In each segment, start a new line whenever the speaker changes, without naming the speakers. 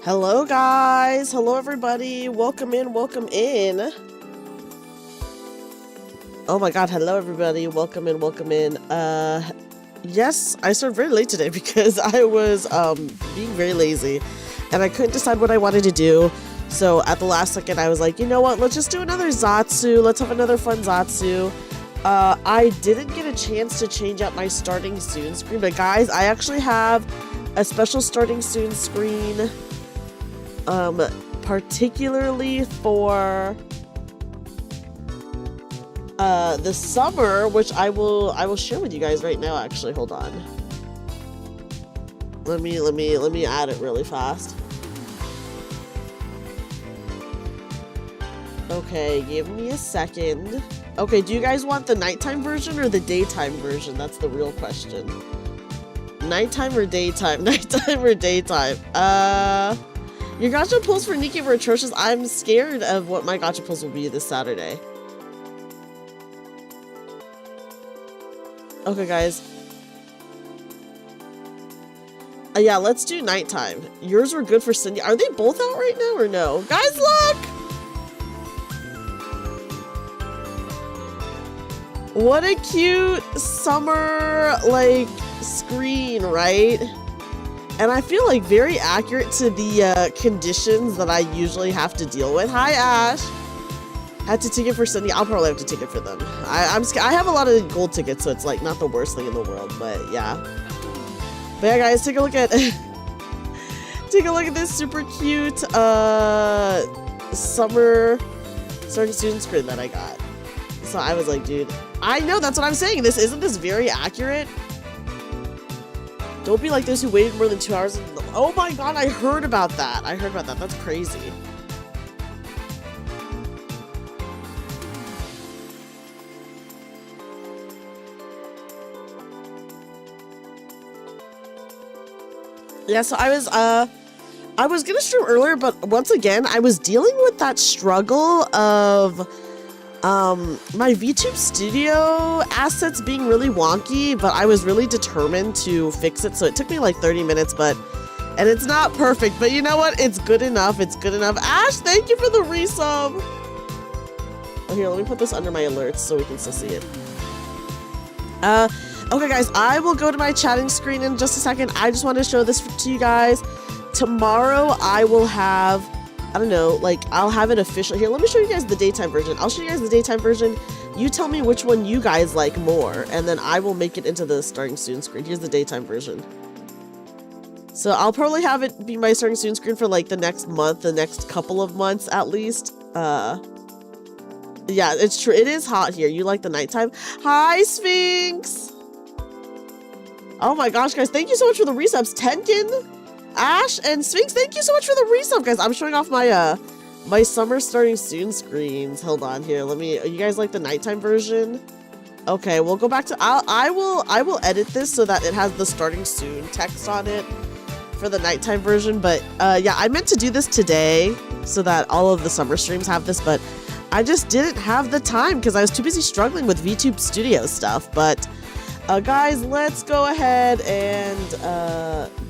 Hello guys, hello everybody, welcome in, welcome in. Oh my god, hello everybody, welcome in, welcome in. Yes, I started very late today because I was being very lazy and I couldn't decide what I wanted to do. So at the last second I was like, you know what, let's just do another Zatsu, let's have another fun Zatsu. I didn't get a chance to change out my starting soon screen, but guys, I actually have a special starting soon screen particularly for the summer, which I will share with you guys right now. Actually, hold on. Let me add it really fast. Okay, give me a second. Okay, do you guys want the nighttime version or the daytime version? That's the real question. Nighttime or daytime? Nighttime or daytime? Your gacha pulls for Nikki were atrocious. I'm scared of what my gacha pulls will be this Saturday. Okay, guys. Yeah, let's do nighttime. Yours were good for Cindy. Are they both out right now or no? Guys, look! What a cute summer, like, screen, right? And I feel like very accurate to the conditions that I usually have to deal with. Hi, Ash. Had to ticket for Cindy. I'll probably have to ticket for them. I have a lot of gold tickets, so it's like not the worst thing in the world, but yeah. But yeah, guys, take a look at take a look at this super cute summer starting student screen that I got. So I was like, dude, I know, that's what I'm saying. Isn't this very accurate? Don't be like those who waited more than 2 hours. Oh my god, I heard about that. I heard about that. That's crazy. Yeah, so I was gonna stream earlier, but once again, I was dealing with that struggle of my VTube studio assets being really wonky, but I was really determined to fix it, so it took me like 30 minutes, and it's not perfect, but you know what? It's good enough. It's good enough. Ash, thank you for the resub. Oh, here, let me put this under my alerts so we can still see it. Okay, guys, I will go to my chatting screen in just a second. I just want to show this to you guys. Tomorrow, I will have, I don't know, like, I'll have it official. Here, let me show you guys the daytime version. I'll show you guys the daytime version. You tell me which one you guys like more, and then I will make it into the starting soon screen. Here's the daytime version. So I'll probably have it be my starting soon screen for, like, the next month, the next couple of months, at least. Yeah, it's true. It is hot here. You like the nighttime? Hi, Sphinx! Oh my gosh, guys, thank you so much for the resubs. Tenkin, Ash, and Sphinx, thank you so much for the resub, guys. I'm showing off my my summer starting soon screens. Hold on here. Let me. You guys like the nighttime version? Okay, we'll go back to. I will edit this so that it has the starting soon text on it for the nighttime version. But yeah, I meant to do this today so that all of the summer streams have this, but I just didn't have the time because I was too busy struggling with VTube Studio stuff. But guys, let's go ahead and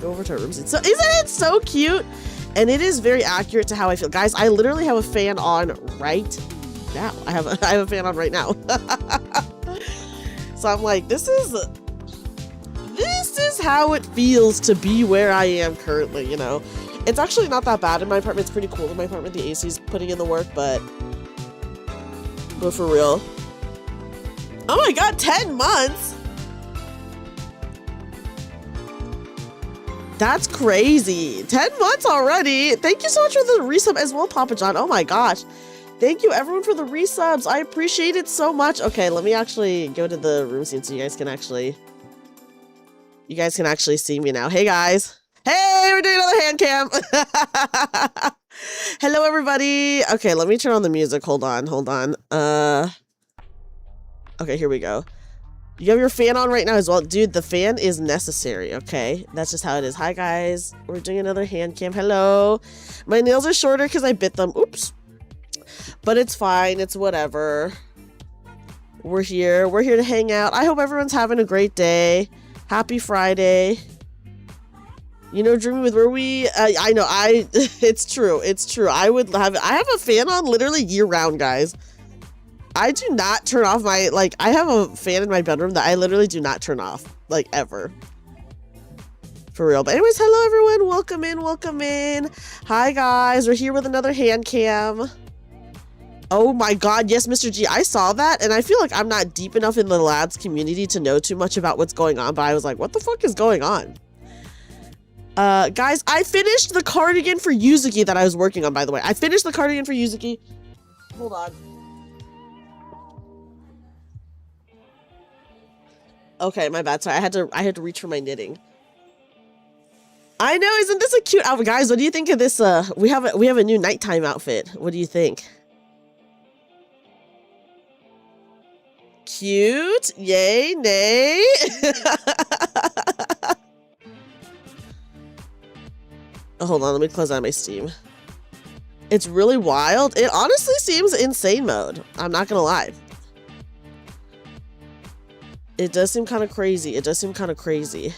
go over to our room scene. So isn't it so cute? And it is very accurate to how I feel. Guys, I literally have a fan on right now. I have a fan on right now. So I'm like, this is how it feels to be where I am currently, you know. It's actually not that bad in my apartment. It's pretty cool in my apartment. The AC's putting in the work, but for real. Oh my god, 10 months? That's crazy. 10 months already. Thank you so much for the resub as well, Papa John. Oh my gosh. Thank you everyone for the resubs. I appreciate it so much. Okay, let me actually go to the room scene so you guys can actually see me now. Hey guys. Hey, we're doing another hand cam. Hello everybody. Okay, let me turn on the music. Hold on. Okay, here we go. You have your fan on right now as well. Dude, the fan is necessary, okay? That's just how it is. Hi, guys. We're doing another hand cam. Hello. My nails are shorter because I bit them. Oops. But it's fine. It's whatever. We're here. We're here to hang out. I hope everyone's having a great day. Happy Friday. You know, Dreamy with where we, I know, it's true. It's true. I have a fan on literally year round, guys. I do not turn off my, like, I have a fan in my bedroom that I literally do not turn off, like, ever. For real. But anyways, hello everyone. Welcome in, welcome in. Hi guys, we're here with another hand cam. Oh my god, yes, Mr. G, I saw that, and I feel like I'm not deep enough in the lads community to know too much about what's going on, but I was like, what the fuck is going on? Guys, I finished the cardigan for Yuzuki that I was working on, by the way. I finished the cardigan for Yuzuki. Hold on. Okay, my bad. Sorry, I had to reach for my knitting. I know, isn't this a cute outfit? Guys, what do you think of this? We have a new nighttime outfit. What do you think? Cute? Yay, nay? Oh, hold on, let me close out my Steam. It's really wild. It honestly seems insane mode. I'm not gonna lie. It does seem kind of crazy. It does seem kind of crazy.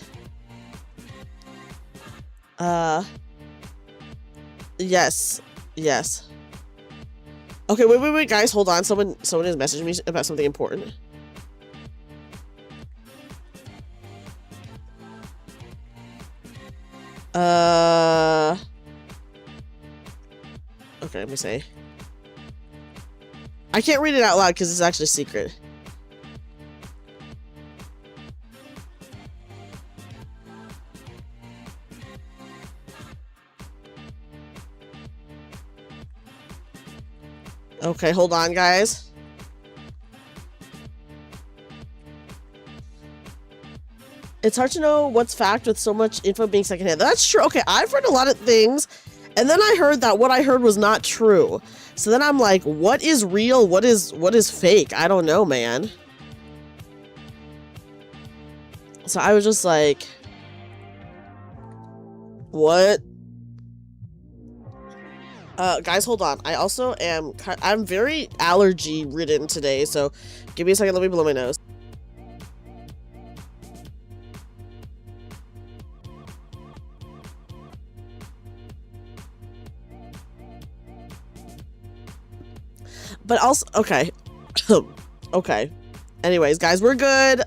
Yes. Yes. Okay, wait, guys, hold on. Someone has messaged me about something important. Okay, let me say. I can't read it out loud because it's actually secret. Okay, hold on, guys. It's hard to know what's fact with so much info being secondhand. That's true. Okay, I've read a lot of things, and then I heard that what I heard was not true. So then I'm like, what is real? What is fake? I don't know, man. So I was just like, what? Guys, hold on. I also I'm very allergy ridden today, so give me a second. Let me blow my nose. But also, okay. Okay. Anyways, guys, we're good.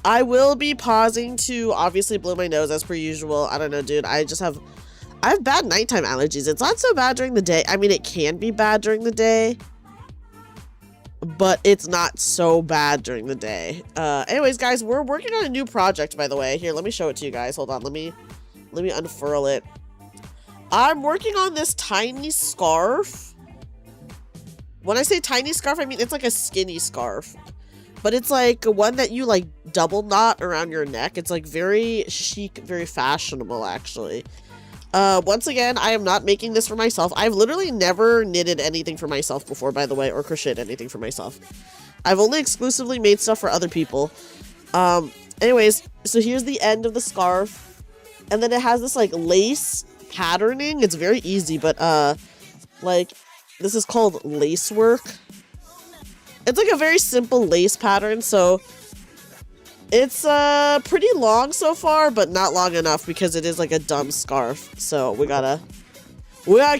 I will be pausing to obviously blow my nose as per usual. I don't know, dude. I have bad nighttime allergies. It's not so bad during the day. I mean, it can be bad during the day, but it's not so bad during the day. Anyways, guys, we're working on a new project, by the way. Here, let me show it to you guys. Hold on. Let me unfurl it. I'm working on this tiny scarf. When I say tiny scarf, I mean it's like a skinny scarf, but it's like one that you like double knot around your neck. It's like very chic, very fashionable, actually. Once again, I am not making this for myself. I've literally never knitted anything for myself before, by the way, or crocheted anything for myself. I've only exclusively made stuff for other people. Anyways, so here's the end of the scarf, and then it has this like lace patterning. It's very easy, but like, this is called lace work. It's like a very simple lace pattern, so it's pretty long so far, but not long enough because it is like a dumb scarf. So we gotta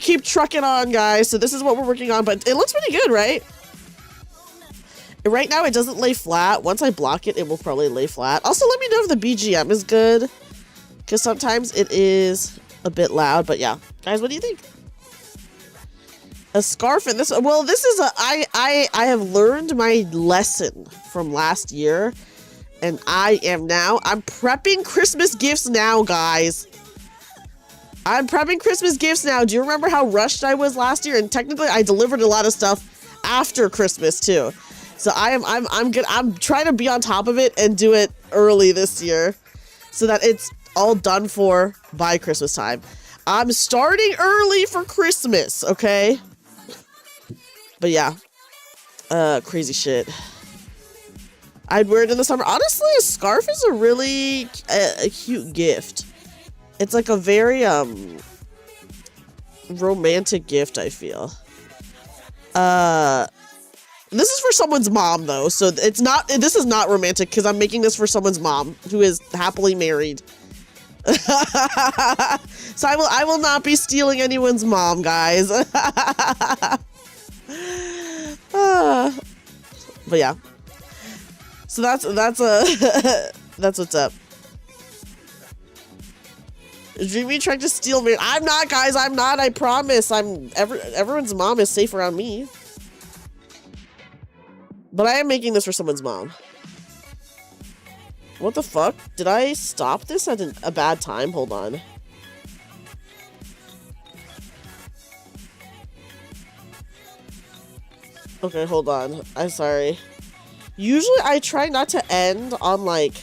keep trucking on, guys. So this is what we're working on, but it looks pretty good, right? Right now it doesn't lay flat. Once I block it, it will probably lay flat. Also, let me know if the BGM is good, because sometimes it is a bit loud. But yeah, guys, what do you think? A scarf and this, well, this is I have learned my lesson from last year, and I'm prepping Christmas gifts now, guys. I'm prepping Christmas gifts now. Do you remember how rushed I was last year? And technically I delivered a lot of stuff after Christmas too. So I'm trying to be on top of it and do it early this year so that it's all done for by Christmas time. I'm starting early for Christmas, okay? But yeah, crazy shit. I'd wear it in the summer. Honestly, a scarf is a really a cute gift. It's like a very romantic gift, I feel. This is for someone's mom though, so this is not romantic because I'm making this for someone's mom who is happily married. So I will not be stealing anyone's mom, guys. But yeah. So that's that's what's up. Dreamy trying to steal me. I'm not, guys. I'm not. I promise. Everyone's mom is safe around me. But I am making this for someone's mom. What the fuck? Did I stop this at a bad time? Hold on. Okay, hold on. I'm sorry. Usually I try not to end on like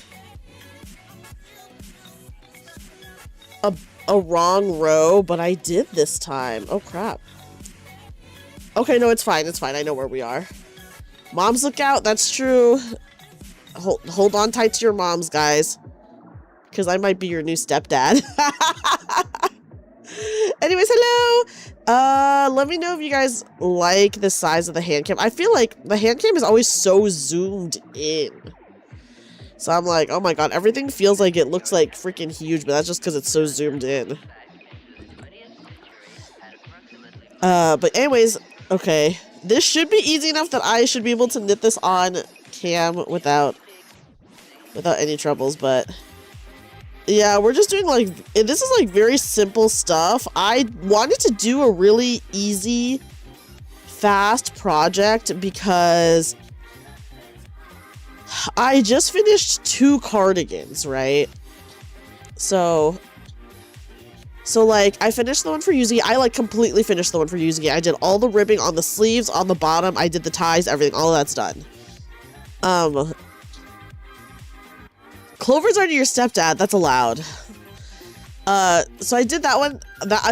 a wrong row, but I did this time. Oh crap. Okay, no, it's fine. It's fine. I know where we are. Moms look out. That's true. Hold on tight to your moms, guys. Because I might be your new stepdad. Anyways, hello. Let me know if you guys like the size of the hand cam. I feel like the hand cam is always so zoomed in. So I'm like, oh my god, everything feels like it looks like freaking huge, but that's just because it's so zoomed in. But anyways, okay. This should be easy enough that I should be able to knit this on cam without any troubles, but yeah, we're just doing like, this is like very simple stuff. I wanted to do a really easy, fast project because I just finished 2 cardigans, right? So like, I finished the one for Yuzuki. I like completely finished the one for Yuzuki. I did all the ribbing on the sleeves, on the bottom. I did the ties, everything. All of that's done. Clover's already your stepdad. That's allowed. So I did that one.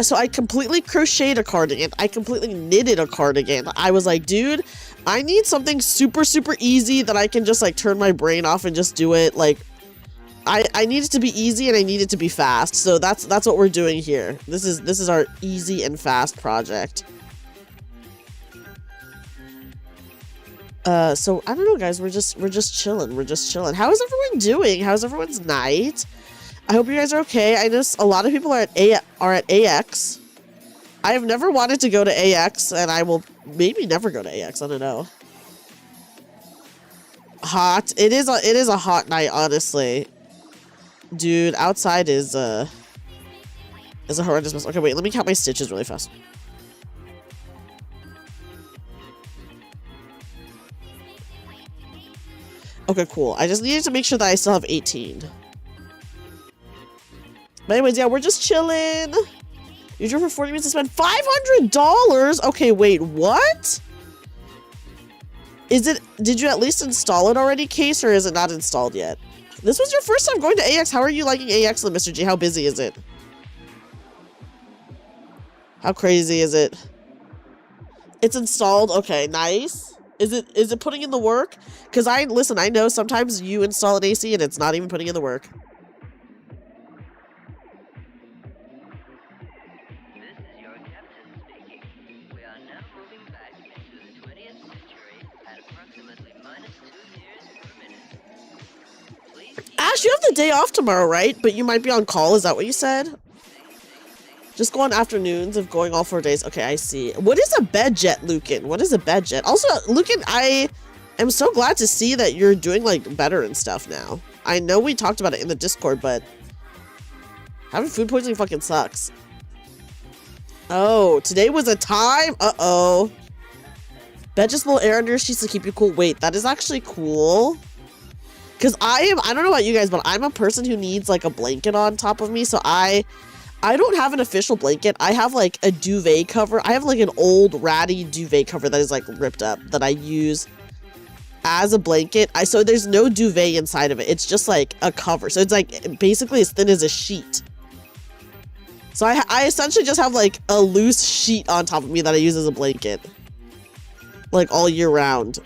So I completely crocheted a cardigan. I completely knitted a cardigan. I was like, dude, I need something super, super easy that I can just like turn my brain off and just do it. Like, I need it to be easy and I need it to be fast. So that's what we're doing here. This is our easy and fast project. So I don't know, guys. We're just chilling. We're just chilling. How is everyone doing? How's everyone's night? I hope you guys are okay. I know a lot of people are at AX. I have never wanted to go to AX, and I will maybe never go to AX. I don't know. Hot. It is a hot night, honestly. Dude, outside is a horrendous mess. Okay, wait. Let me count my stitches really fast. Okay, cool. I just needed to make sure that I still have 18. But anyways, yeah, we're just chilling. You drove for 40 minutes to spend $500? Okay, wait, what? Did you at least install it already, Case, or is it not installed yet? This was your first time going to AX. How are you liking AX, Mr. G? How busy is it? How crazy is it? It's installed? Okay, nice. Is it putting in the work? Because listen, I know sometimes you install an AC and it's not even putting in the work. Ash, you have the day off tomorrow, right? But you might be on call. Is that what you said? Just go on afternoons of going all 4 days. Okay, I see. What is a bed jet, Lucan? What is a bed jet? Also, Lucan, I am so glad to see that you're doing, like, better and stuff now. I know we talked about it in the Discord, but having food poisoning fucking sucks. Oh, today was a time? Uh-oh. Bed just little air under your sheets to keep you cool. Wait, that is actually cool. Because I don't know about you guys, but I'm a person who needs, like, a blanket on top of me, so I don't have an official blanket. I have, like, a duvet cover. I have, like, an old ratty duvet cover that is, like, ripped up that I use as a blanket. So there's no duvet inside of it. It's just, like, a cover. So it's, like, basically as thin as a sheet. So I essentially just have, like, a loose sheet on top of me that I use as a blanket. Like, all year round.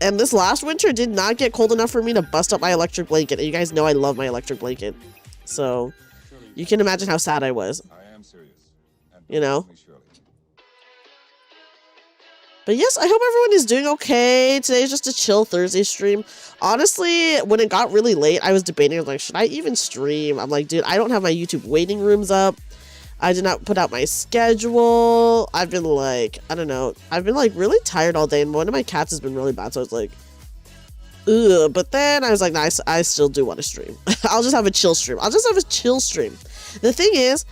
And this last winter did not get cold enough for me to bust up my electric blanket. And you guys know I love my electric blanket. So you can imagine how sad I was.
I am serious.
You know? But yes, I hope everyone is doing okay. Today's just a chill Thursday stream. Honestly, when it got really late, I was debating, I was like, should I even stream? I'm like, dude, I don't have my YouTube waiting rooms up. I did not put out my schedule. I've been like, I don't know. I've been like really tired all day, and one of my cats has been really bad, so I was like, ugh. But then I was like, nice, I still do want to stream. I'll just have a chill stream. I'll just have a chill stream. The thing is,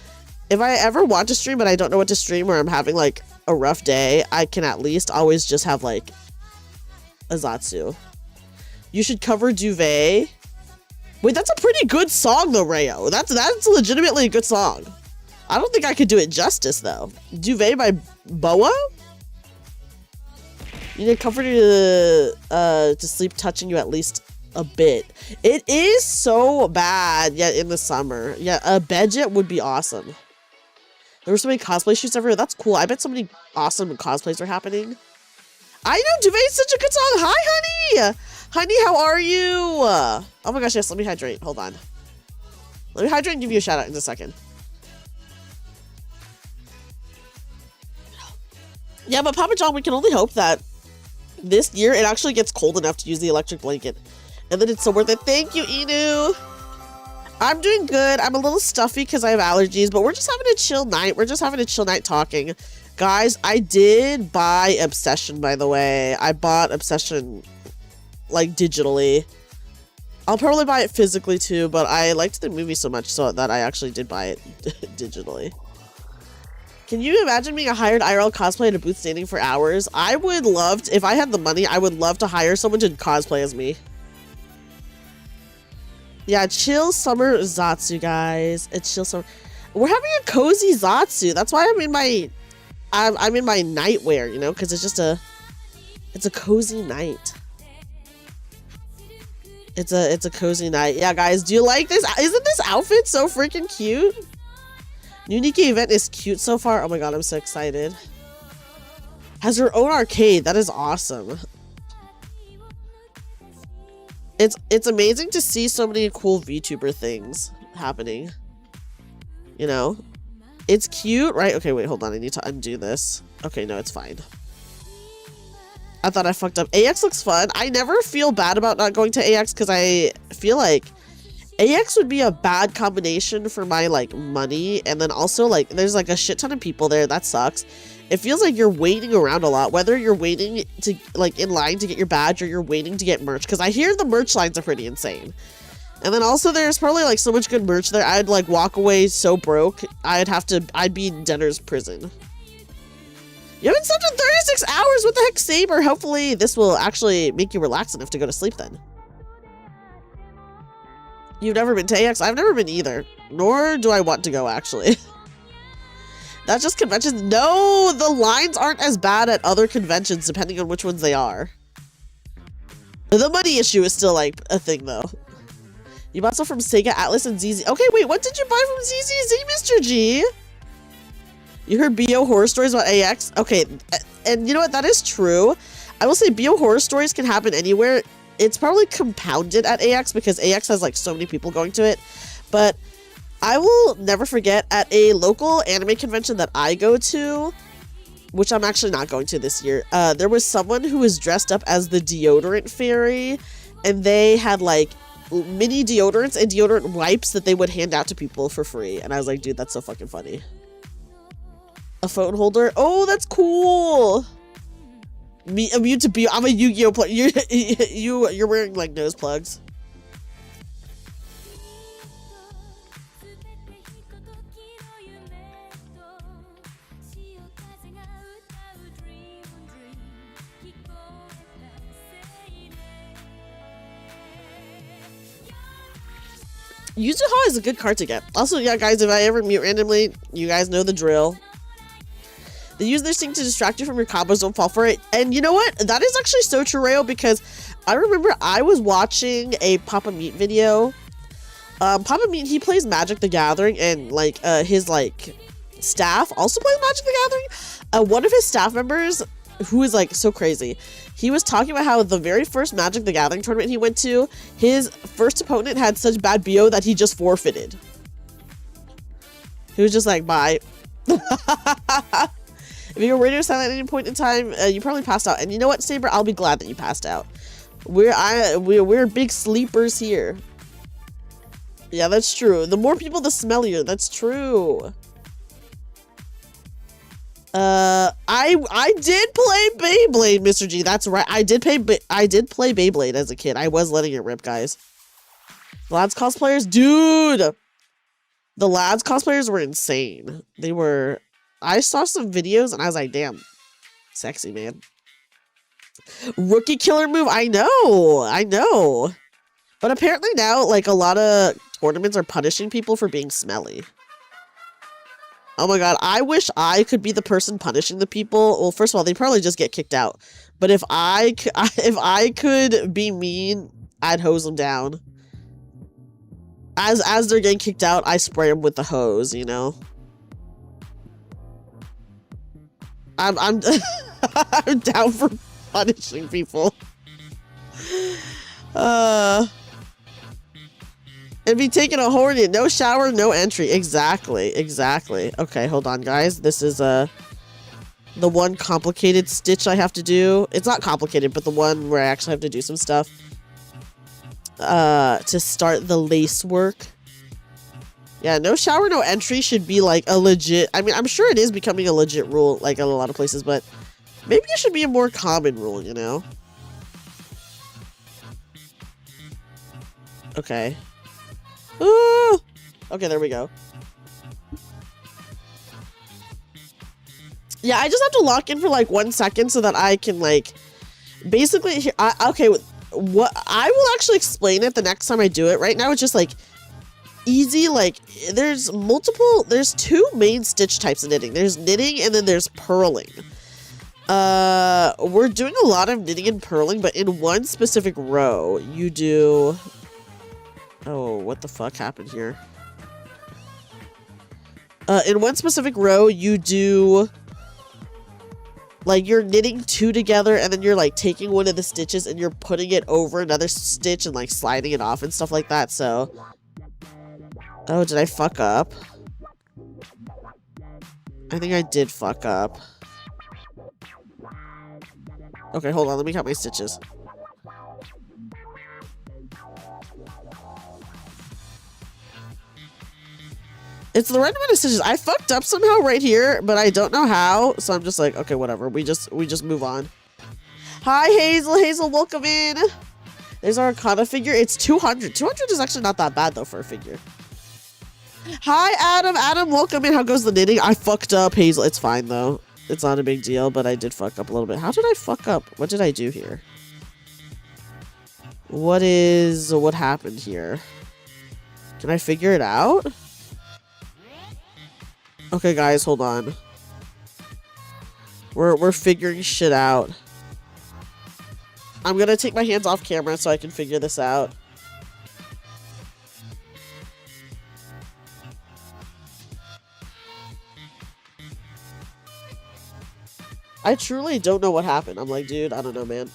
if I ever want to stream but I don't know what to stream, or I'm having like a rough day, I can at least always just have like a Zatsu. You should cover Duvet. Wait, that's a pretty good song though, Rayo. That's legitimately a good song. I don't think I could do it justice though. Duvet by Boa? You need comfort to sleep touching you at least a bit. It is so bad yet in the summer. Yeah, a budget would be awesome. There were so many cosplay shoots everywhere. That's cool. I bet so many awesome cosplays are happening. I know, Duvet is such a good song. Hi, honey. Honey, how are you? Oh my gosh, yes, let me hydrate. Hold on. Let me hydrate and give you a shout out in a second. Yeah, but Papa John, we can only hope that this year it actually gets cold enough to use the electric blanket. And then it's so worth it. Thank you, Inu. I'm doing good. I'm a little stuffy because I have allergies, but we're just having a chill night. We're just having a chill night talking. Guys, I did buy Obsession, by the way. I bought Obsession, like, digitally. I'll probably buy it physically, too, but I liked the movie so much so that I actually did buy it digitally. Can you imagine being a hired IRL cosplay at a booth standing for hours? I would love to, if I had the money, I would love to hire someone to cosplay as me. Yeah, chill summer Zatsu, guys. It's chill summer. We're having a cozy Zatsu. That's why I'm in my nightwear, you know, because it's a cozy night. It's a cozy night. Yeah, guys, do you like this? Isn't this outfit so freaking cute? New Nikki event is cute so far. Oh my god, I'm so excited. Has her own arcade. That is awesome. It's amazing to see so many cool VTuber things happening. You know? It's cute, right? Okay, wait, hold on. I need to undo this. Okay, no, it's fine. I thought I fucked up. AX looks fun. I never feel bad about not going to AX because I feel like AX would be a bad combination for my, like, money. And then also, like, there's, like, a shit ton of people there. That sucks. It feels like you're waiting around a lot, whether you're waiting to, like, in line to get your badge or you're waiting to get merch. Because I hear the merch lines are pretty insane. And then also there's probably, like, so much good merch there. I'd, like, walk away so broke. I'd be in debtor's prison. You haven't slept in 36 hours? What the heck, Saber? Hopefully this will actually make you relax enough to go to sleep then. You've never been to AX? I've never been either. Nor do I want to go, actually. That's just conventions. No, the lines aren't as bad at other conventions, depending on which ones they are. The money issue is still, like, a thing, though. You bought stuff from Sega, Atlas, and ZZ. Okay, wait, what did you buy from ZZZ, Mr. G? You heard BO horror stories about AX? Okay, and you know what? That is true. I will say BO horror stories can happen anywhere. It's probably compounded at AX because AX has, like, so many people going to it. But I will never forget, at a local anime convention that I go to, which I'm actually not going to this year, there was someone who was dressed up as the deodorant fairy, and they had, like, mini deodorants and deodorant wipes that they would hand out to people for free. And I was like, dude, that's so fucking funny. A phone holder? Oh, that's cool! I'm a Yu-Gi-Oh player. You're wearing, like, nose plugs. Yuzuha is a good card to get. Also, yeah, guys, if I ever mute randomly, you guys know the drill. They use this thing to distract you from your combos, don't fall for it. And you know what? That is actually so true, Rayo, because I remember I was watching a Papa Meat video. Papa Meat, he plays Magic the Gathering, and, like, his, like, staff also plays Magic the Gathering. One of his staff members, who is, like, so crazy, he was talking about how the very first Magic the Gathering tournament he went to, his first opponent had such bad BO that he just forfeited. He was just like, bye. If you go radio silent at any point in time, you probably passed out. And you know what, Saber? I'll be glad that you passed out. We're big sleepers here. Yeah, that's true. The more people, the smellier. That's true. I did play Beyblade, Mr. G. That's right. I did play Beyblade as a kid. I was letting it rip, guys. Lads cosplayers, dude. The lads cosplayers were insane. They were. I saw some videos and I was like, damn, sexy, man. Rookie killer move. I know. But apparently now, like, a lot of tournaments are punishing people for being smelly. Oh my god, I wish I could be the person punishing the people. Well, first of all, they'd probably just get kicked out. But if I could be mean, I'd hose them down. As they're getting kicked out, I spray them with the hose, you know? I'm I'm down for punishing people. And be taking a horny. No shower, no entry. Exactly. Okay, hold on, guys. This is the one complicated stitch I have to do. It's not complicated, but the one where I actually have to do some stuff. To start the lace work. Yeah, no shower, no entry should be like a legit... I mean, I'm sure it is becoming a legit rule, like in a lot of places, but maybe it should be a more common rule, you know? Okay. Ooh! Okay, there we go. Yeah, I just have to lock in for like 1 second so that I can like... Basically, okay, what I will actually explain it the next time I do it. Right now, it's just like... easy, like, there's two main stitch types of knitting. There's knitting and then there's purling. We're doing a lot of knitting and purling, but in one specific row, you do... Oh, what the fuck happened here? In one specific row, you do... Like, you're knitting two together, and then you're, like, taking one of the stitches and you're putting it over another stitch and, like, sliding it off and stuff like that, so... Oh, did I fuck up? I think I did fuck up. Okay, hold on. Let me count my stitches. It's the right amount of stitches. I fucked up somehow right here, but I don't know how. So I'm just like, okay, whatever. We just move on. Hi, Hazel. Hazel, welcome in. There's our Arcana figure. It's 200. 200 is actually not that bad, though, for a figure. Hi, Adam. Adam, welcome in. How goes the knitting? I fucked up, Hazel. It's fine, though. It's not a big deal, but I did fuck up a little bit. How did I fuck up? What did I do here? What happened here? Can I figure it out? Okay, guys, hold on. We're figuring shit out. I'm gonna take my hands off camera so I can figure this out. I truly don't know what happened. I'm like, dude, I don't know, man.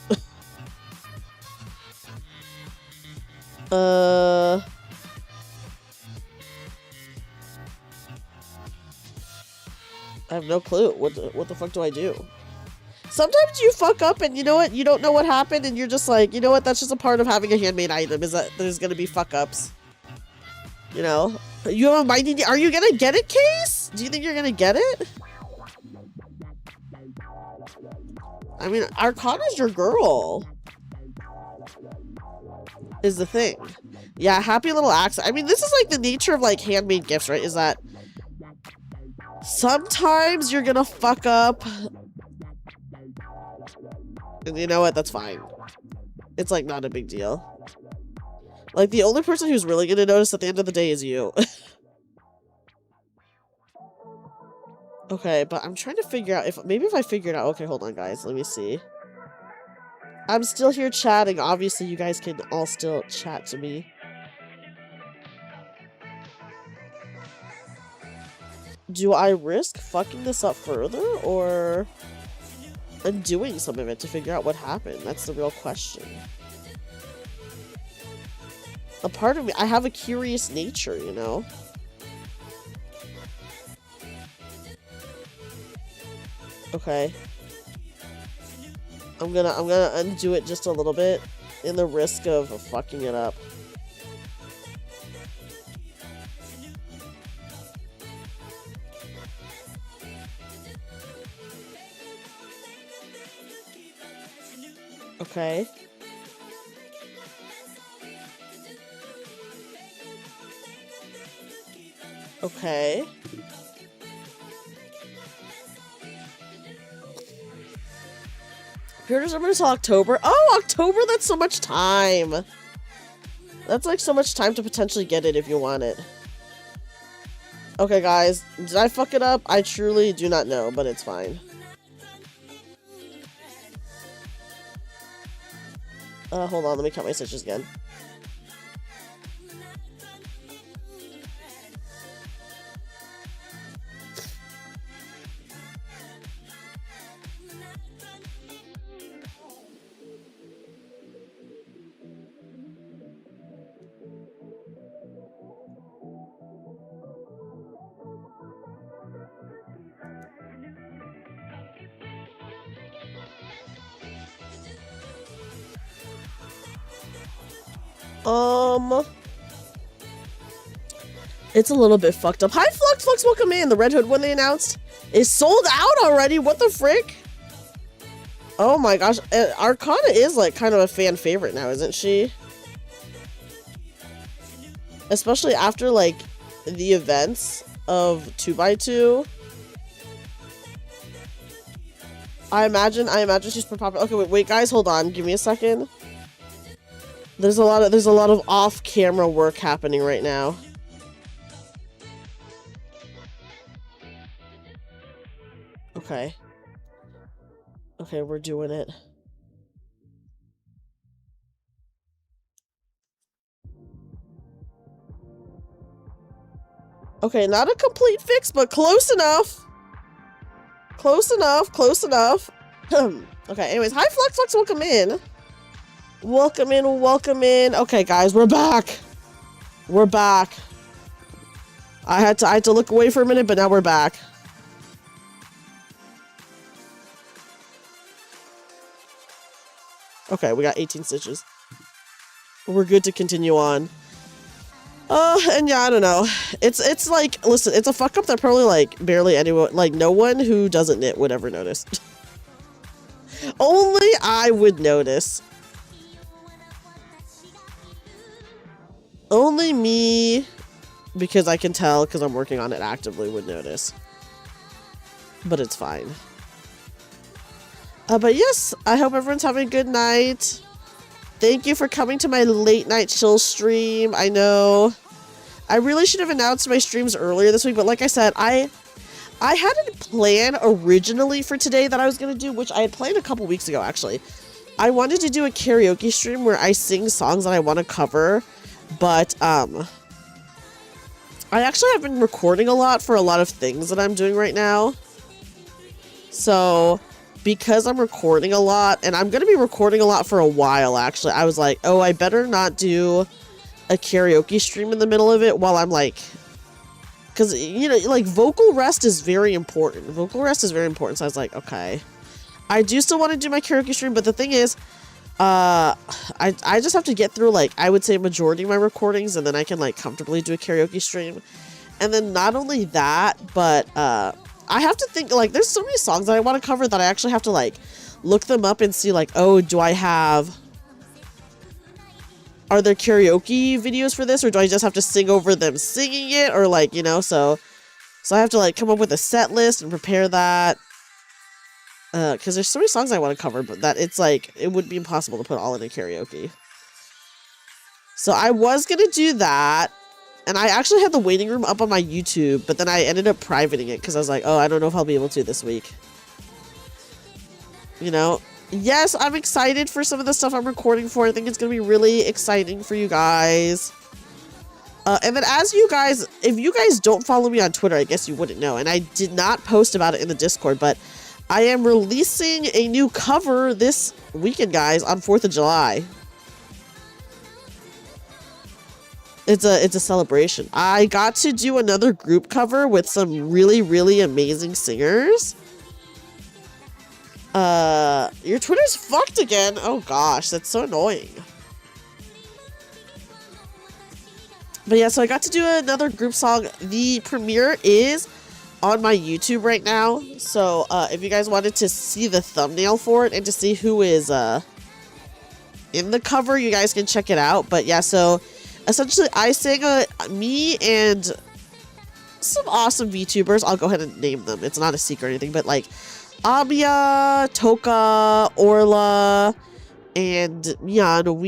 I have no clue. What the fuck do I do? Sometimes you fuck up and you know what? You don't know what happened and you're just like, you know what? That's just a part of having a handmade item, is that there's gonna be fuck ups. You know? You have a mighty... Are you gonna get it, Case? Do you think you're gonna get it? I mean, Arcana's your girl. Is the thing. Yeah, happy little accident. I mean, this is like the nature of like handmade gifts, right? Is that sometimes you're gonna fuck up. And you know what? That's fine. It's like not a big deal. Like the only person who's really gonna notice at the end of the day is you. Okay, but I'm trying to figure out if maybe if I figure it out. Okay, hold on, guys. Let me see. I'm still here chatting. Obviously, you guys can all still chat to me. Do I risk fucking this up further or undoing some of it to figure out what happened? That's the real question. A part of me, I have a curious nature, you know? Okay. I'm gonna undo it just a little bit in the risk of fucking it up. Okay. Okay. Pre-orders open until October. Oh, October! That's so much time! That's like so much time to potentially get it if you want it. Okay, guys. Did I fuck it up? I truly do not know, but it's fine. Hold on. Let me count my stitches again. It's a little bit fucked up. Hi, Flux! Flux, welcome in! The Red Hood one they announced is sold out already! What the frick? Oh my gosh. Arcana is like kind of a fan favorite now, isn't she? Especially after like the events of 2x2. I imagine she's pretty popular. Okay, wait, guys, hold on. Give me a second. There's a lot of off-camera work happening right now. Okay. Okay, we're doing it. Okay, not a complete fix, but close enough. Close enough, close enough. Okay, anyways, hi Flux, Flux, welcome in. Welcome in, welcome in. Okay, guys, we're back. We're back. I had to look away for a minute, but now we're back. Okay, we got 18 stitches. We're good to continue on. And yeah, I don't know. It's like, listen, it's a fuck up that probably like barely anyone, like no one who doesn't knit would ever notice. Only I would notice. Only me, because I can tell because I'm working on it actively, would notice. But it's fine. But yes, I hope everyone's having a good night. Thank you for coming to my late night chill stream. I know I really should have announced my streams earlier this week, but like I said, I had a plan originally for today that I was going to do, which I had planned a couple weeks ago, actually. I wanted to do a karaoke stream where I sing songs that I want to cover, but I actually have been recording a lot for a lot of things that I'm doing right now. So because I'm recording a lot, and I'm going to be recording a lot for a while, actually, I was like, oh, I better not do a karaoke stream in the middle of it while I'm like, because, you know, like, vocal rest is very important. Vocal rest is very important, so I was like, okay. I do still want to do my karaoke stream, but the thing is, I just have to get through, like, I would say majority of my recordings, and then I can, like, comfortably do a karaoke stream. And then not only that, but, I have to think, like, there's so many songs that I want to cover that I actually have to, like, look them up and see, like, oh, are there karaoke videos for this, or do I just have to sing over them singing it, or, like, you know, so I have to, like, come up with a set list and prepare that, because there's so many songs I want to cover, but that it's, like, it would be impossible to put all in a karaoke. So I was gonna do that. And I actually had the waiting room up on my YouTube, but then I ended up privating it because I was like, oh, I don't know if I'll be able to this week. You know? Yes, I'm excited for some of the stuff I'm recording for. I think it's going to be really exciting for you guys. And then as you guys, if you guys don't follow me on Twitter, I guess you wouldn't know. And I did not post about it in the Discord, but I am releasing a new cover this weekend, guys, on 4th of July. It's a celebration. I got to do another group cover with some really, really amazing singers. Your Twitter's fucked again. Oh gosh, that's so annoying. But yeah, so I got to do another group song. The premiere is on my YouTube right now. So if you guys wanted to see the thumbnail for it and to see who is in the cover, you guys can check it out. But yeah, so essentially I sang me and some awesome VTubers. I'll go ahead and name them. It's not a secret or anything, but like Abia, Toka, Orla, and Mian,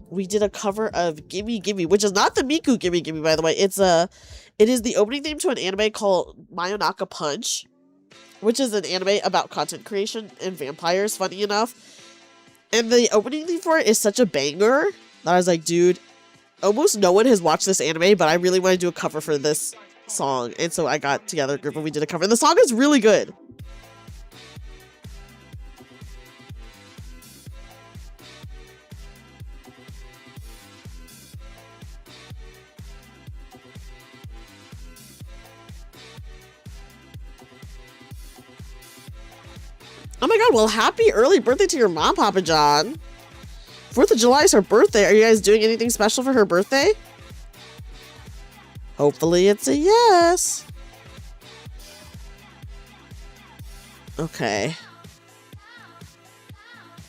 we did a cover of Gimme Gimme, which is not the Miku Gimme Gimme, by the way. It is the opening theme to an anime called Mayonaka Punch, which is an anime about content creation and vampires, funny enough. And the opening theme for it is such a banger that I was like, dude, almost no one has watched this anime, but I really want to do a cover for this song. And so I got together a group and we did a cover. And the song is really good. Oh my god, well, happy early birthday to your mom, Papa John. 4th of July is her birthday. Are you guys doing anything special for her birthday? Hopefully it's a yes. Okay.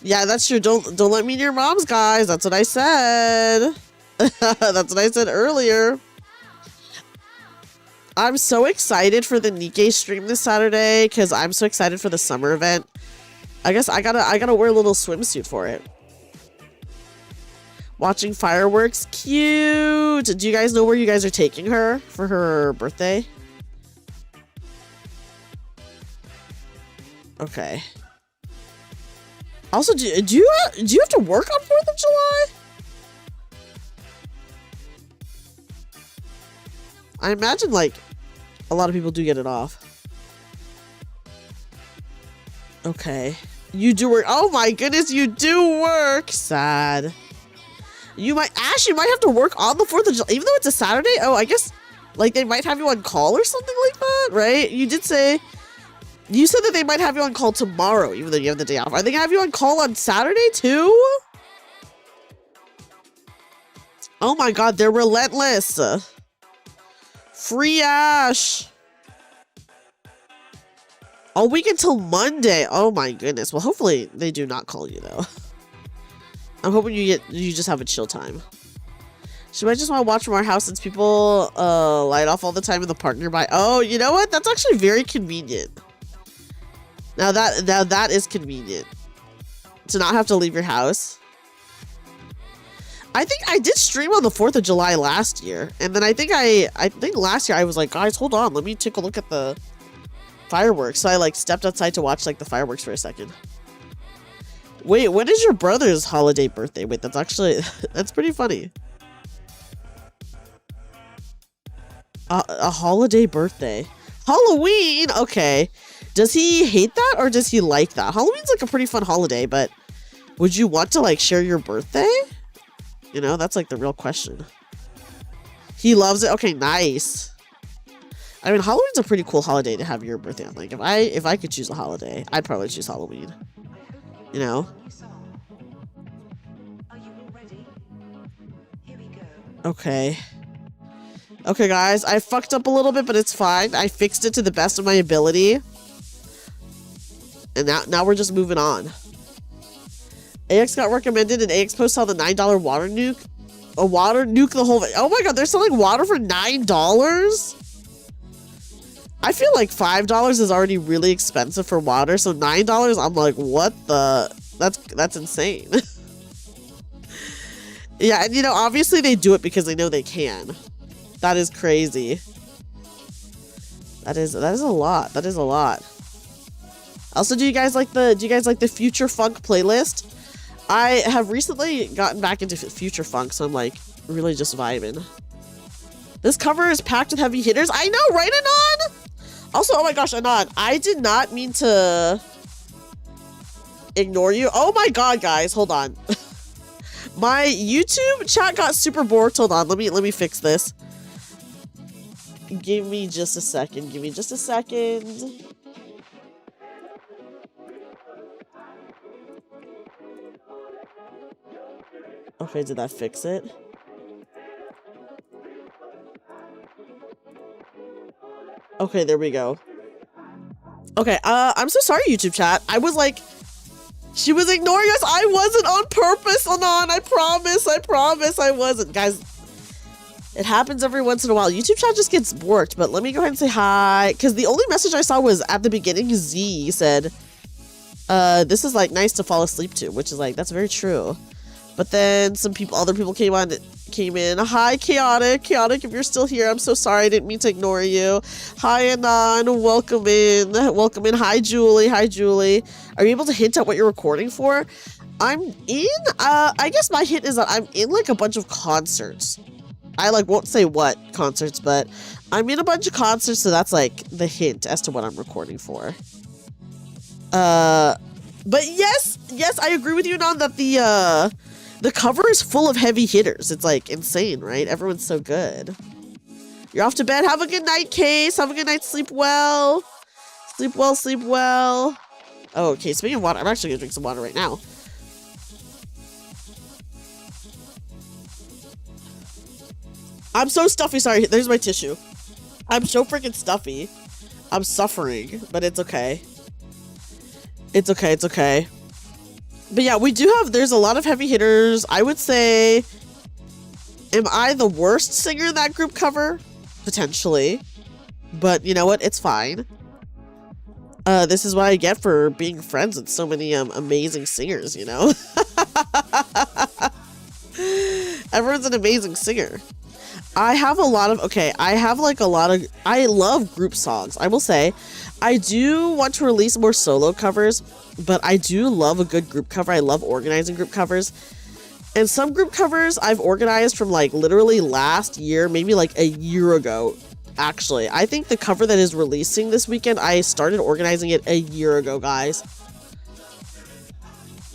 Yeah, that's true. Don't let me near mom's, guys. That's what I said. That's what I said earlier. I'm so excited for the Nikkei stream this Saturday because I'm so excited for the summer event. I guess I gotta wear a little swimsuit for it. Watching fireworks, cute. Do you guys know where you guys are taking her for her birthday? Okay. Also, do you have to work on 4th of July? I imagine like a lot of people do get it off. Okay. You do work. Oh my goodness, you do work. Sad. You might have to work on the 4th of July, even though it's a Saturday. Oh, I guess like they might have you on call or something like that, right? You said that they might have you on call tomorrow, even though you have the day off. Are they gonna have you on call on Saturday too? Oh my god, they're relentless. Free Ash. All week until Monday. Oh my goodness. Well, hopefully they do not call you though. I'm hoping you just have a chill time. She might just want to watch from our house since people light off all the time in the park nearby. Oh, you know what? That's actually very convenient. Now that is convenient. To not have to leave your house. I think I did stream on the 4th of July last year. And then I think last year I was like, guys, hold on, let me take a look at the fireworks. So I like stepped outside to watch like the fireworks for a second. Wait, when is your brother's holiday birthday? Wait, that's actually that's pretty funny. A holiday birthday. Halloween, okay. Does he hate that or does he like that? Halloween's like a pretty fun holiday, but would you want to like share your birthday? You know, that's like the real question. He loves it. Okay, nice. I mean, Halloween's a pretty cool holiday to have your birthday on. Like, if I could choose a holiday, I'd probably choose Halloween. You know? Okay. Okay, guys, I fucked up a little bit, but it's fine. I fixed it to the best of my ability. And now we're just moving on. AX got recommended and AX Post saw the $9 water nuke. A water nuke the whole... Oh my god, they're selling water for $9? I feel like $5 is already really expensive for water, so $9, I'm like, what the... That's insane. Yeah, and you know, obviously they do it because they know they can. That is crazy. That is a lot. That is a lot. Also, do you guys like the Future Funk playlist? I have recently gotten back into Future Funk, so I'm like really just vibing. This cover is packed with heavy hitters. I know, right, Anon? Also, oh my gosh, Anon, I did not mean to ignore you. Oh my god, guys, hold on. My YouTube chat got super bored. Hold on, let me fix this. Give me just a second. Give me just a second. Okay, did that fix it? Okay, there we go. Okay, I'm so sorry, YouTube chat. I was like, she was ignoring us. I wasn't on purpose, Anon. I promise I wasn't. Guys, it happens every once in a while. YouTube chat just gets borked, but let me go ahead and say hi. Because the only message I saw was at the beginning, Z said, this is like nice to fall asleep to, which is like, that's very true. But then some people, other people came in. Hi, Chaotic. Chaotic, if you're still here, I'm so sorry. I didn't mean to ignore you. Hi, Anon. Welcome in. Welcome in. Hi, Julie. Hi, Julie. Are you able to hint at what you're recording for? I'm in, I guess my hint is that I'm in like a bunch of concerts. I like won't say what concerts, but I'm in a bunch of concerts, so that's like the hint as to what I'm recording for. But yes, I agree with you, Anon, that the cover is full of heavy hitters. It's like insane, right? Everyone's so good. You're off to bed. Have a good night, Case. Have a good night. Sleep well. Sleep well, sleep well. Oh, okay. Speaking of water, I'm actually gonna drink some water right now. I'm so stuffy. Sorry, there's my tissue. I'm so freaking stuffy. I'm suffering, but it's okay. It's okay, it's okay. But yeah, we do have, there's a lot of heavy hitters. I would say, am I the worst singer in that group cover? Potentially. But you know what? It's fine. This is what I get for being friends with so many amazing singers, you know? Everyone's an amazing singer. I have a lot of, I love group songs. I will say, I do want to release more solo covers, but I do love a good group cover. I love organizing group covers. And some group covers I've organized from like literally last year, maybe like a year ago. Actually, I think the cover that is releasing this weekend, I started organizing it a year ago, guys.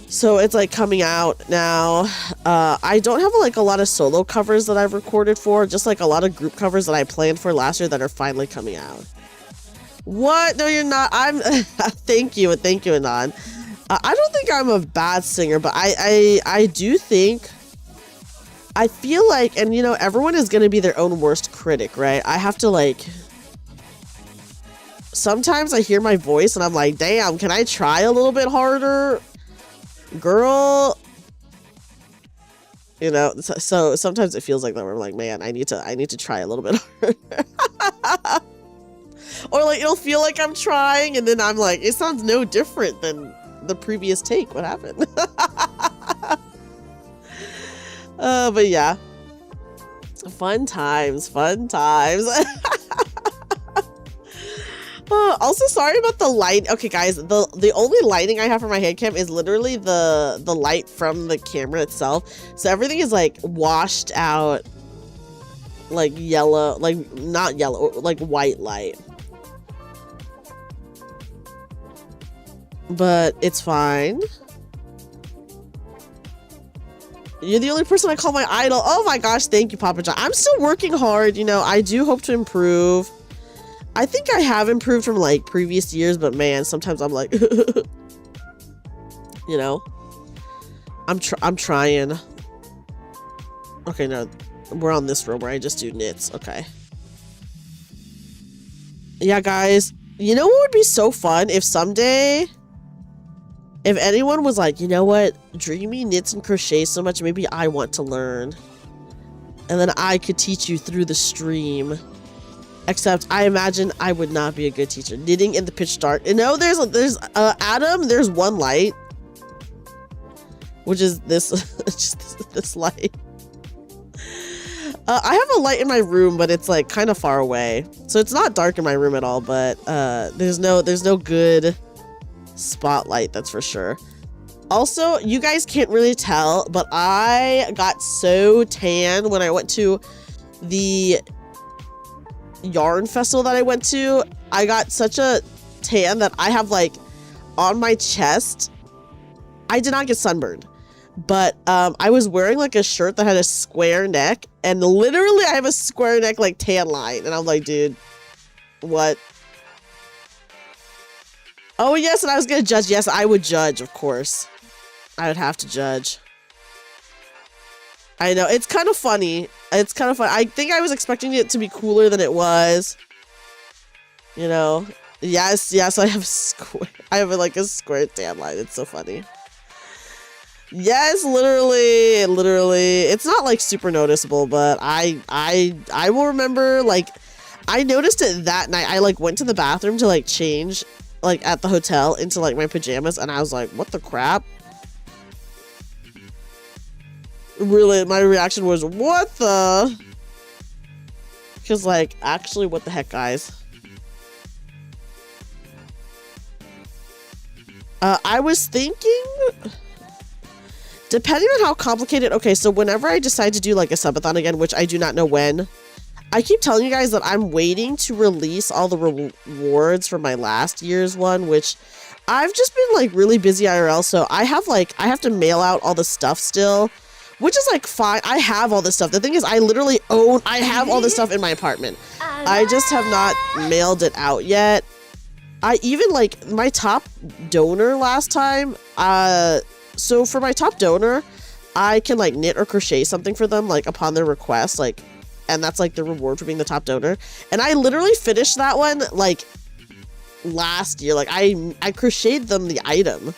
So it's like coming out now. I don't have like a lot of solo covers that I've recorded for, just like a lot of group covers that I planned for last year that are finally coming out. What? No, you're not. I'm thank you, Anon. I don't think I'm a bad singer, but I do think, I feel like, and you know, everyone is going to be their own worst critic, right? I have to like, sometimes I hear my voice and I'm like, damn, can I try a little bit harder? Girl, you know, so sometimes it feels like that where I'm like, man, I need to try a little bit harder. Or like it'll feel like I'm trying and then I'm like, it sounds no different than the previous take. What happened? But yeah, fun times. Also, sorry about the light. Okay, guys, the only lighting I have for my head cam is literally the light from the camera itself. So everything is like washed out, like yellow, like not yellow, like white light. But it's fine. You're the only person I call my idol. Oh my gosh, thank you, Papa John. I'm still working hard, you know. I do hope to improve. I think I have improved from like previous years, but man, sometimes I'm like, you know, I'm trying. Okay, no, we're on this row where I just do knits. Okay. Yeah, guys, you know what would be so fun if someday, if anyone was like, you know what, Dreamy knits and crochets so much, maybe I want to learn. And then I could teach you through the stream. Except I imagine I would not be a good teacher. Knitting in the pitch dark. You know, there's Adam, there's one light. Which is this, just this light. I have a light in my room, but it's like kind of far away. So it's not dark in my room at all, but there's no good spotlight, that's for sure. Also, you guys can't really tell, but I got so tan when I went to the yarn festival that I went to. I got such a tan that I have like on my chest. I did not get sunburned, but I was wearing like a shirt that had a square neck, and literally I have a square neck like tan line, and I'm like, dude, what? Oh yes, and I was gonna judge. Yes, I would judge, of course. I would have to judge. I know, it's kind of funny. It's kind of fun. I think I was expecting it to be cooler than it was. You know? Yes, I have I have like a square tan line. It's so funny. Yes, literally. It's not like super noticeable, but I will remember, like, I noticed it that night. I like went to the bathroom to like change like at the hotel into like my pajamas, and I was like, what the crap? Really, my reaction was, what the? Because like, actually, what the heck, guys? I was thinking, depending on how complicated, okay, so whenever I decide to do like a subathon again, which I do not know when, I keep telling you guys that I'm waiting to release all the rewards for my last year's one, which I've just been like really busy IRL, so I have to mail out all the stuff still, which is like fine. I have all this stuff. The thing is, I have all this stuff in my apartment. I just have not mailed it out yet. I even like my top donor last time, so for my top donor, I can like knit or crochet something for them like upon their request, like, and that's like the reward for being the top donor. And I literally finished that one like last year. Like I crocheted them the item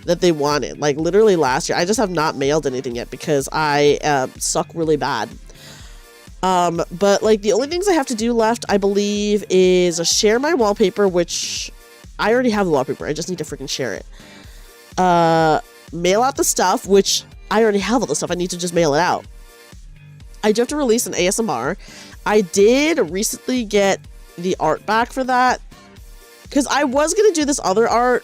that they wanted, like literally last year. I just have not mailed anything yet because I suck really bad. But like the only things I have to do left, I believe, is share my wallpaper, which I already have the wallpaper. I just need to freaking share it. Mail out the stuff, which I already have all the stuff. I need to just mail it out. I do have to release an ASMR. I did recently get the art back for that because I was going to do this other art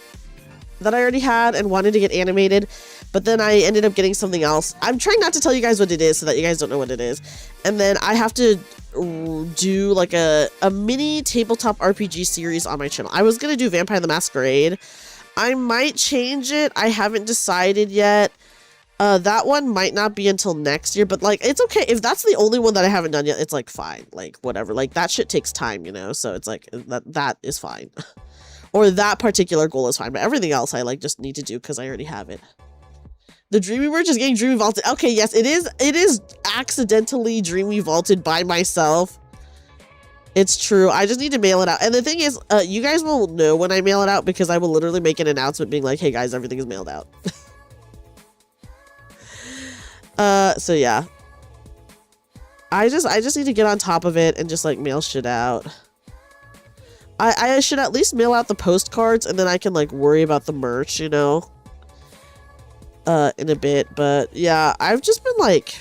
that I already had and wanted to get animated, but then I ended up getting something else. I'm trying not to tell you guys what it is so that you guys don't know what it is. And then I have to do like a mini tabletop RPG series on my channel. I was going to do Vampire the Masquerade. I might change it. I haven't decided yet. That one might not be until next year, but like, it's okay. If that's the only one that I haven't done yet, it's like fine. Like whatever, like that shit takes time, you know? So it's like, that is fine. Or that particular goal is fine, but everything else I like just need to do because I already have it. The Dreamy merch is getting Dreamy vaulted. Okay, yes, it is accidentally Dreamy vaulted by myself. It's true. I just need to mail it out. And the thing is, you guys will know when I mail it out because I will literally make an announcement being like, hey guys, everything is mailed out. So yeah. I just need to get on top of it and just like mail shit out. I should at least mail out the postcards and then I can like worry about the merch, you know, in a bit. But yeah, I've just been like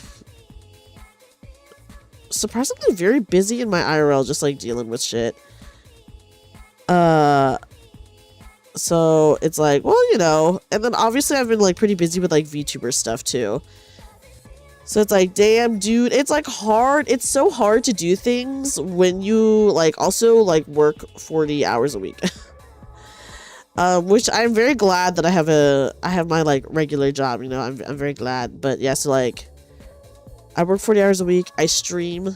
surprisingly very busy in my IRL, just like dealing with shit. So it's like, well, you know, and then obviously I've been like pretty busy with like VTuber stuff too. So it's like, damn, dude, it's like hard. It's so hard to do things when you like also like work 40 hours a week. Which I'm very glad that I have my like regular job, you know, I'm very glad. But yeah, so like I work 40 hours a week. I stream.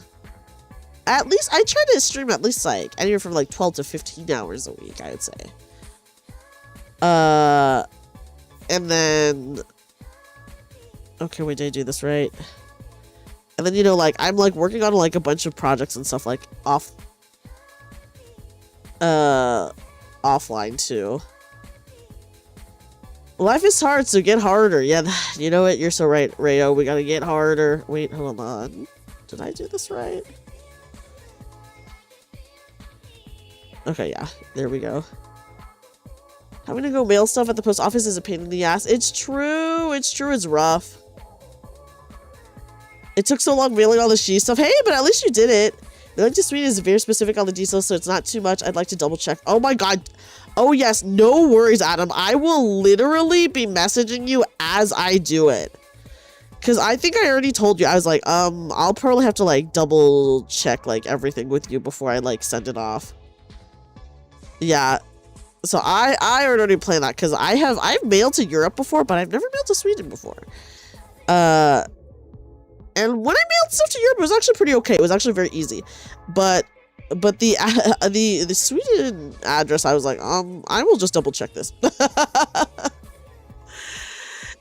At least I try to stream at least like anywhere from like 12 to 15 hours a week, I would say. And then okay, wait, did I do this right? And then, you know, like, I'm, like, working on, like, a bunch of projects and stuff, like, offline, too. Life is hard, so get harder. Yeah, you know what? You're so right, Rayo. We gotta get harder. Wait, hold on. Did I do this right? Okay, yeah. There we go. Having to go mail stuff at the post office is a pain in the ass. It's true. It's true. It's rough. It took so long mailing all the she stuff. Hey, but at least you did it. The link to Sweden is very specific on the details, so it's not too much. I'd like to double check. Oh my god. Oh yes, no worries, Adam. I will literally be messaging you as I do it. Because I think I already told you. I was like, I'll probably have to like double check like everything with you before I like send it off. Yeah. So I already planned that because I've mailed to Europe before, but I've never mailed to Sweden before. And when I mailed stuff to Europe, it was actually pretty okay. It was actually very easy. But the Sweden address, I was like, I will just double check this.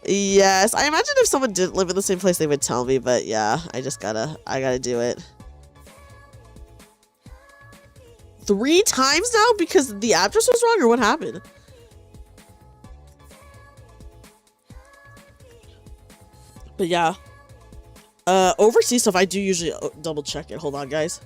Yes, I imagine if someone didn't live in the same place, they would tell me, but yeah, I gotta do it. 3 times now because the address was wrong, or what happened? But yeah. Overseas stuff, I do usually double check it. Hold on, guys.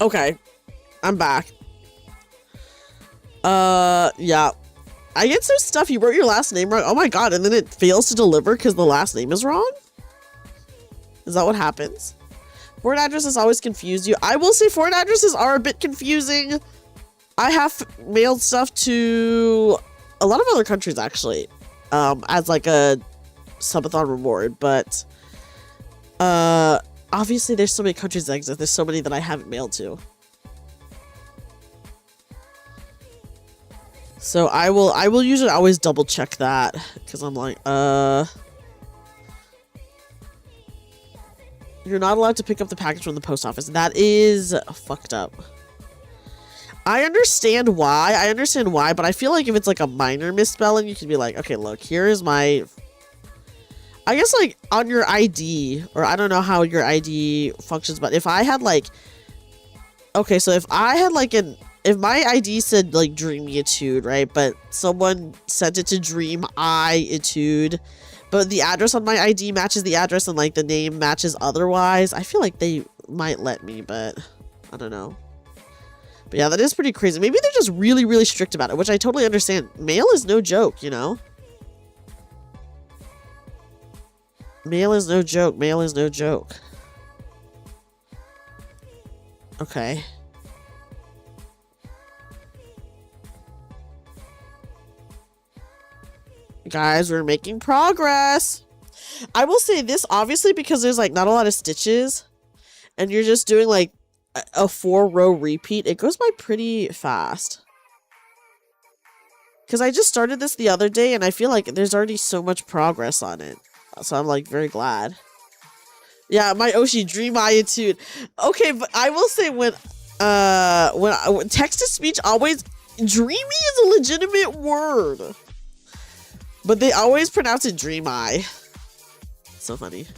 Okay, I'm back. Yeah. I get so stuff. You wrote your last name wrong. Oh my god, and then it fails to deliver because the last name is wrong? Is that what happens? Foreign addresses always confuse you. I will say foreign addresses are a bit confusing. I have mailed stuff to a lot of other countries, actually, as like a subathon reward, but obviously there's so many countries that exist. There's so many that I haven't mailed to. So I will usually always double check that because I'm like, you're not allowed to pick up the package from the post office. That is fucked up. I understand why, but I feel like if it's like a minor misspelling, you can be like, okay, look, here is my, I guess like on your ID, or I don't know how your ID functions, but if I had like, okay, so if I had like if my ID said like Dreamy Etude, right? But someone sent it to Dream I Etude, but the address on my ID matches the address and like the name matches otherwise, I feel like they might let me, but I don't know. But yeah, that is pretty crazy. Maybe they're just really, really strict about it, which I totally understand. Mail is no joke, you know? Mail is no joke. Mail is no joke. Okay. Guys, we're making progress. I will say this, obviously, because there's like not a lot of stitches and you're just doing like a 4-row repeat, it goes by pretty fast. Because I just started this the other day and I feel like there's already so much progress on it. So I'm like very glad. Yeah, my Oshi Dream Etude. Okay, but I will say when text to speech always, dreamy is a legitimate word. But they always pronounce it Dream Eye. So funny.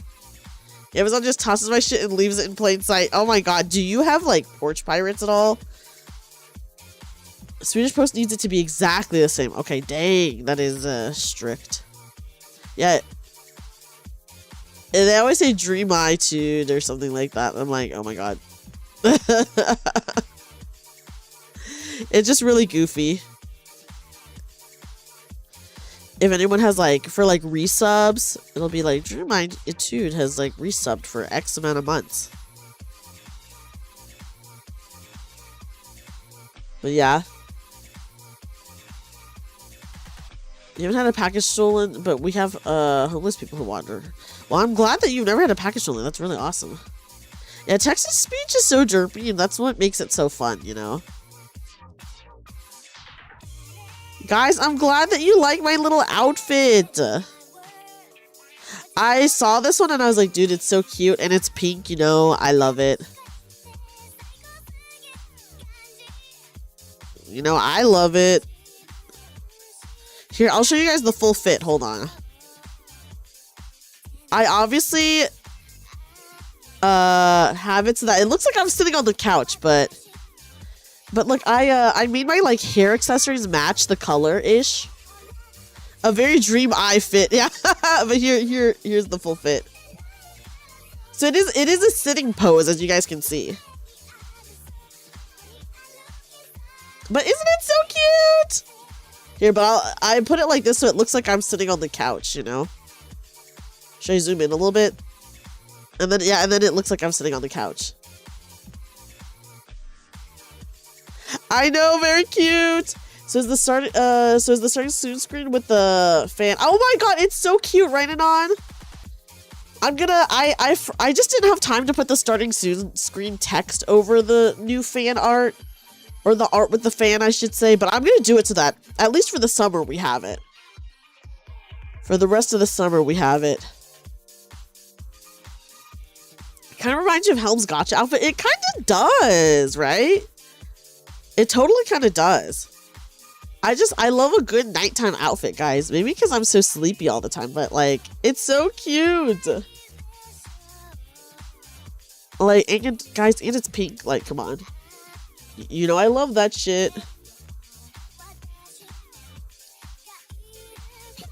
Amazon just tosses my shit and leaves it in plain sight. Oh my god, do you have like porch pirates at all? Swedish Post needs it to be exactly the same. Okay, dang, that is strict. Yeah. And they always say Dream Etude or something like that. I'm like, oh my god. It's just really goofy. If anyone has like, for like resubs, it'll be like, Dream Etude has like resubbed for X amount of months. But yeah. You haven't had a package stolen, but we have homeless people who wander. Well, I'm glad that you've never had a package stolen. That's really awesome. Yeah, text to speech is so derpy, and that's what makes it so fun, you know? Guys, I'm glad that you like my little outfit. I saw this one and I was like, dude, it's so cute. And it's pink, you know, I love it. You know, I love it. Here, I'll show you guys the full fit. Hold on. I obviously have it so that it looks like I'm sitting on the couch, but look, I made my like hair accessories match the color-ish. A very Dream Eye fit. Yeah. But here's the full fit. So it is a sitting pose, as you guys can see. But isn't it so cute? Here, but I put it like this so it looks like I'm sitting on the couch, you know? Should I zoom in a little bit? And then, yeah, and then it looks like I'm sitting on the couch. I know, very cute. So is the starting soon screen with the fan. Oh my god, it's so cute, right, Anon? I just didn't have time to put the starting soon screen text over the new fan art. Or the art with the fan, I should say. But I'm gonna do it so that, at least for the summer, we have it. For the rest of the summer, we have it. Kind of reminds you of Helm's gacha outfit. It kind of does, right? It totally kind of does. I love a good nighttime outfit, guys. Maybe because I'm so sleepy all the time, but like, it's so cute. Like, and guys, and it's pink. Like, come on. You know I love that shit.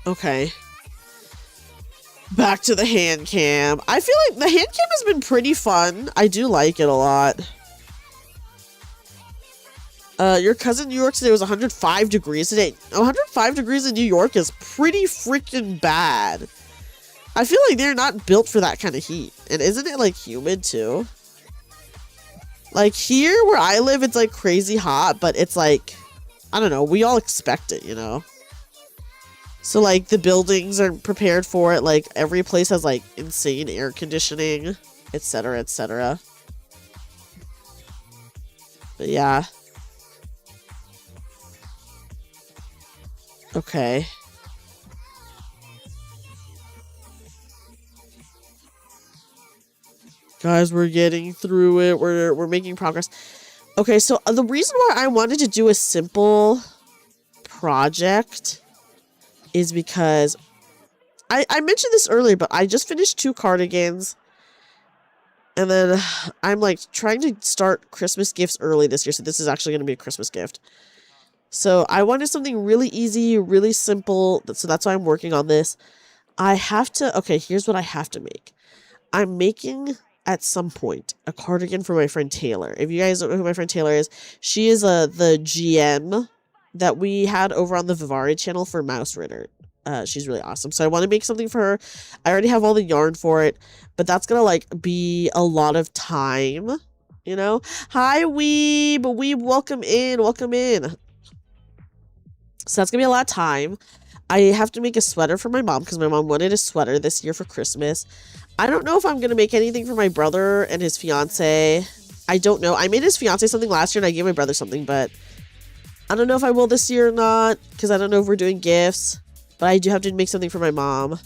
Okay. Back to the hand cam. I feel like the hand cam has been pretty fun. I do like it a lot. Your cousin in New York today was 105 degrees today. 105 degrees in New York is pretty freaking bad. I feel like they're not built for that kind of heat. And isn't it like humid too? Like here where I live, it's like crazy hot, but it's like, I don't know, we all expect it, you know? So like the buildings are prepared for it. Like every place has like insane air conditioning, etc., etc. But yeah. Okay. Guys, we're getting through it. We're making progress. Okay, so the reason why I wanted to do a simple project is because I mentioned this earlier, but I just finished 2 cardigans. And then I'm like trying to start Christmas gifts early this year. So this is actually going to be a Christmas gift. So I wanted something really easy, really simple. So that's why I'm working on this. I have to, okay, here's what I have to make. I'm making, at some point, a cardigan for my friend Taylor. If you guys don't know who my friend Taylor is, she is the GM that we had over on the Vivari channel for Mouse Ritter. She's really awesome. So I want to make something for her. I already have all the yarn for it, but that's gonna like be a lot of time, you know? Hi, Weeb, welcome in, welcome in. So that's gonna be a lot of time. I have to make a sweater for my mom because my mom wanted a sweater this year for Christmas. I don't know if I'm gonna make anything for my brother and his fiance. I don't know. I made his fiance something last year and I gave my brother something, but I don't know if I will this year or not because I don't know if we're doing gifts. But I do have to make something for my mom. It's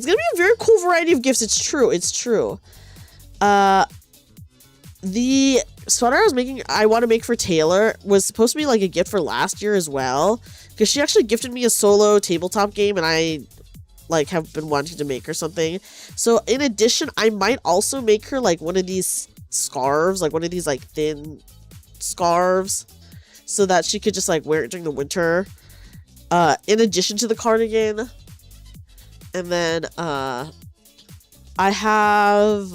gonna be a very cool variety of gifts. It's true. It's true. The sweater I was making, I want to make for Taylor, was supposed to be like a gift for last year as well. Because she actually gifted me a solo tabletop game and I like have been wanting to make her something. So in addition, I might also make her like one of these scarves, like one of these like thin scarves, so that she could just like wear it during the winter. In addition to the cardigan. And then I have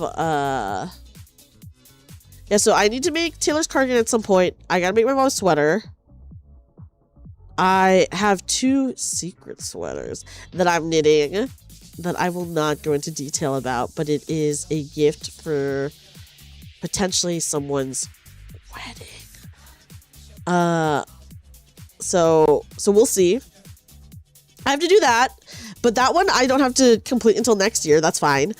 yeah, so I need to make Taylor's cardigan at some point. I gotta make my mom's sweater. I have 2 secret sweaters that I'm knitting that I will not go into detail about, but it is a gift for potentially someone's wedding. So we'll see. I have to do that, but that one I don't have to complete until next year. That's fine.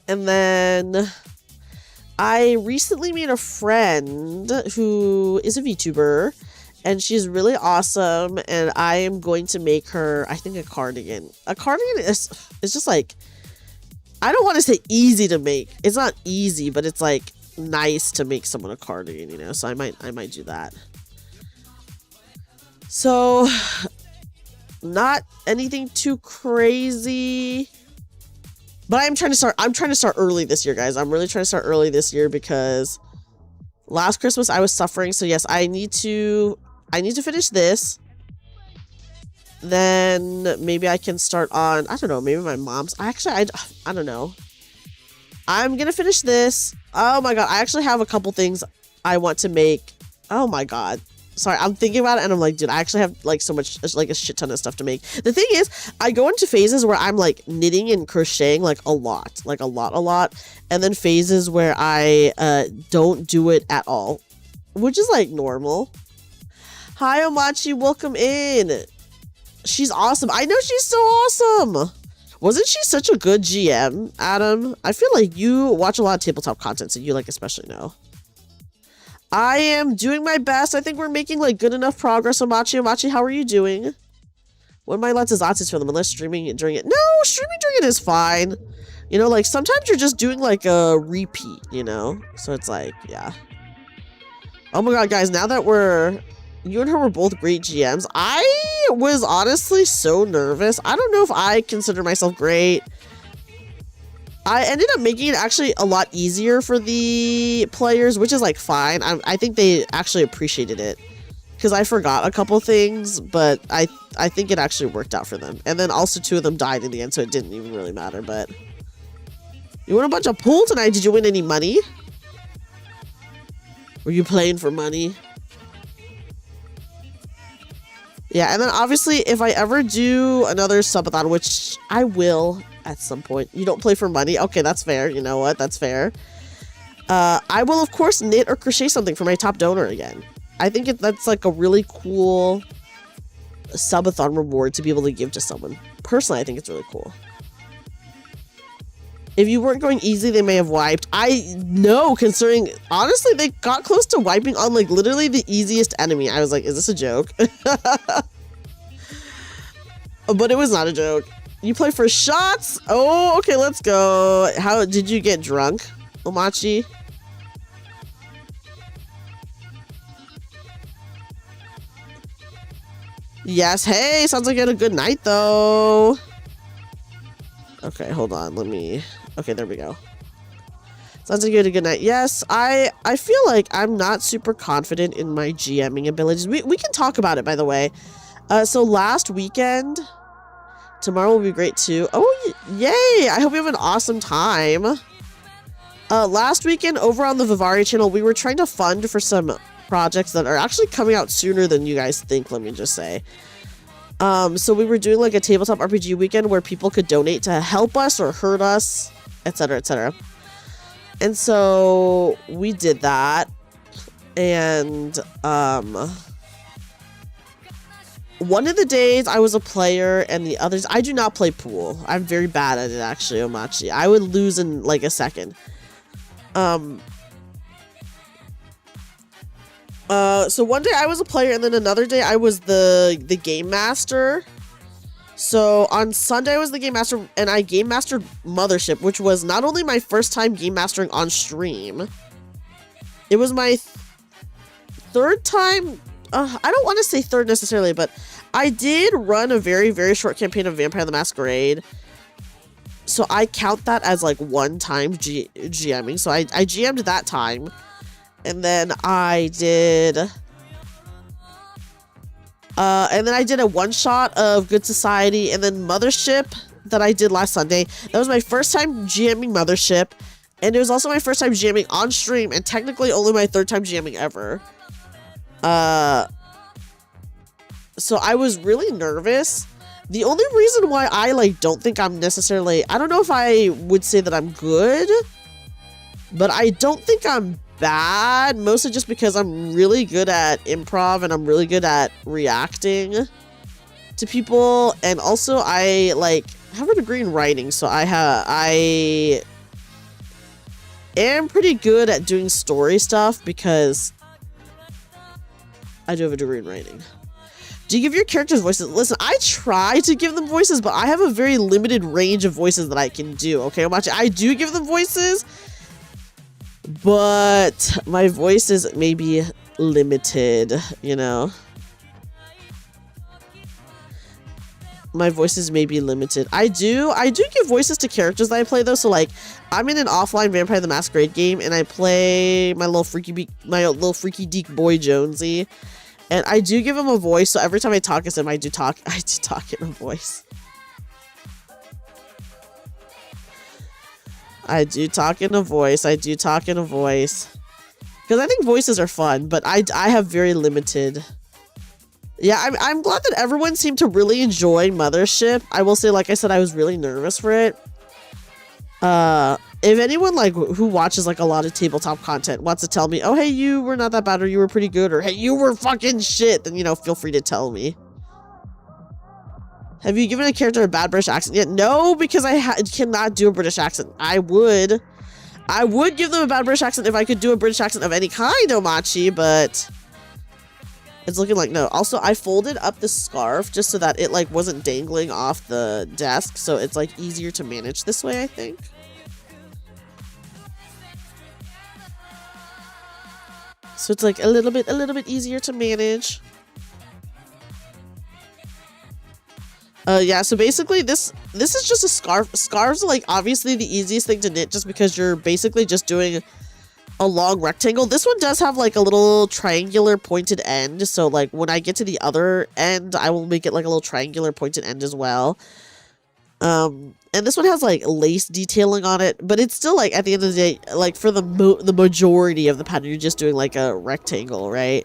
And then I recently made a friend who is a VTuber, and she's really awesome, and I am going to make her, I think, a cardigan. A cardigan is just like, I don't want to say easy to make. It's not easy, but it's like nice to make someone a cardigan, you know? So I might do that. So, not anything too crazy. But I'm trying to start early this year, guys. I'm really trying to start early this year because last Christmas I was suffering. So yes, I need to finish this. Then maybe I can start on, I don't know, maybe my mom's. I don't know. I'm gonna finish this. Oh my god, I actually have a couple things I want to make. Oh my god. Sorry, I'm thinking about it and I'm like, dude, I actually have like so much, like a shit ton of stuff to make. The thing is, I go into phases where I'm like knitting and crocheting like a lot. And then phases where I don't do it at all, which is like normal. Hi, Omachi, welcome in. She's awesome. I know she's so awesome. Wasn't she such a good GM, Adam? I feel like you watch a lot of tabletop content, so you like especially know. I am doing my best. I think we're making like good enough progress. Omachi, how are you doing? When my lots of Zatsus for them, unless streaming during it. No, streaming during it is fine. You know, like sometimes you're just doing like a repeat, you know? So it's like, yeah. Oh my god, guys, now that you and her were both great GMs, I was honestly so nervous. I don't know if I consider myself great. I ended up making it actually a lot easier for the players, which is like fine. I think they actually appreciated it because I forgot a couple things, but I think it actually worked out for them. And then also 2 of them died in the end, so it didn't even really matter. But you won a bunch of pool tonight. Did you win any money? Were you playing for money? Yeah, and then obviously if I ever do another subathon, which I will at some point. You don't play for money? Okay, that's fair. You know what? That's fair. I will, of course, knit or crochet something for my top donor again. I think that's like a really cool subathon reward to be able to give to someone. Personally, I think it's really cool. If you weren't going easy, they may have wiped. I know, considering, honestly, they got close to wiping on like literally the easiest enemy. I was like, is this a joke? But it was not a joke. You play for shots? Oh, okay, let's go. How did you get drunk, Omachi? Yes, hey, sounds like you had a good night, though. Okay, hold on, okay, there we go. Sounds like you had a good night. Yes, I feel like I'm not super confident in my GMing abilities. We can talk about it, by the way. So last weekend... Tomorrow will be great too. Oh, yay! I hope you have an awesome time. Last weekend over on the Vivari channel, we were trying to fund for some projects that are actually coming out sooner than you guys think, let me just say. So we were doing like a tabletop RPG weekend where people could donate to help us or hurt us, etc., etc. And so we did that. And, one of the days I was a player and the others, I do not play pool. I'm very bad at it actually, Omachi. I would lose in like a second. So one day I was a player and then another day I was the game master. So on Sunday I was the game master and I game mastered Mothership, which was not only my first time game mastering on stream, it was my third time. I don't want to say third necessarily, but I did run a very, very short campaign of Vampire the Masquerade. So I count that as like one time GMing. So I GM'd that time. And then I did... and then I did a one-shot of Good Society and then Mothership that I did last Sunday. That was my first time GMing Mothership. And it was also my first time GMing on stream and technically only my third time GMing ever. So I was really nervous. The only reason why I like don't think I'm necessarily, I don't know if I would say that I'm good, but I don't think I'm bad, mostly just because I'm really good at improv and I'm really good at reacting to people. And also I like have a degree in writing, so I am pretty good at doing story stuff because I do have a degree in writing. Do you give your characters voices? Listen, I try to give them voices, but I have a very limited range of voices that I can do, okay? I do give them voices, but my voice is maybe limited, you know? My voice is maybe limited. I do give voices to characters that I play, though, so, like, I'm in an offline Vampire the Masquerade game, and I play my little freaky deek boy Jonesy. And I do give him a voice, so every time I talk as him, I do talk in a voice. I do talk in a voice. Because I think voices are fun, but I have very limited. Yeah, I'm glad that everyone seemed to really enjoy Mothership. I will say, like I said, I was really nervous for it. If anyone like who watches like a lot of tabletop content wants to tell me, oh hey, you were not that bad, or you were pretty good, or hey, you were fucking shit, then, you know, feel free to tell me. Have you given a character a bad British accent yet? No, because I cannot do a British accent. I would give them a bad British accent if I could do a British accent of any kind, Omachi, but it's looking like no. Also, I folded up the scarf just so that it like wasn't dangling off the desk, so it's like easier to manage this way, I think. So it's like a little bit easier to manage. Yeah, so basically this is just a scarf. Scarves are like obviously the easiest thing to knit just because you're basically just doing a long rectangle. This one does have like a little triangular pointed end, so like when I get to the other end, I will make it like a little triangular pointed end as well. And this one has like lace detailing on it, but it's still like at the end of the day, like for the majority of the pattern, you're just doing like a rectangle, right?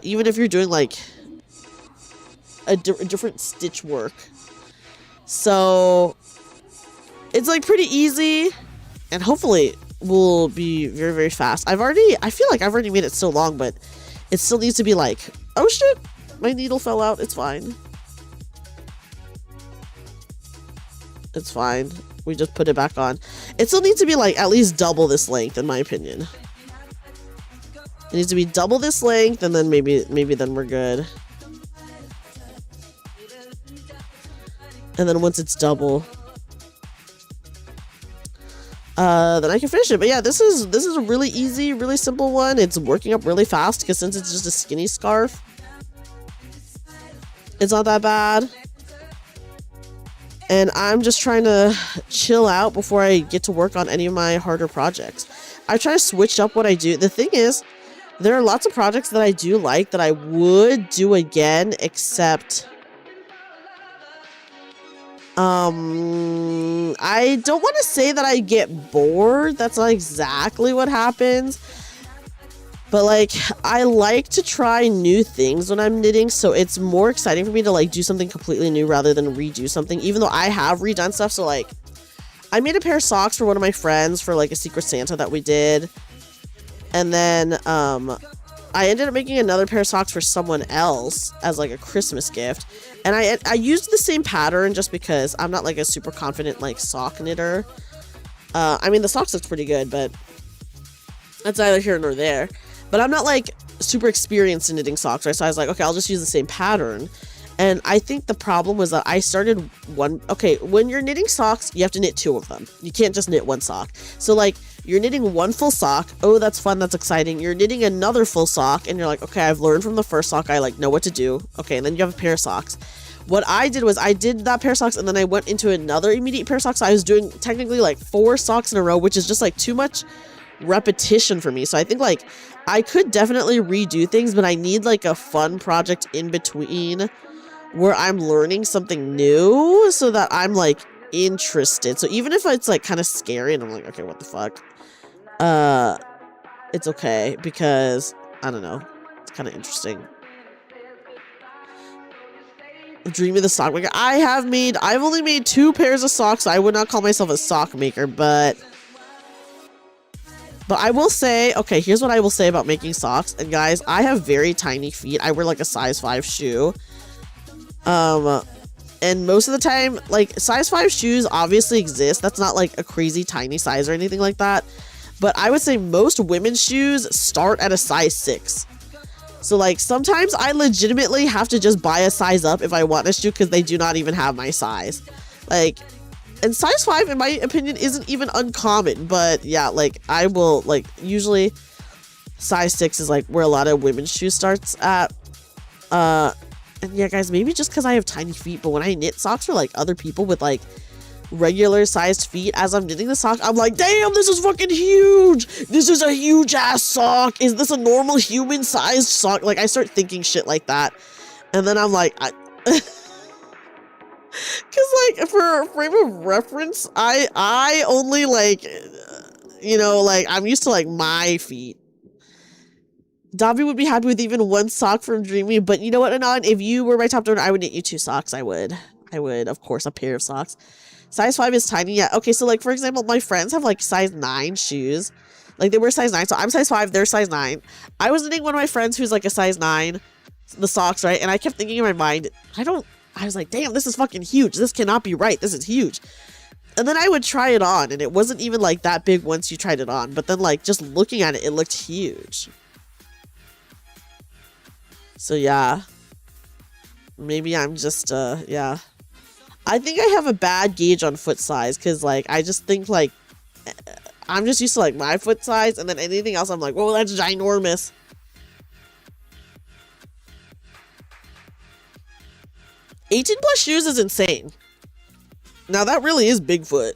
Even if you're doing like a different stitch work. So it's like pretty easy, and hopefully will be very, very fast. I feel like I've already made it so long, but it still needs to be like, oh shit, my needle fell out. It's fine. It's fine. We just put it back on. It still needs to be like at least double this length, in my opinion. It needs to be double this length, and then maybe then we're good. And then once it's double, then I can finish it. But yeah, this is a really easy, really simple one. It's working up really fast because since it's just a skinny scarf, it's not that bad. And I'm just trying to chill out before I get to work on any of my harder projects. I try to switch up what I do. The thing is, there are lots of projects that I do like that I would do again, except I don't want to say that I get bored. That's not exactly what happens. But like, I like to try new things when I'm knitting, so it's more exciting for me to like do something completely new rather than redo something, even though I have redone stuff. So like, I made a pair of socks for one of my friends for like a Secret Santa that we did. And then I ended up making another pair of socks for someone else as like a Christmas gift. And I used the same pattern just because I'm not like a super confident like sock knitter. I mean, the socks looks pretty good, but that's neither here nor there. But I'm not like super experienced in knitting socks, right? So I was like, okay, I'll just use the same pattern. And I think the problem was that I started when you're knitting socks, you have to knit two of them. You can't just knit one sock. So like, you're knitting one full sock. Oh, that's fun. That's exciting. You're knitting another full sock and you're like, okay, I've learned from the first sock. I like know what to do. Okay. And then you have a pair of socks. What I did was I did that pair of socks and then I went into another immediate pair of socks. So I was doing technically like 4 socks in a row, which is just like too much repetition for me. So I think like I could definitely redo things, but I need like a fun project in between where I'm learning something new so that I'm like interested. So even if it's like kind of scary and I'm like, okay, what the fuck? It's okay because I don't know. It's kind of interesting. Dreamy the sock maker. I've only made 2 pairs of socks. So I would not call myself a sock maker, but I will say, okay, here's what I will say about making socks. And guys, I have very tiny feet. I wear like a size 5 shoe. And most of the time, like, size 5 shoes obviously exist. That's not like a crazy tiny size or anything like that. But I would say most women's shoes start at a size 6. So like, sometimes I legitimately have to just buy a size up if I want a shoe because they do not even have my size. Like, and size 5, in my opinion, isn't even uncommon. But yeah, like, I will, like, usually size 6 is like where a lot of women's shoes starts at. And yeah, guys, maybe just because I have tiny feet, but when I knit socks for like other people with like regular sized feet, as I'm knitting the sock, I'm like, damn, this is fucking huge. This is a huge ass sock. Is this a normal human sized sock? Like, I start thinking shit like that. And then I'm like, because like for a frame of reference, I only like, you know, like I'm used to like my feet. Davi would be happy with even one sock from Dreamy, but you know what, Anon? If you were my top donor, I would knit you 2 socks. I would, of course, a pair of socks. Size 5 is tiny. Yeah. Okay, so like, for example, my friends have like size 9 shoes. Like, they wear size 9, so I'm size 5, they're size 9. I was knitting one of my friends who's like a size 9, the socks, right? And I kept thinking in my mind, I was like, damn, this is fucking huge. This cannot be right. This is huge. And then I would try it on, and it wasn't even like that big once you tried it on. But then like, just looking at it, it looked huge. So yeah. Maybe I'm just, yeah. I think I have a bad gauge on foot size, because like, I just think like, I'm just used to like my foot size, and then anything else I'm like, whoa, that's ginormous. $18+ shoes is insane. Now that really is Bigfoot.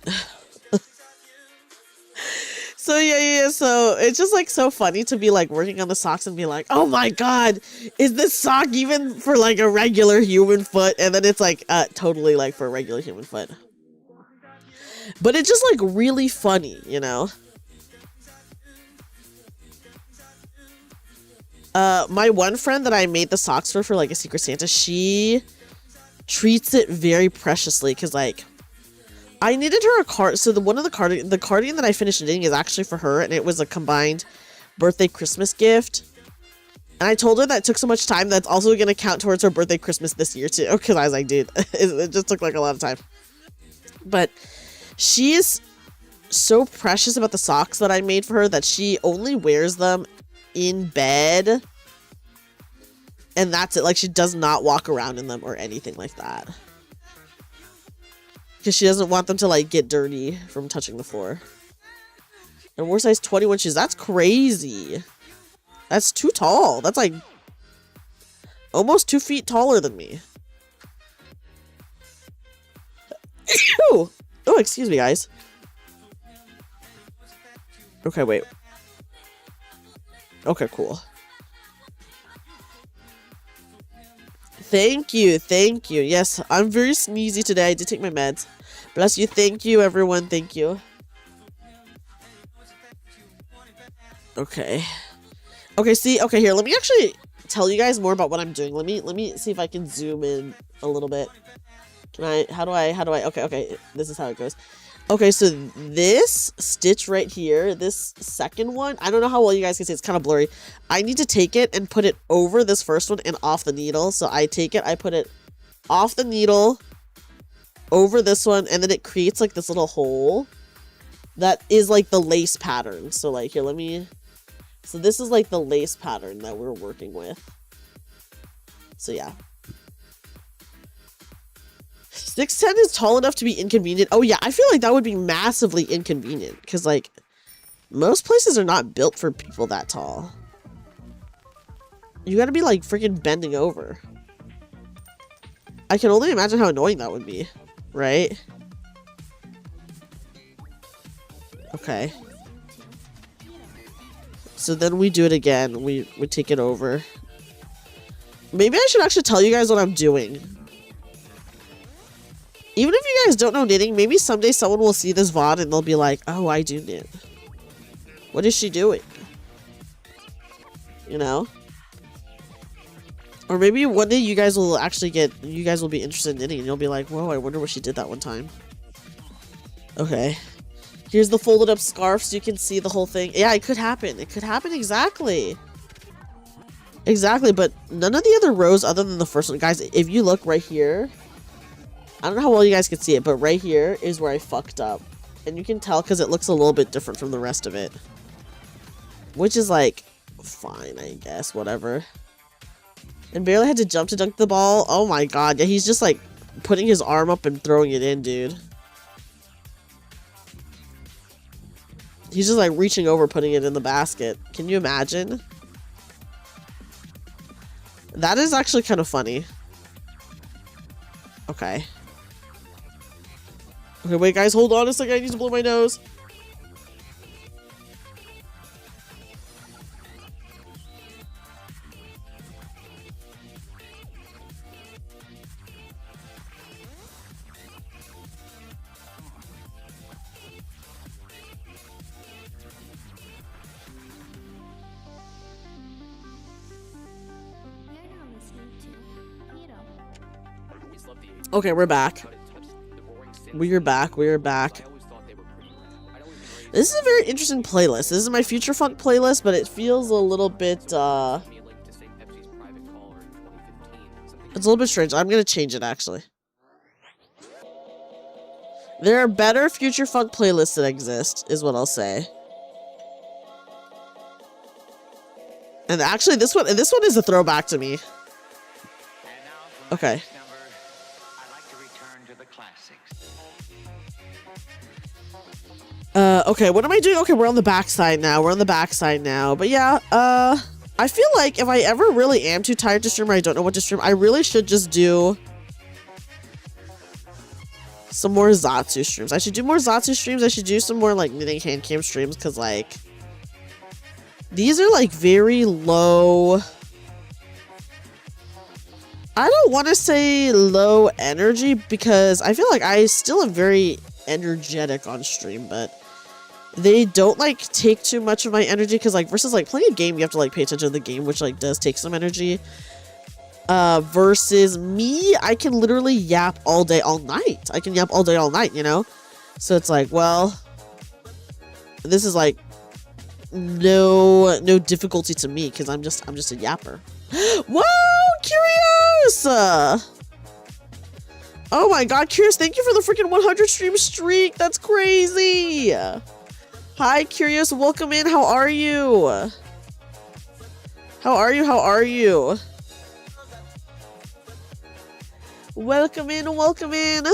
So yeah, so it's just like so funny to be like working on the socks and be like, oh my god, is this sock even for like a regular human foot? And then it's like totally like for a regular human foot. But it's just like really funny, you know? My one friend that I made the socks for like a Secret Santa, she treats it very preciously, because like, I knitted her a card. So the cardigan that I finished knitting is actually for her, and it was a combined birthday Christmas gift. And I told her that it took so much time that's also going to count towards her birthday Christmas this year too, because I was like, dude, it just took like a lot of time. But she is so precious about the socks that I made for her that she only wears them in bed, and that's it. Like, she does not walk around in them or anything like that, because she doesn't want them to like get dirty from touching the floor. And we're size 21 shoes. That's crazy. That's too tall. That's like almost 2 feet taller than me. Oh, excuse me, guys. Okay, wait. Okay, cool. Thank you. Yes, I'm very sneezy today. I did take my meds. Bless you. Thank you, everyone. Thank you. Okay. Okay, see, okay, here, let me actually tell you guys more about what I'm doing. Let me see if I can zoom in a little bit. Can I, how do I, okay, this is how it goes. Okay, so this stitch right here, this second one, I don't know how well you guys can see, it's kind of blurry. I need to take it and put it over this first one and off the needle. So I take it, I put it off the needle, over this one, and then it creates like this little hole that is like the lace pattern. So like, here, so this is like the lace pattern that we're working with. So yeah. 6'10" is tall enough to be inconvenient. Oh yeah, I feel like that would be massively inconvenient, because like most places are not built for people that tall. You gotta be like freaking bending over. I can only imagine how annoying that would be, right? Okay. So then we do it again. We take it over. Maybe I should actually tell you guys what I'm doing. Even if you guys don't know knitting, maybe someday someone will see this VOD and they'll be like, oh, I do knit. What is she doing? You know? Or maybe one day you guys will actually you guys will be interested in knitting and you'll be like, whoa, I wonder what she did that one time. Okay. Here's the folded up scarf so you can see the whole thing. Yeah, it could happen. It could happen, exactly. Exactly, but none of the other rows other than the first one. Guys, if you look right here, I don't know how well you guys can see it, but right here is where I fucked up. And you can tell because it looks a little bit different from the rest of it. Which is like, fine, I guess, whatever. And barely had to jump to dunk the ball. Oh my god, yeah, he's just like putting his arm up and throwing it in, dude. He's just like reaching over, putting it in the basket. Can you imagine? That is actually kind of funny. Okay. Okay, wait, guys, hold on a second. I need to blow my nose. Okay, we're back. We are back. We are back. This is a very interesting playlist. This is my Future Funk playlist, but it feels a little bit, it's a little bit strange. I'm gonna change it, actually. There are better Future Funk playlists that exist, is what I'll say. And actually, this one is a throwback to me. Okay. Okay, what am I doing? Okay, we're on the backside now. We're on the backside now. But yeah, I feel like if I ever really am too tired to stream or I don't know what to stream, I really should just do some more Zatsu streams. I should do more Zatsu streams. I should do some more, like, knitting handcam streams, because, like, these are, like, very low. I don't want to say low energy, because I feel like I still am very energetic on stream, but they don't, like, take too much of my energy, because, like, versus, like, playing a game, you have to, like, pay attention to the game, which, like, does take some energy. Versus me, I can literally yap all day, all night. I can yap all day, all night, you know? So it's like, well, this is, like, no difficulty to me, because I'm just a yapper. Whoa, Curious! Oh my god, Curious, thank you for the freaking 100 stream streak. That's crazy. Hi, Curious, welcome in. How are you? How are you? How are you? Welcome in, welcome in.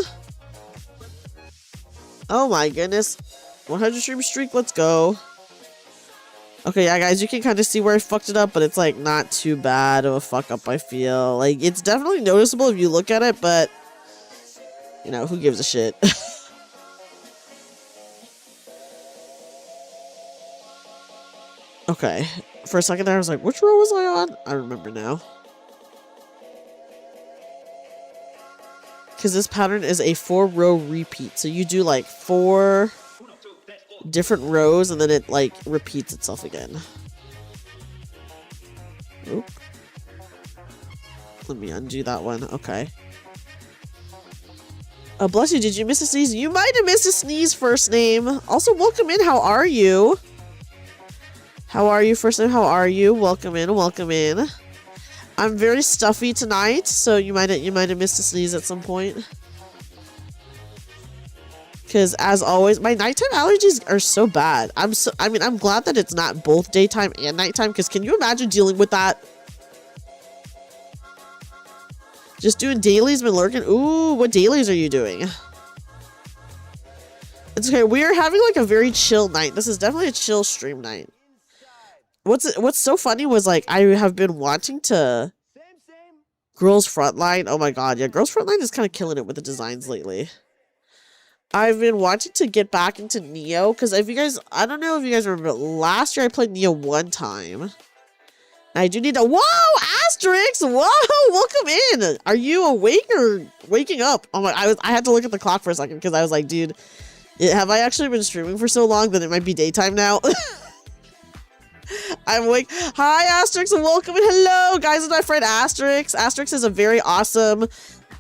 Oh my goodness. 100 stream streak, let's go. Okay, yeah, guys, you can kind of see where I fucked it up, but it's, like, not too bad of a fuck up, I feel. Like, it's definitely noticeable if you look at it, but, you know, who gives a shit? Okay. For a second there, I was like, which row was I on? I remember now. Because this pattern is a 4-row repeat. So you do, like, 4 different rows, and then it, like, repeats itself again. Oop. Let me undo that one. Okay. Bless you. Did you miss a sneeze? You might have missed a sneeze, first name. Also, welcome in. How are you? How are you, first name? How are you? Welcome in. Welcome in. I'm very stuffy tonight, so you might have missed a sneeze at some point. Because as always, my nighttime allergies are so bad. I mean, I'm glad that it's not both daytime and nighttime, because can you imagine dealing with that? Just doing dailies, been lurking. Ooh, what dailies are you doing? It's okay. We are having, like, a very chill night. This is definitely a chill stream night. What's so funny was, like, I have been wanting to Girls Frontline. Oh my god, yeah, Girls Frontline is kind of killing it with the designs lately. I've been wanting to get back into Neo, because if you guys, I don't know if you guys remember, last year I played Neo one time. I do need to, whoa, Asterix, whoa, welcome in. Are you awake or waking up? Oh my, I had to look at the clock for a second, because I was like, dude, have I actually been streaming for so long that it might be daytime now? I'm awake. Hi, Asterix, and welcome and hello, guys. It's my friend Asterix. Asterix is a very awesome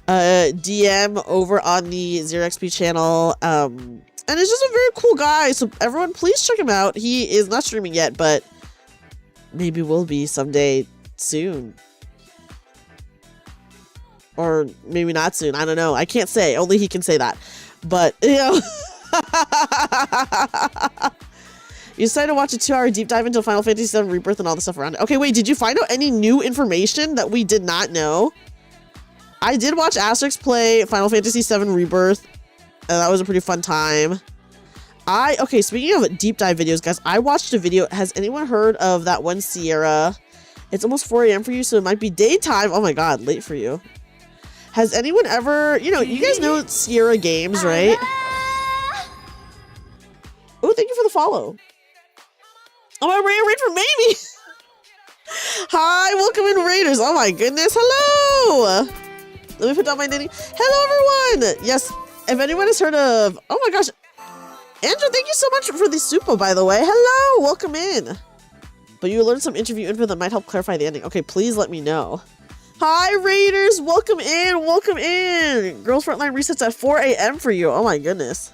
DM over on the ZeroXP channel. And it's just a very cool guy. So everyone, please check him out. He is not streaming yet, but maybe will be someday soon. Or maybe not soon. I don't know. I can't say. Only he can say that. But, you know. You decided to watch a 2-hour deep dive into Final Fantasy VII Rebirth and all the stuff around it. Okay, wait, did you find out any new information that we did not know? I did watch Asterix play Final Fantasy VII Rebirth, and that was a pretty fun time. Okay, speaking of deep dive videos, guys, I watched a video. Has anyone heard of that one Sierra? It's almost 4 a.m. for you, so it might be daytime. Oh my god, late for you. Has anyone ever, you know, you guys know Sierra Games, right? Oh, thank you for the follow. Oh, I ran a raid for Mamie. Hi, welcome in, Raiders. Oh my goodness, hello. Let me put down my knitting. Hello, everyone. Yes, if anyone has heard of, oh my gosh. Andrew, thank you so much for the supo, by the way. Hello, welcome in. But you learned some interview info that might help clarify the ending. Okay, please let me know. Hi, Raiders. Welcome in. Welcome in. Girls Frontline resets at 4 a.m. for you. Oh, my goodness.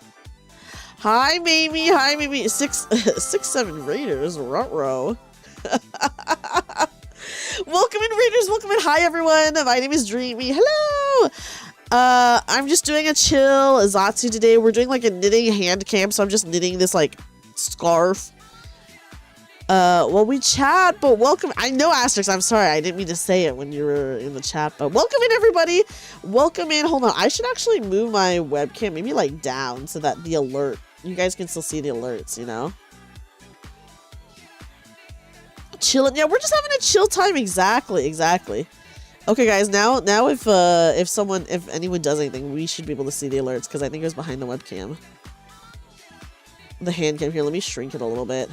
Hi, Mamie. Hi, Mamie. 6'7" Raiders. Ruh-roh. Welcome in, Raiders. Welcome in. Hi, everyone. My name is Dreamy. Hello. I'm just doing a chill Zatsu today. We're doing like a knitting hand cam, so I'm just knitting this like scarf. Well, we chat, but welcome. I know, Asterix, I'm sorry, I didn't mean to say it when you were in the chat, but welcome in, everybody. Welcome in. Hold on, I should actually move my webcam maybe like down so that the alert, you guys can still see the alerts, you know? Chilling. Yeah, we're just having a chill time. Exactly. Okay, guys, now if anyone does anything, we should be able to see the alerts because I think it was behind the webcam. The hand cam here. Let me shrink it a little bit.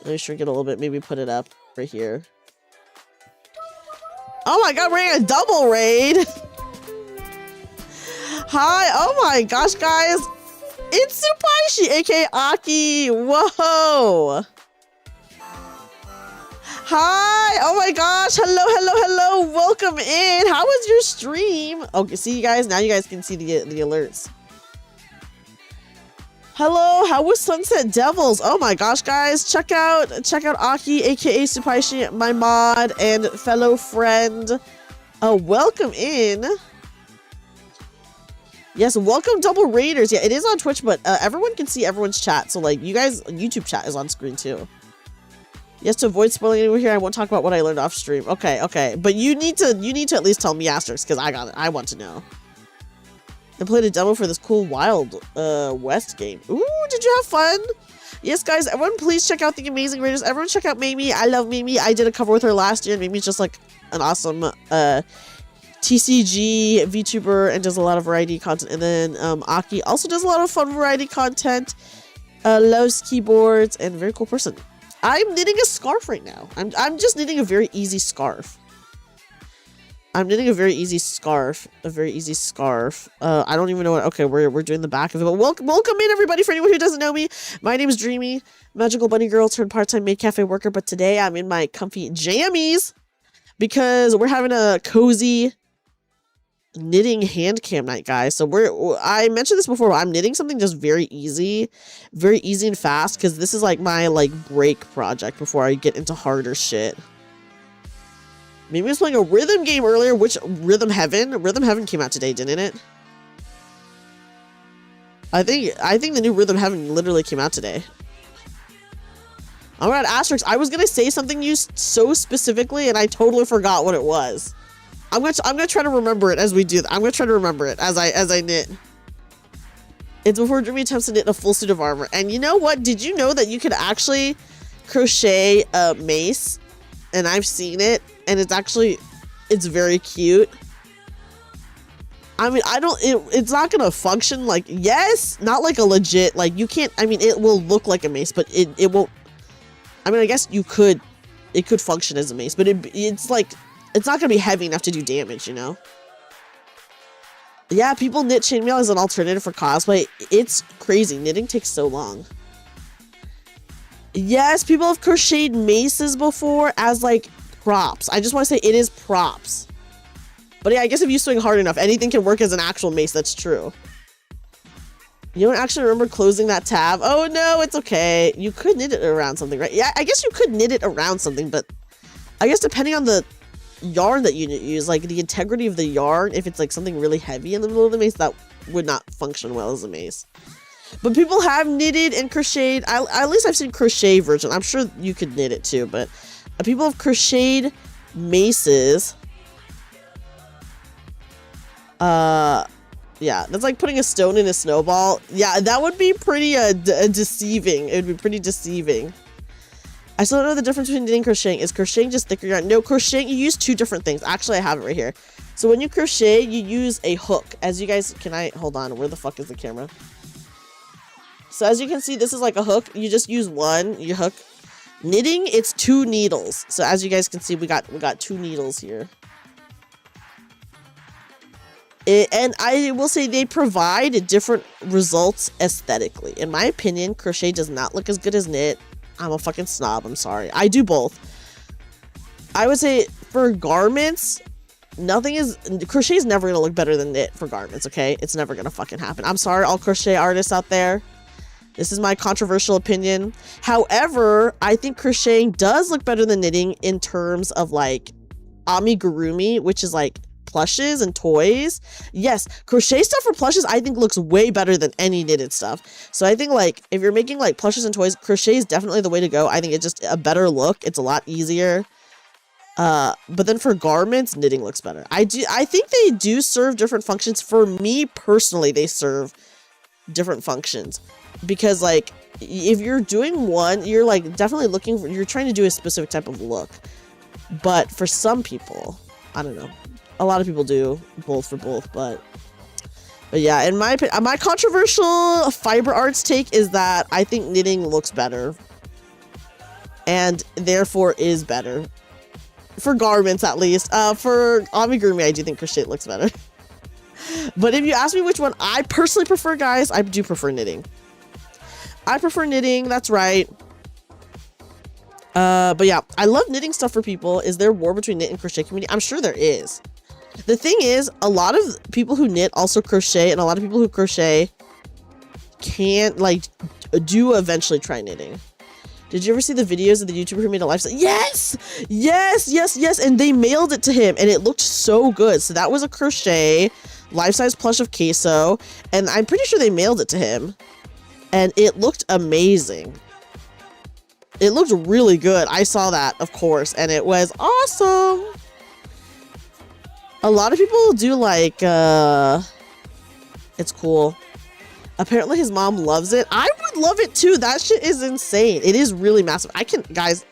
Maybe put it up right here. Oh my god, we're in a double raid! Hi, oh my gosh, guys! It's Supaishi, aka Aki! Whoa! Hi! Oh my gosh! Hello! Welcome in! How was your stream? Okay, see you guys? Now you guys can see the alerts. Hello, how was Sunset Devils? Oh my gosh, guys! Check out Aki, aka Supaishi, my mod and fellow friend. Welcome in. Yes, welcome double raiders. Yeah, it is on Twitch, but everyone can see everyone's chat. So like, you guys, YouTube chat is on screen too. Yes, to avoid spoiling anyone here, I won't talk about what I learned off stream. Okay. But you need to at least tell me, Asterix, because I got it. I want to know. I played a demo for this cool Wild West game. Ooh, did you have fun? Yes, guys, everyone please check out the Amazing Raiders. Everyone check out Mamie. I love Mamie. I did a cover with her last year, and Mamie's just like an awesome TCG VTuber and does a lot of variety content. And then Aki also does a lot of fun variety content. Loves keyboards and very cool person. I'm knitting a scarf right now. I'm just knitting a very easy scarf. I don't even know what. Okay, we're doing the back of it. But welcome in, everybody. For anyone who doesn't know me, my name is Dreamy, magical bunny girl turned part-time maid cafe worker. But today I'm in my comfy jammies because we're having a cozy knitting hand cam night, guys. So I mentioned this before, but I'm knitting something just very easy and fast because this is like my break project before I get into harder shit. Maybe I was playing a rhythm game earlier, which Rhythm Heaven came out today, didn't it? I think the new Rhythm Heaven literally came out today. Alright, Asterix, I was gonna say something you so specifically and I totally forgot what it was. I'm gonna try to remember it as we do that. I'm gonna try to remember it as I knit. It's before Dreamy attempts to knit a full suit of armor. And you know what? Did you know that you could actually crochet a mace? And I've seen it, and it's very cute. I mean, it's not gonna function like, yes, not like a legit, like you can't, I mean, it will look like a mace, but it won't, I mean, I guess it could function as a mace, but it's like, it's not gonna be heavy enough to do damage, you know? Yeah, people knit chainmail as an alternative for cosplay. It's crazy. Knitting takes so long. Yes, people have crocheted maces before as like props. I just want to say it is props. But yeah, I guess if you swing hard enough, anything can work as an actual mace. That's true. You don't actually remember closing that tab? Oh no, it's okay. You could knit it around something, right? Yeah, I guess you could knit it around something, but I guess depending on the yarn that you use, like the integrity of the yarn, if it's like something really heavy in the middle of the mace, that would not function well as a mace. But people have knitted and crocheted. At least I've seen crochet version. I'm sure you could knit it too, but people have crocheted maces. Yeah, that's like putting a stone in a snowball. Yeah, that would be pretty deceiving. It would be pretty deceiving. I still don't know the difference between knitting and crocheting. Is crocheting just thicker yarn? No, crocheting, you use two different things. Actually, I have it right here. So when you crochet, you use a hook. As you guys, hold on, where the fuck is the camera? So as you can see, this is like a hook. You just use one, you hook. Knitting, it's 2 needles. So as you guys can see, we got 2 needles here. And I will say they provide different results aesthetically. In my opinion, crochet does not look as good as knit. I'm a fucking snob, I'm sorry. I do both. I would say For garments, crochet is never gonna look better than knit for garments, okay? It's never gonna fucking happen. I'm sorry, all crochet artists out there. This is my controversial opinion. However, I think crocheting does look better than knitting in terms of like amigurumi, which is like plushes and toys. Yes, crochet stuff for plushes I think looks way better than any knitted stuff. So I think like if you're making like plushes and toys, crochet is definitely the way to go. I think it's just a better look. It's a lot easier. But then for garments, knitting looks better. I think they do serve different functions. For me personally, they serve different functions, because like if you're doing one, you're like definitely you're trying to do a specific type of look. But for some people, I don't know, a lot of people do both for both, but yeah, in my opinion, my controversial fiber arts take is that I think knitting looks better and therefore is better. For garments, at least. For amigurumi, I do think crochet looks better. But if you ask me which one I personally prefer, guys, I do prefer knitting. I prefer knitting, that's right. But yeah, I love knitting stuff for people. Is there war between knit and crochet community? I'm sure there is. The thing is, a lot of people who knit also crochet, and a lot of people who crochet can't, like, do eventually try knitting. Did you ever see the videos of the YouTuber who made a lifestyle? Yes! Yes, yes, yes! And they mailed it to him, and it looked so good. So that was a crochet, life-size plush of queso, and I'm pretty sure they mailed it to him. And it looked amazing. It looked really good. I saw that, of course, and it was awesome! A lot of people do like, it's cool. Apparently his mom loves it. I would love it too. That shit is insane. It is really massive. Guys,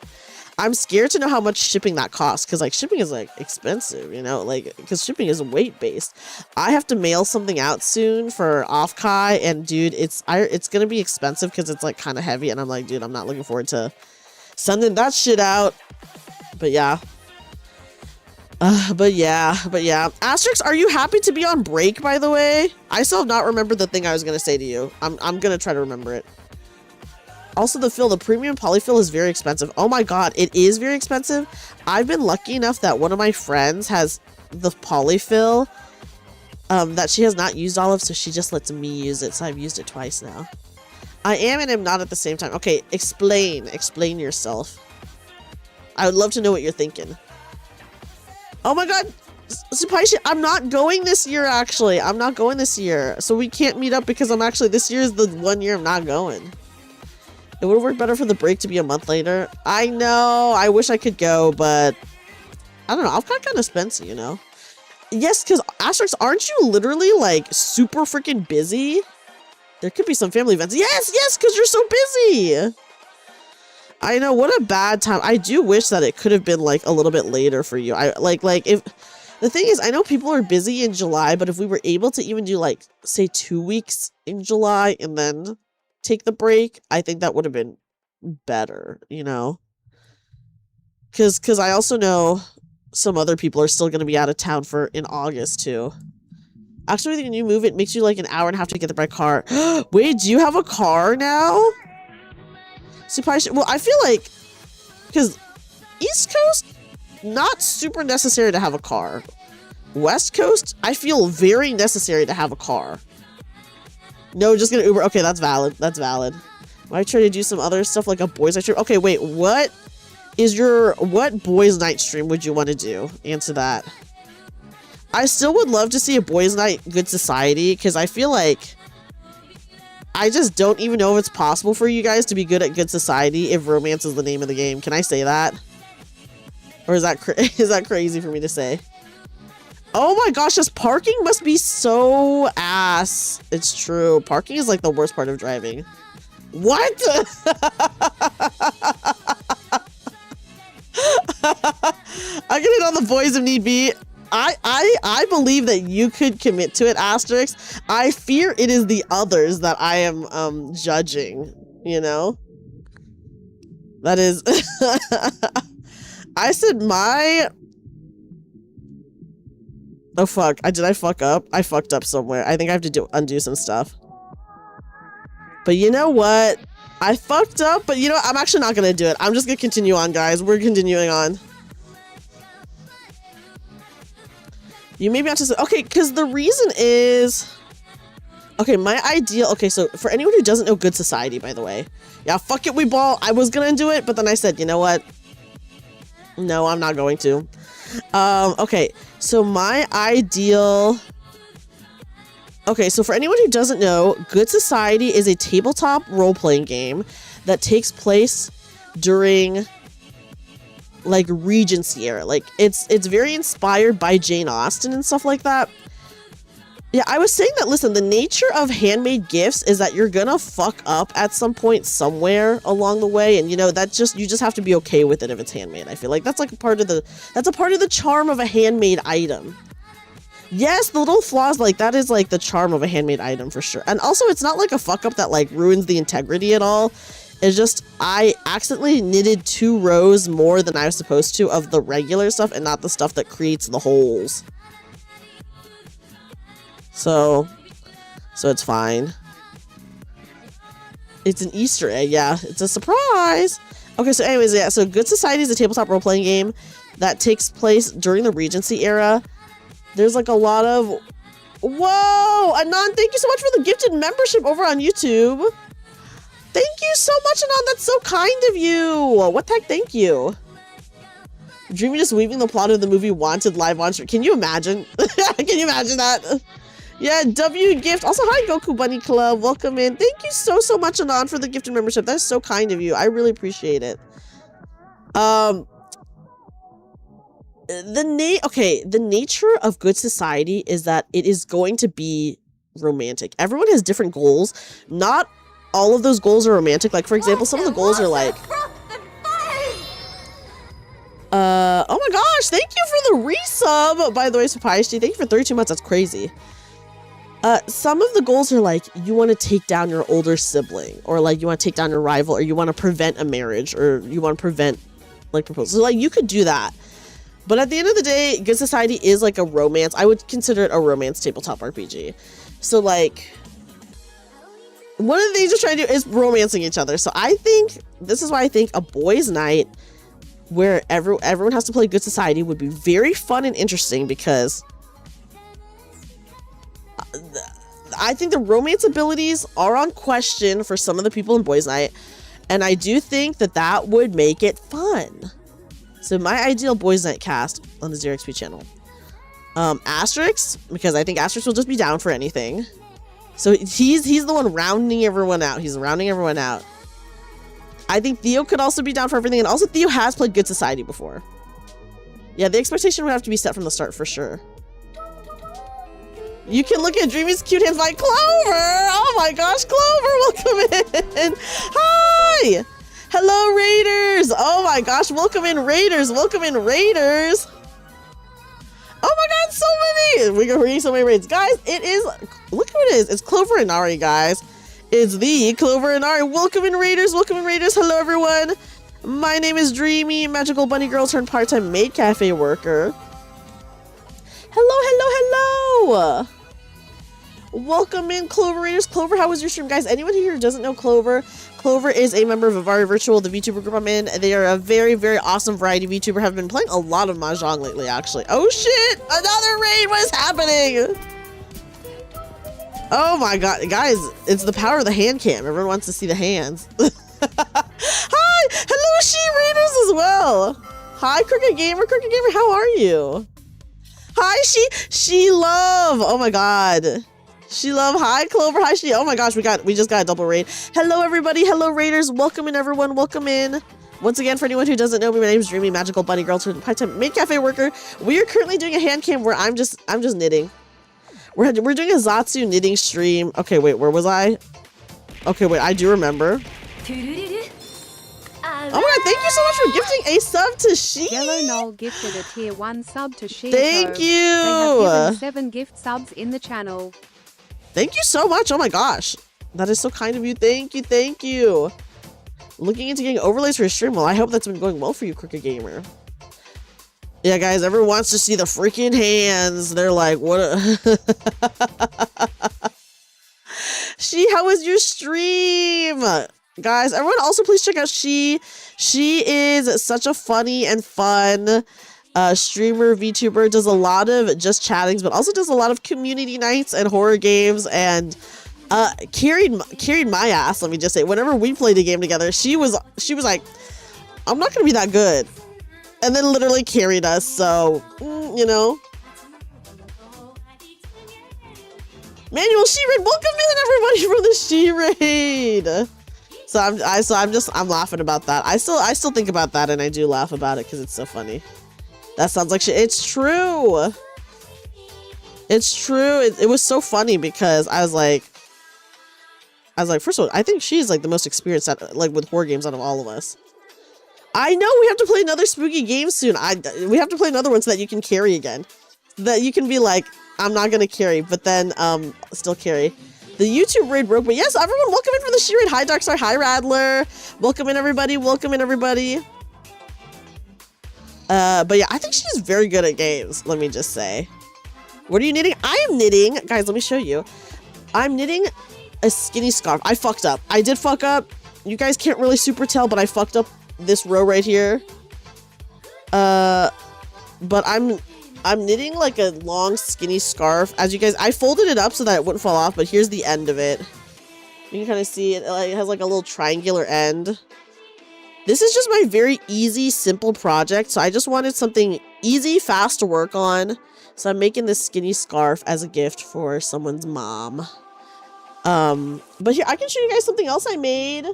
I'm scared to know how much shipping that costs, because like shipping is like expensive, you know, like because shipping is weight based. I have to mail something out soon for off-kai, and dude, it's gonna be expensive because it's like kind of heavy, and I'm like, dude, I'm not looking forward to sending that shit out. But yeah. But yeah. Asterix, are you happy to be on break, by the way? I still have not remembered the thing I was going to say to you. I'm going to try to remember it. Also, the premium polyfill is very expensive. Oh my god, it is very expensive. I've been lucky enough that one of my friends has the polyfill that she has not used all of, so she just lets me use it. So I've used it twice now. I am and am not at the same time. Okay, explain yourself. I would love to know what you're thinking. Oh my god, Supaishi, I'm not going this year, actually. I'm not going this year. So we can't meet up because this year is the 1 year I'm not going. It would work better for the break to be a month later. I know, I wish I could go, but I don't know. I've got kind of expensive, you know? Yes, because Asterix, aren't you literally like super freaking busy? There could be some family events. Yes, because you're so busy. I know, what a bad time. I do wish that it could have been like a little bit later for you. I like if the thing is, I know people are busy in July, but if we were able to even do like say 2 weeks in July and then take the break, I think that would have been better, you know? Cause I also know some other people are still going to be out of town in August too. Actually, when you move, it makes you like an hour and a half to get there by car. Wait, do you have a car now? Well, I feel like, because East Coast, not super necessary to have a car. West Coast, I feel very necessary to have a car. No, just gonna Uber. Okay, that's valid. That's valid. Might try to do some other stuff like a boys' night stream. Okay, wait, what boys' night stream would you want to do? Answer that. I still would love to see a boys' night Good Society, because I feel like I just don't even know if it's possible for you guys to be good at Good Society if romance is the name of the game. Can I say that? Or is that crazy for me to say? Oh my gosh, this parking must be so ass. It's true. Parking is like the worst part of driving. What? I get it on the boys if need be. I believe that you could commit to it, Asterix. I fear it is the others that I am judging, you know? That is I said my oh fuck, did I fuck up? I fucked up somewhere. I think I have to undo some stuff. But you know what? I fucked up, but you know what? I'm actually not gonna do it. I'm just gonna continue on, guys. We're continuing on. You may be onto okay, because the reason is okay, my ideal okay, so for anyone who doesn't know Good Society, by the way. Yeah, fuck it, we ball. I was gonna do it, but then I said, you know what? No, I'm not going to. Okay, so my ideal okay, so for anyone who doesn't know, Good Society is a tabletop role-playing game that takes place during like Regency era. Like it's very inspired by Jane Austen and stuff like that. Yeah, I was saying that, listen, the nature of handmade gifts is that you're gonna fuck up at some point somewhere along the way, and you know, that you just have to be okay with it if it's handmade. I feel like that's like a part of the charm of a handmade item. Yes, the little flaws, like, that is like the charm of a handmade item for sure. And also, it's not like a fuck up that like ruins the integrity at all. It's just I accidentally knitted 2 rows more than I was supposed to of the regular stuff and not the stuff that creates the holes. So it's fine. It's an Easter egg, yeah. It's a surprise. Okay, so anyways, yeah. So Good Society is a tabletop role-playing game that takes place during the Regency era. There's like a lot of... Whoa! Anon, thank you so much for the gifted membership over on YouTube. Thank you so much, Anon. That's so kind of you. What the heck? Thank you. Dreamy just weaving the plot of the movie Wanted live on stream. Can you imagine? Can you imagine that? Yeah, W gift. Also, hi, Goku Bunny Club. Welcome in. Thank you so much, Anon, for the gifted membership. That's so kind of you. I really appreciate it. The nature of Good Society is that it is going to be romantic. Everyone has different goals. Not all of those goals are romantic. Like, for example, some of the goals are like... oh my gosh, thank you for the resub, by the way, Supaishi. Thank you for 32 months. That's crazy. Some of the goals are like, you want to take down your older sibling, or like you want to take down your rival, or you want to prevent a marriage, or you want to prevent like proposals. So, like, you could do that. But at the end of the day, Good Society is like a romance. I would consider it a romance tabletop RPG. So like, one of the things you're trying to do is romancing each other. So I think, this is why I think a boys' night where everyone has to play Good Society would be very fun and interesting, because I think the romance abilities are on question for some of the people in boys' night. And I do think that that would make it fun. So my ideal boys' night cast on the 0xp channel. Asterix, because I think Asterix will just be down for anything. So he's the one rounding everyone out. He's rounding everyone out. I think Theo could also be down for everything. And also Theo has played Good Society before. Yeah, the expectation would have to be set from the start for sure. You can look at Dreamy's cute hands like Clover. Oh my gosh, Clover, welcome in. Hi. Hello, Raiders. Oh my gosh, welcome in, Raiders. Welcome in, Raiders. Oh my god, so many. We're getting so many raids. Guys, it is, look who it is. It's Clover and Ari, guys. It's the Clover and Ari. Welcome in, Raiders. Welcome in, Raiders. Hello, everyone. My name is Dreamy, magical bunny girl turned part-time maid cafe worker. Hello. Welcome in, Clover Raiders. Clover, how was your stream? Guys, anyone here who doesn't know Clover, Clover is a member of Avari Virtual, the VTuber group I'm in. They are a very, very awesome variety VTuber. Have been playing a lot of Mahjong lately, actually. Oh shit! Another raid! What is happening? Oh my god, guys, it's the power of the hand cam. Everyone wants to see the hands. Hi! Hello, She Raiders as well. Hi, Crooked Gamer. Crooked Gamer, how are you? Hi, She Love. Oh my god. She Love. Hi, Clover. Hi, She. Oh my gosh, we just got a double raid. Hello, everybody. Hello, Raiders. Welcome in, everyone. Welcome in. Once again, for anyone who doesn't know me, my name is Dreamy, magical bunny girl turned part-time maid cafe worker. We are currently doing a hand cam where I'm just knitting. We're doing a Zatsu knitting stream. Okay, wait, where was I? Okay, wait, I do remember. Oh my god, thank you so much for gifting a sub to She.
Yellow Knoll gifted a tier 1 sub to She.
Thank you.
They have given 7 gift subs in the channel.
Thank you so much. Oh my gosh. That is so kind of you. Thank you. Thank you. Looking into getting overlays for your stream. Well, I hope that's been going well for you, Crooked Gamer. Yeah, guys, everyone wants to see the freaking hands. They're like, what? She, how was your stream? Guys, everyone also please check out She. She is such a funny and fun Streamer, VTuber, does a lot of just chattings, but also does a lot of community nights and horror games, and carried my ass, let me just say. Whenever we played a game together, she was like, I'm not gonna be that good. And then literally carried us, so, you know. Manual She-Raid, welcome in everybody from the She-Raid. So I'm laughing about that. I still think about that, and I do laugh about it because it's so funny. That sounds like shit. It's true. It's true. It was so funny because I was like, first of all, I think she's like the most experienced at like with horror games out of all of us. I know we have to play another spooky game soon. We have to play another one so that you can carry again. That you can be like, I'm not gonna carry, but then still carry. The YouTube raid broke, but yes, everyone, welcome in for the She-Raid. Hi Darkstar, hi Radler. Welcome in everybody, welcome in everybody. But yeah, I think she's very good at games, let me just say. What are you knitting? I am knitting, guys, let me show you. I'm knitting a skinny scarf. I fucked up. I did fuck up. You guys can't really super tell, but I fucked up this row right here. But I'm knitting like a long skinny scarf. As you guys, I folded it up so that it wouldn't fall off, but here's the end of it. You can kind of see it, it has like a little triangular end. This is just my very easy, simple project. So I just wanted something easy, fast to work on. So I'm making this skinny scarf as a gift for someone's mom. But here, I can show you guys something else I made.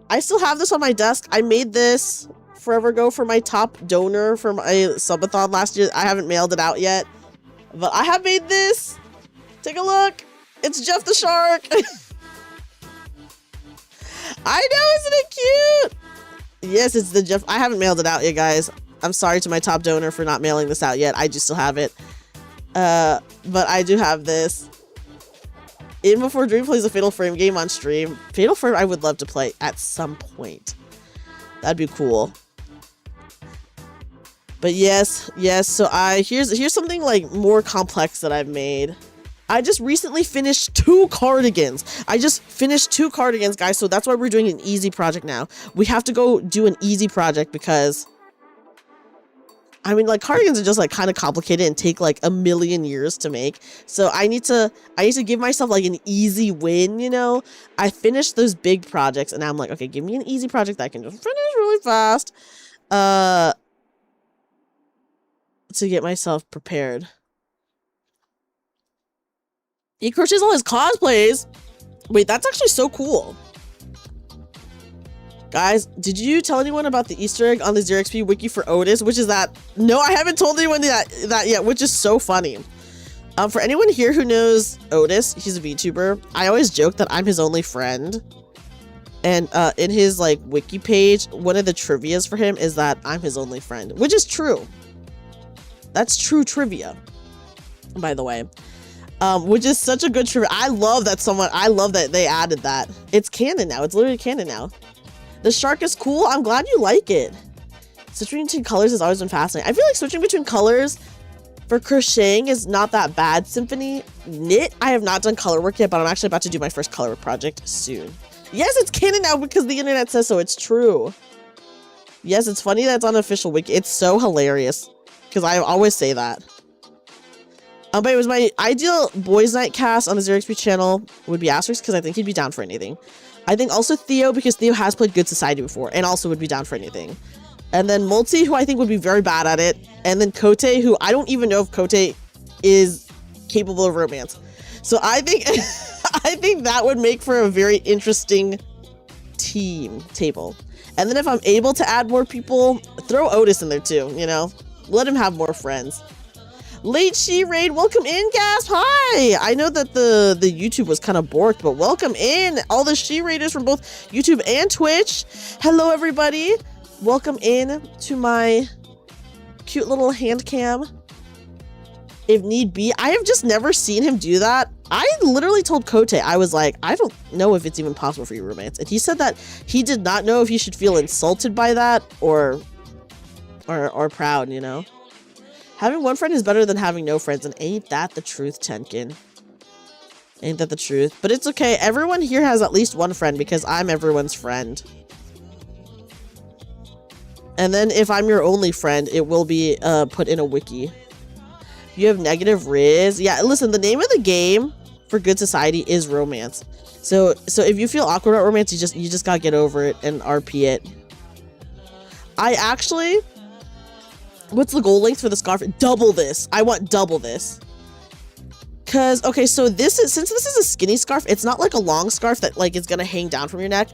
I still have this on my desk. I made this forever ago for my top donor for my subathon last year. I haven't mailed it out yet, but I have made this. Take a look. It's Jeff the Shark. I know, isn't it cute? Yes, it's the Jeff. I haven't mailed it out yet, guys. I'm sorry to my top donor for not mailing this out yet. I just still have it. But I do have this. Even before Dream plays a Fatal Frame game on stream. Fatal Frame I would love to play at some point. That'd be cool. But yes, so here's something like more complex that I've made. I just recently finished 2 cardigans. I just finished 2 cardigans, guys, so that's why we're doing an easy project now. We have to go do an easy project because I mean, like, cardigans are just like kind of complicated and take like a million years to make. So I need to give myself like an easy win, you know? I finished those big projects and now I'm like, okay, give me an easy project that I can just finish really fast. To get myself prepared. He crochets all his cosplays. Wait, that's actually so cool. Guys, did you tell anyone about the Easter egg on the 0xp wiki for Otis? Which is that? No, I haven't told anyone that yet, which is so funny. For anyone here who knows Otis, he's a VTuber. I always joke that I'm his only friend. And in his like wiki page, one of the trivias for him is that I'm his only friend, which is true. That's true trivia, by the way. Which is such a good trivia. I love that they added that. It's canon now. It's literally canon now. The shark is cool. I'm glad you like it. Switching between colors has always been fascinating. I feel like switching between colors for crocheting is not that bad. Symphony knit, I have not done color work yet, but I'm actually about to do my first color work project soon. Yes, it's canon now because the internet says so. It's true. Yes, it's funny that it's on official wiki. It's so hilarious because I always say that. But it was my ideal boys night cast on the 0xp channel would be Asterisk because I think he'd be down for anything. I think also Theo because Theo has played Good Society before and also would be down for anything. And then Multi, who I think would be very bad at it. And then Kote, who I don't even know if Kote is capable of romance. So I think I think that would make for a very interesting team table. And then if I'm able to add more people, throw Otis in there too, you know? Let him have more friends. Late She-Raid, welcome in, Gasp. Hi! I know that the YouTube was kind of borked, but welcome in all the She-Raiders from both YouTube and Twitch. Hello, everybody. Welcome in to my cute little hand cam. If need be, I have just never seen him do that. I literally told Kote, I was like, I don't know if it's even possible for you romance. And he said that he did not know if he should feel insulted by that or proud, you know? Having one friend is better than having no friends, and ain't that the truth, Tenkin? Ain't that the truth? But it's okay. Everyone here has at least one friend because I'm everyone's friend. And then if I'm your only friend, it will be put in a wiki. You have negative riz. Yeah, listen, the name of the game for good society is romance. So if you feel awkward about romance, you just gotta get over it and RP it. I actually, what's the goal length for the scarf? Double this. I want double this. Cause okay, so since this is a skinny scarf, it's not like a long scarf that like is gonna hang down from your neck.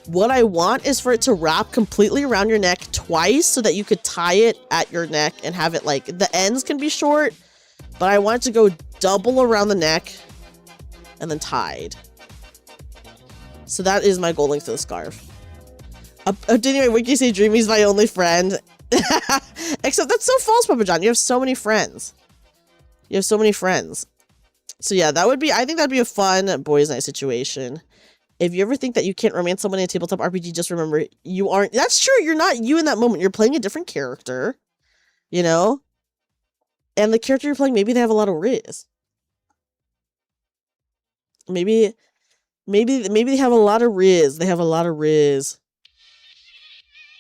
What I want is for it to wrap completely around your neck twice so that you could tie it at your neck and have it like, the ends can be short, but I want it to go double around the neck and then tied. So that is my goal length for the scarf. Anyway, Wiki say Dreamy's my only friend. Except that's so false, Papa John. You have so many friends. You have so many friends. So yeah, that would be, I think that'd be a fun boys' night situation. If you ever think that you can't romance someone in a tabletop RPG, just remember you aren't. That's true. You're not you in that moment. You're playing a different character, you know? And the character you're playing, maybe they have a lot of riz. Maybe they have a lot of riz. They have a lot of riz.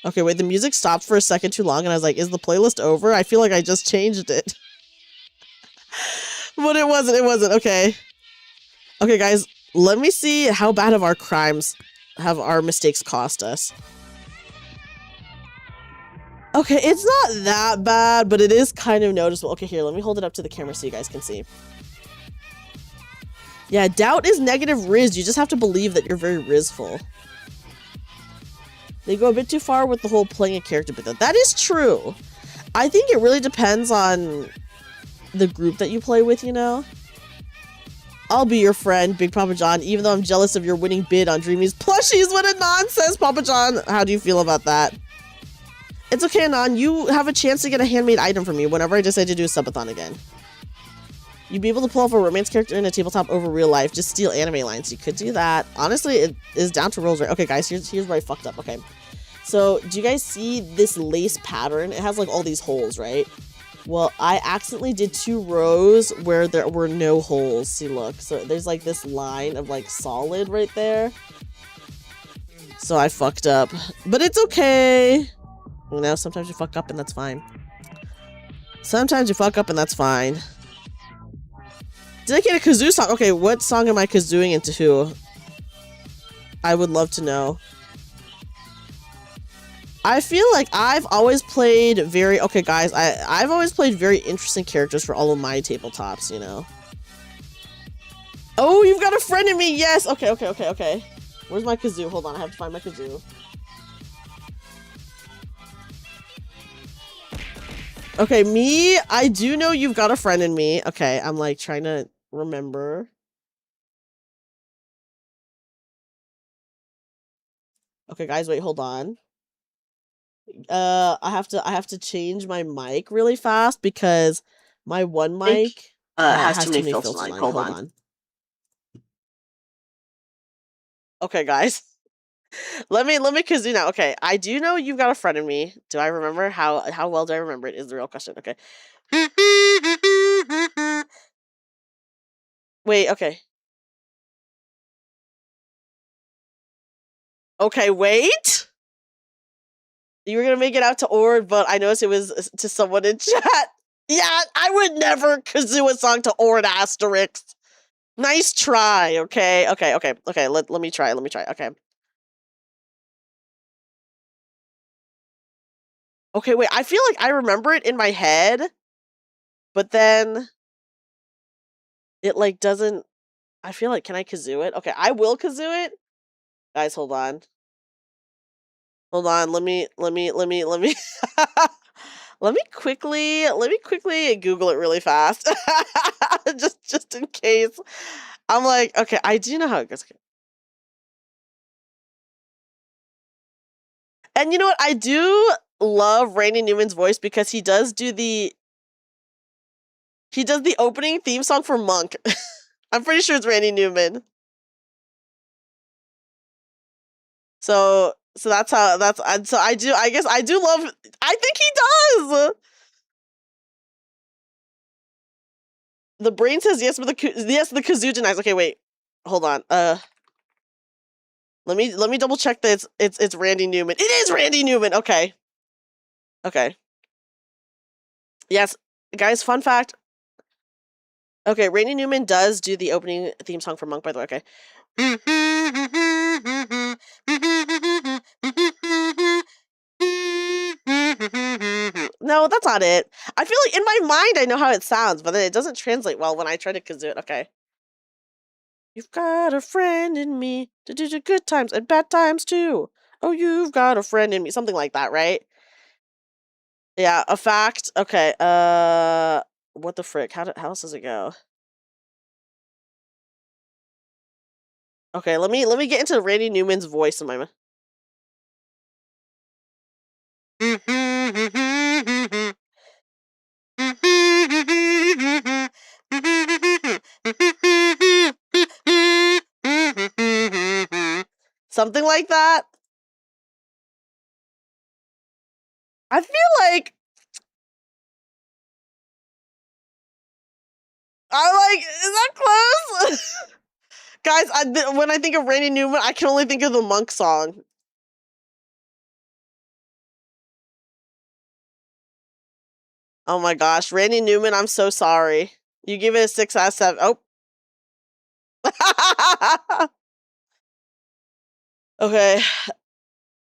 Okay, wait, the music stopped for a second too long, and I was like, is the playlist over? I feel like I just changed it. But it wasn't, okay. Okay, guys, let me see how bad of our crimes have our mistakes cost us. Okay, it's not that bad, but it is kind of noticeable. Okay, here, let me hold it up to the camera so you guys can see. Yeah, doubt is negative riz. You just have to believe that you're very rizful. They go a bit too far with the whole playing a character, but that is true. I think it really depends on the group that you play with, you know? I'll be your friend, Big Papa John, even though I'm jealous of your winning bid on Dreamy's plushies. What Anon says, Papa John. How do you feel about that? It's okay, Anon. You have a chance to get a handmade item from me whenever I decide to do a subathon again. You'd be able to pull off a romance character in a tabletop over real life. Just steal anime lines. You could do that. Honestly, it is down to rules, right? Okay, guys, here's where I fucked up. Okay. So, do you guys see this lace pattern? It has, like, all these holes, right? Well, I accidentally did 2 rows where there were no holes. See, look. So, there's, like, this line of, like, solid right there. So, I fucked up. But it's okay. You know, sometimes you fuck up and that's fine. Sometimes you fuck up and that's fine. Did I get a kazoo song? Okay, what song am I kazooing into who? I would love to know. I feel like I've always played very... Okay, guys, I've always played very interesting characters for all of my tabletops, you know? Oh, you've got a friend in me! Yes! Okay. Where's my kazoo? Hold on, I have to find my kazoo. Okay, me, I do know you've got a friend in me. Okay, I'm like trying to remember. Okay, guys, wait, hold on. I have to change my mic really fast because my one mic
has too many filters on. Hold on.
Okay, guys. Let me kazoo now. Okay, I do know you've got a friend in me. Do I remember how well do I remember it is the real question. Okay. Wait, okay. Okay, wait. You were gonna make it out to Ord, but I noticed it was to someone in chat. Yeah, I would never kazoo a song to Ord asterisk. Nice try, okay. Let me try. Okay. Okay, wait, I feel like I remember it in my head, but then it like doesn't. I feel like, can I kazoo it? Okay, I will kazoo it. Guys, hold on. Hold on, let me let me quickly Google it really fast. just in case. I'm like, okay, I do know how it goes. Okay. And you know what? I do love Randy Newman's voice because he does the opening theme song for Monk. I'm pretty sure it's Randy Newman. So that's how so I guess I do love. I think he does. The brain says yes, but the kazoo denies. Okay, wait, hold on. Let me double check that it's Randy Newman. It is Randy Newman. Okay. Okay. Yes, guys, fun fact. Okay, Randy Newman does do the opening theme song for Monk, by the way, okay. No, that's not it. I feel like in my mind I know how it sounds, but then it doesn't translate well when I try to kazoo it. Okay. You've got a friend in me to do the good times and bad times too. Oh, you've got a friend in me. Something like that, right? Yeah, a fact. Okay, what the frick? How else does it go? Okay, let me get into Randy Newman's voice in my mind. Something like that. I feel like is that close? Guys, when I think of Randy Newman, I can only think of the Monk song. Oh my gosh, Randy Newman, I'm so sorry. You give it a 6 out of 7. Oh. Okay.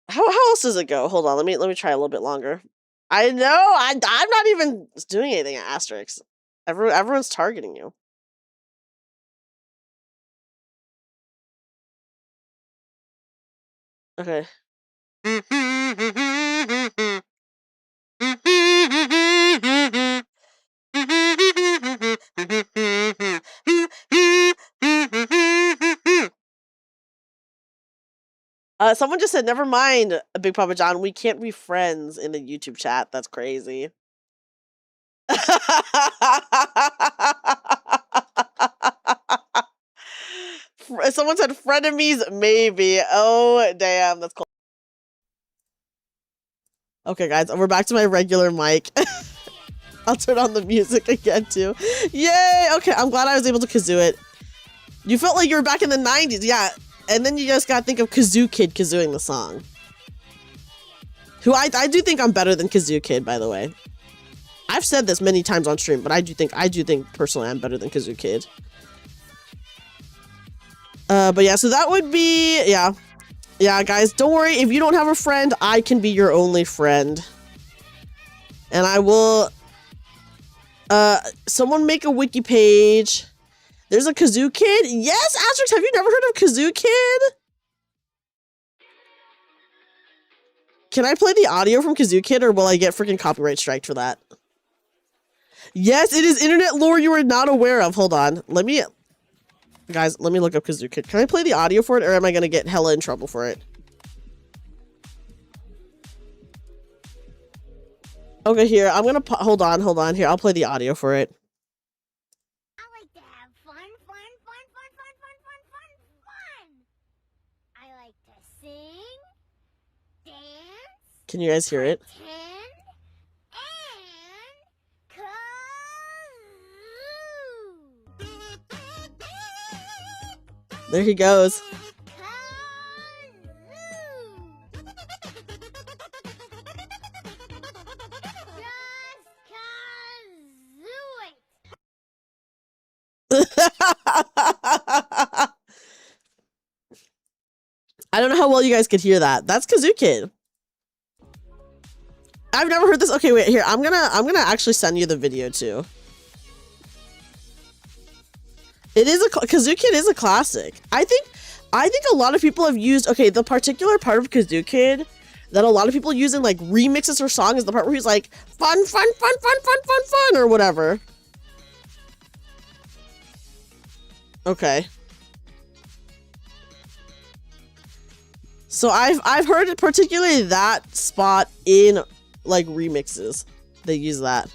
How else does it go? Hold on, let me try a little bit longer. I know, I'm not even doing anything at Asterix. Everyone's targeting you. Okay. Someone just said, never mind, Big Papa John, we can't be friends in the YouTube chat. That's crazy. Someone said frenemies, maybe. Oh, damn, that's cool. Okay, guys, we're back to my regular mic. I'll turn on the music again, too. Yay! Okay, I'm glad I was able to kazoo it. You felt like you were back in the 90s, yeah. And then you just gotta think of Kazoo Kid kazooing the song. Who I do think I'm better than Kazoo Kid, by the way. I've said this many times on stream, but I do think personally I'm better than Kazoo Kid. But yeah, so that would be, yeah. Yeah, guys, don't worry. If you don't have a friend, I can be your only friend. And I will, someone make a wiki page. There's a Kazoo Kid? Yes, Asterix, have you never heard of Kazoo Kid? Can I play the audio from Kazoo Kid, or will I get freaking copyright striked for that? Yes, it is internet lore you are not aware of. Hold on. Guys, let me look up Kazoo Kid. Can I play the audio for it, or am I going to get hella in trouble for it? Okay, here. I'm going to... Hold on. Here, I'll play the audio for it. Can you guys hear it? There he goes. I don't know how well you guys could hear that. That's Kazoo Kid. I've never heard this. Okay, wait, here. I'm gonna actually send you the video too. It is Kazoo Kid is a classic. I think a lot of people have used, okay, the particular part of Kazoo Kid that a lot of people use in like remixes or songs is the part where he's like fun or whatever. Okay. So I've heard it, particularly that spot in like remixes. They use that.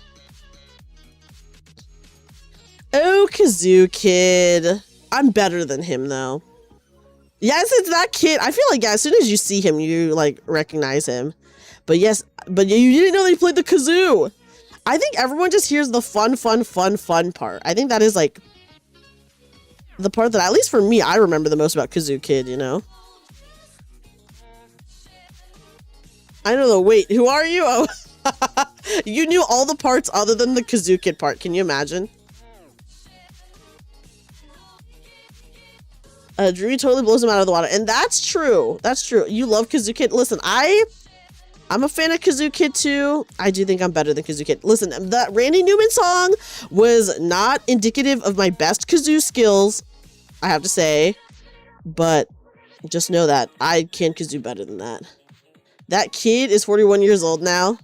Oh, Kazoo Kid. I'm better than him though. Yes, it's that kid. I feel like, yeah, as soon as you see him, you like recognize him. But yes, but you didn't know that he played the kazoo. I think everyone just hears the fun part. I think that is like the part that, at least for me, I remember the most about Kazoo Kid, you know? I know the, wait, who are you? Oh, You knew all the parts other than the Kazoo Kid part. Can you imagine? Dreamy totally blows him out of the water. And that's true. That's true. You love Kazoo Kid. Listen, I'm a fan of Kazoo Kid too. I do think I'm better than Kazoo Kid. Listen, that Randy Newman song was not indicative of my best kazoo skills, I have to say. But just know that I can kazoo better than that. That kid is 41 years old now.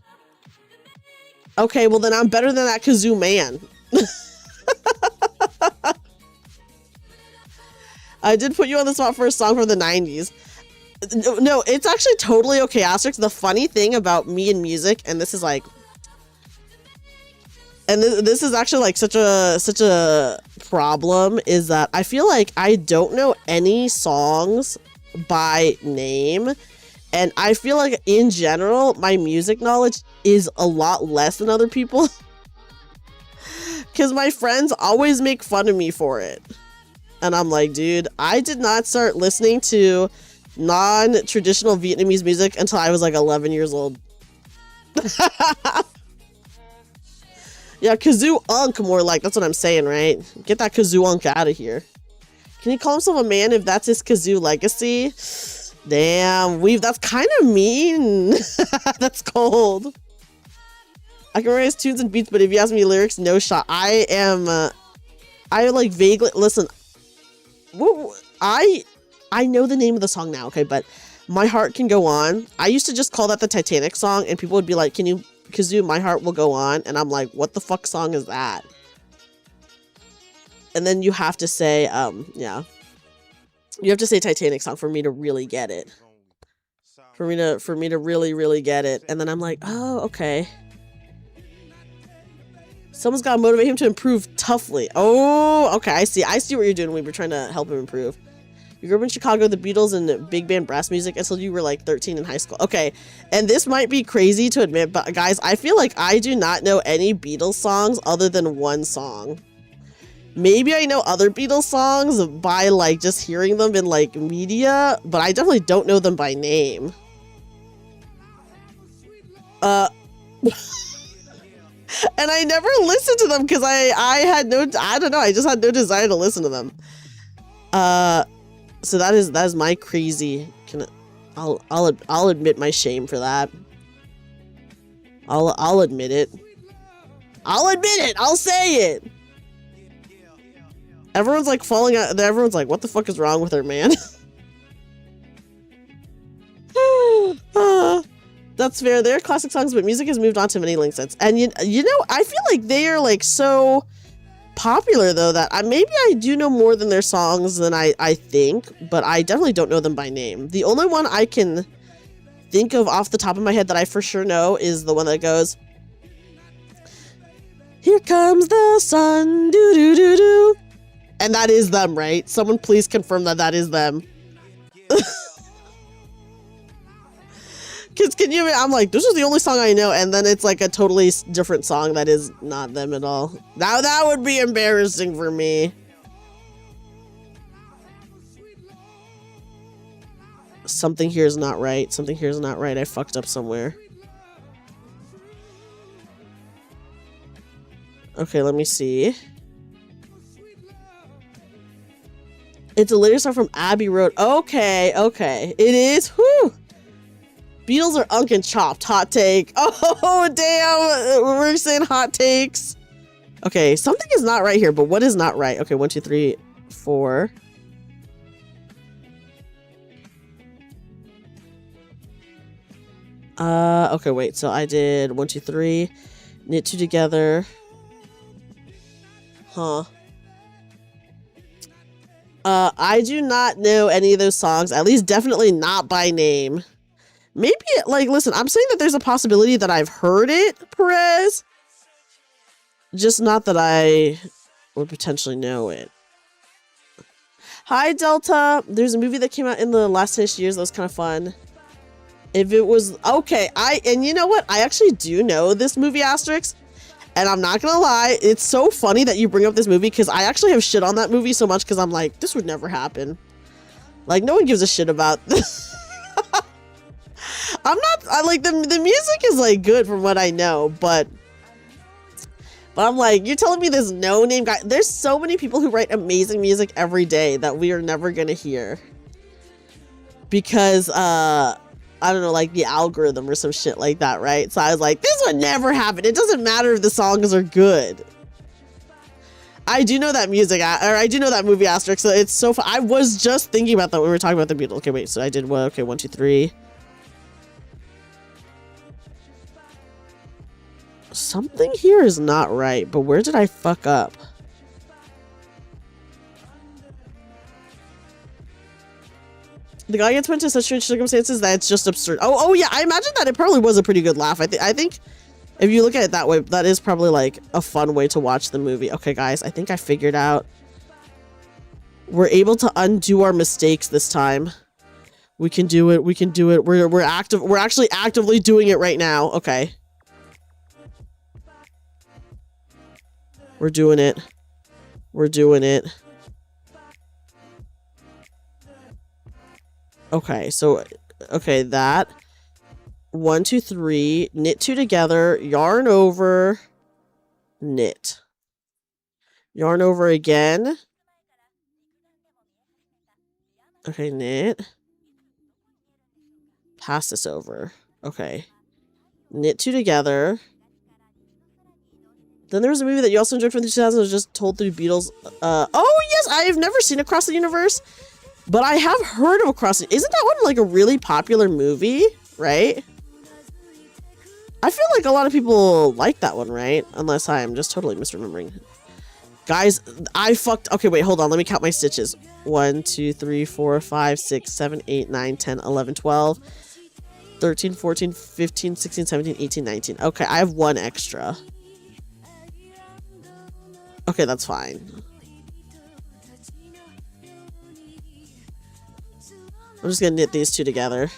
Okay, well then I'm better than that kazoo man. I did put you on the spot for a song from the 90s. No, it's actually totally okay, Asterix. The funny thing about me and music, and this is like, and this is actually like such a problem, is that I feel like I don't know any songs by name, and I feel like in general my music knowledge is a lot less than other people, because my friends always make fun of me for it, and I'm like, dude, I did not start listening to non-traditional Vietnamese music until I was like 11 years old. Yeah, kazoo unk more like, that's what I'm saying, right? Get that kazoo unk out of here. Can he call himself a man if that's his kazoo legacy? Damn, that's kind of mean. That's cold. I can memorize tunes and beats, but if you ask me lyrics, no shot. I like vaguely, listen, I know the name of the song now, okay, but My Heart Can Go On. I used to just call that the Titanic song, and people would be like, can you kazoo My Heart Will Go On? And I'm like, what the fuck song is that? And then you have to say, yeah. You have to say Titanic song for me to really get it. For me to really, really get it. And then I'm like, oh, okay. Someone's got to motivate him to improve toughly. Oh, okay, I see what you're doing. We were trying to help him improve. You grew up in Chicago, the Beatles and big band brass music until you were like 13 in high school. Okay, and this might be crazy to admit, but guys, I feel like I do not know any Beatles songs other than one song. Maybe I know other Beatles songs by like just hearing them in like media, but I definitely don't know them by name. And I never listened to them because I had no, I don't know, I just had no desire to listen to them. So that is my crazy. I'll admit my shame for that. I'll admit it. I'll admit it. I'll say it. Everyone's like falling out. Everyone's like, what the fuck is wrong with her, man? That's fair. They're classic songs, but music has moved on to many link sets. And you know, I feel like they are like so popular though that maybe I do know more than their songs than I think, but I definitely don't know them by name. The only one I can think of off the top of my head that I for sure know is the one that goes, here comes the sun, doo doo doo doo. And that is them, right? Someone please confirm that is them. Because can you, I'm like, this is the only song I know, and then it's like a totally different song that is not them at all. Now that would be embarrassing for me. Something here is not right. Something here is not right. I fucked up somewhere. Okay, let me see. It's a later song from Abbey Road. Okay, okay. It is. Whew. Beatles are unk and chopped. Hot take. Oh, damn. We're saying hot takes. Okay, something is not right here, but what is not right? Okay, 1, 2, 3, 4. Okay, wait. So I did 1, 2, 3. Knit 2 together. Huh. I do not know any of those songs. At least definitely not by name. Maybe, like, listen, I'm saying that there's a possibility that I've heard it, Perez. Just not that I would potentially know it. Hi, Delta. There's a movie that came out in the last 10 years that was kind of fun. If it was, okay, and you know what? I actually do know this movie, Asterix. And I'm not gonna lie, it's so funny that you bring up this movie because I actually have shit on that movie so much because I'm like, this would never happen. Like, no one gives a shit about this. I'm not, I like the music is like good from what I know, but I'm like, you're telling me this no-name guy, there's so many people who write amazing music every day that we are never gonna hear. Because, I don't know, like the algorithm or some shit like that, right? So I was like, this would never happen. It doesn't matter if the songs are good. I do know that music, or I do know that movie Asterix, so it's so fun. I was just thinking about that when we were talking about the Beatles. Okay, wait, so I did what? Okay, 1, 2, 3. Something here is not right, but where did I fuck up? The guy gets put into such strange circumstances that it's just absurd. Oh yeah, I imagine that it probably was a pretty good laugh. I think if you look at it that way, that is probably like a fun way to watch the movie. Okay, guys, I think I figured out. We're able to undo our mistakes this time. We can do it. We can do it. We're active. We're actually actively doing it right now. Okay. We're doing it. We're doing it. Okay, so, okay, that. 1, 2, 3. Knit 2 together. Yarn over. Knit. Yarn over again. Okay, knit. Pass this over. Okay. Knit 2 together. Then there was a movie that you also enjoyed from the 2000s. It was just told through Beatles. Oh, yes, I have never seen Across the Universe, but I have heard of Across the... Isn't that one like a really popular movie, right? I feel like a lot of people like that one, right? Unless I am just totally misremembering. Guys, I fucked... Okay, wait, hold on. Let me count my stitches. 1, 2, 3, 4, 5, 6, 7, 8, 9, 10, 11, 12, 13, 14, 15, 16, 17, 18, 19. Okay, I have 1 extra. Okay, that's fine. I'm just gonna knit these 2 together.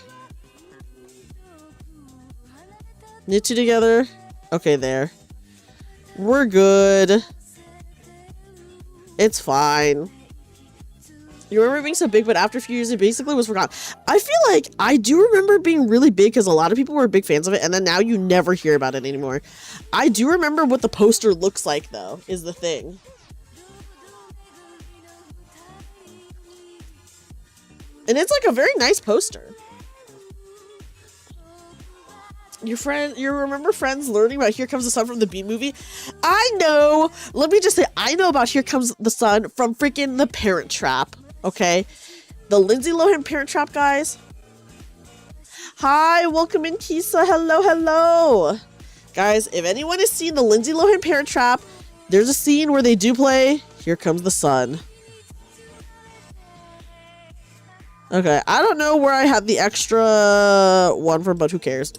Knit 2 together. Okay, there. We're good. It's fine. You remember being so big, but after a few years, it basically was forgotten. I feel like I do remember being really big because a lot of people were big fans of it, and then now you never hear about it anymore. I do remember what the poster looks like, though, is the thing. And it's like a very nice poster. You remember Friends learning about Here Comes the Sun from the Bee Movie? I know. Let me just say, I know about Here Comes the Sun from freaking The Parent Trap. Okay, the Lindsay Lohan Parent Trap, guys. Hi, welcome in, Kisa. Hello, hello. Guys, if anyone has seen the Lindsay Lohan Parent Trap, there's a scene where they do play Here Comes the Sun. Okay, I don't know where I had the extra one from, but who cares?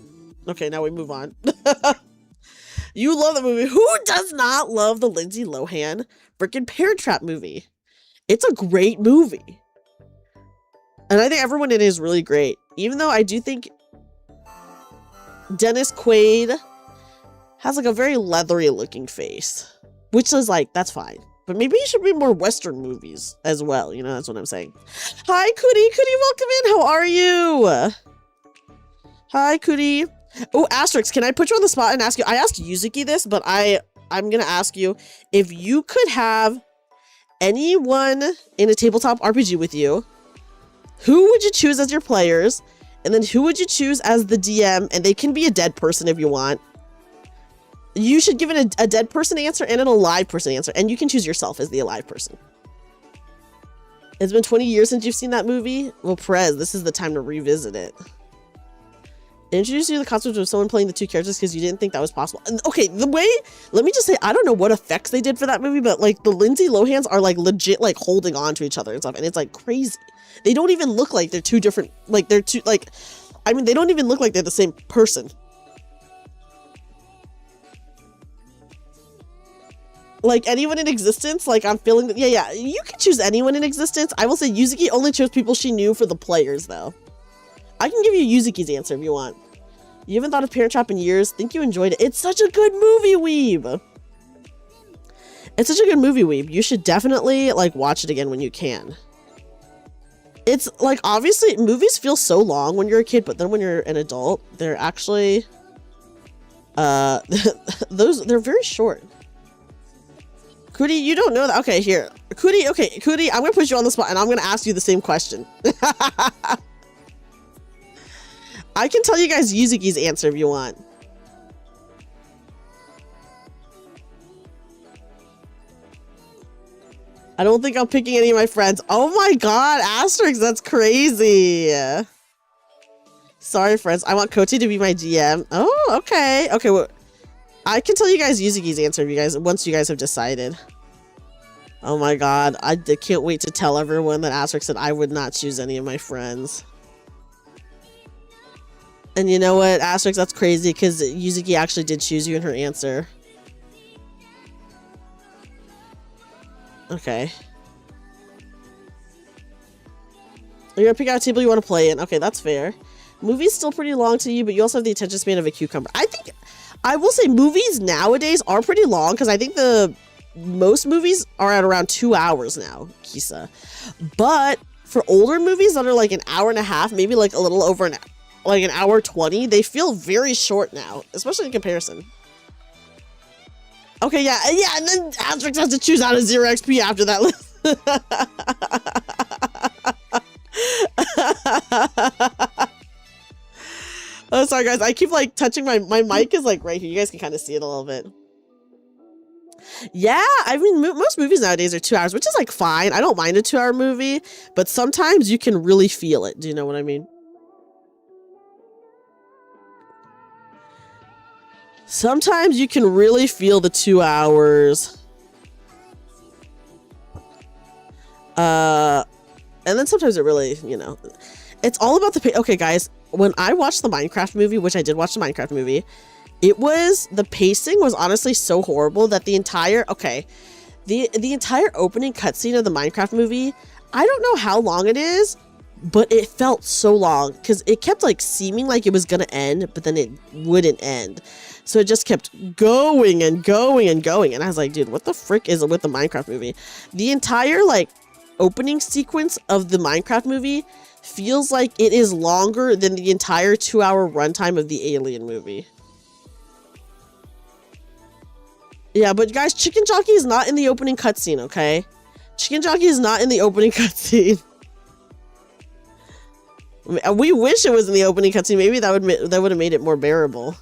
Okay, now we move on. You love the movie. Who does not love the Lindsay Lohan freaking Parent Trap movie? It's a great movie. And I think everyone in it is really great. Even though I do think Dennis Quaid has like a very leathery looking face. Which is like, that's fine. But maybe you should be more Western movies as well. You know, that's what I'm saying. Hi, Cootie. Cootie, welcome in. How are you? Hi, Cootie. Oh, Asterix, can I put you on the spot and ask you? I asked Yuzuki this, but I'm going to ask you. If you could have anyone in a tabletop RPG with you, who would you choose as your players? And then who would you choose as the DM? And they can be a dead person if you want. You should give it a dead person answer and an alive person answer. And you can choose yourself as the alive person. It's been 20 years since you've seen that movie. Well, Perez, this is the time to revisit it. Introduce you to the concept of someone playing the 2 characters because you didn't think that was possible. And, okay, the way, let me just say, I don't know what effects they did for that movie, but like the Lindsay Lohans are like legit like holding on to each other and stuff. And it's like crazy. They don't even look like they're 2 different, like they're 2, like, I mean, they don't even look like they're the same person. Like anyone in existence, like I'm feeling that, yeah, you can choose anyone in existence. I will say Yuzuki only chose people she knew for the players though. I can give you Yuzuki's answer if you want. You haven't thought of Parent Trap in years? Think you enjoyed it? It's such a good movie, Weeb! It's such a good movie, Weeb. You should definitely, like, watch it again when you can. It's like, obviously, movies feel so long when you're a kid, but then when you're an adult, they're actually, they're very short. Cootie, you don't know that. Okay, here. Cootie, okay, Cootie, I'm gonna put you on the spot and I'm gonna ask you the same question. I can tell you guys Yuzuki's answer if you want. I don't think I'm picking any of my friends. Oh my god, Asterix, that's crazy. Sorry, friends. I want Koti to be my GM. Oh, okay. Okay, well, I can tell you guys Yuzuki's answer if you guys, once you guys have decided. Oh my god, I can't wait to tell everyone that Asterix said I would not choose any of my friends. And you know what, Asterix, that's crazy because Yuzuki actually did choose you in her answer. Okay. You're gonna pick out a table you want to play in. Okay, that's fair. Movie's still pretty long to you, but you also have the attention span of a cucumber. I think, I will say movies nowadays are pretty long because I think most movies are at around 2 hours now, Kisa. But for older movies that are like an hour and a half, maybe like a little over like an hour 20, they feel very short now, especially in comparison. Okay, yeah, and then Asterix has to choose out of 0 XP after that list. Oh, sorry guys, I keep like touching my mic is like right here. You guys can kind of see it a little bit. Yeah, I mean, most movies nowadays are 2 hours, which is like fine. I don't mind a 2 hour movie, but sometimes you can really feel it. Do you know what I mean? Sometimes you can really feel the 2 hours. And then sometimes it really, you know, it's all about the okay, guys, when I watched the Minecraft movie, which I did watch the Minecraft movie, the pacing was honestly so horrible that the entire entire opening cutscene of the Minecraft movie, I don't know how long it is, but it felt so long because it kept like seeming like it was gonna end, but then it wouldn't end. So it just kept going and going and going. And I was like, dude, what the frick is it with the Minecraft movie? The entire like opening sequence of the Minecraft movie feels like it is longer than the entire 2 hour runtime of the Alien movie. Yeah, but guys, Chicken Jockey is not in the opening cutscene, okay? Chicken Jockey is not in the opening cutscene. We wish it was in the opening cutscene. Maybe that would have made it more bearable.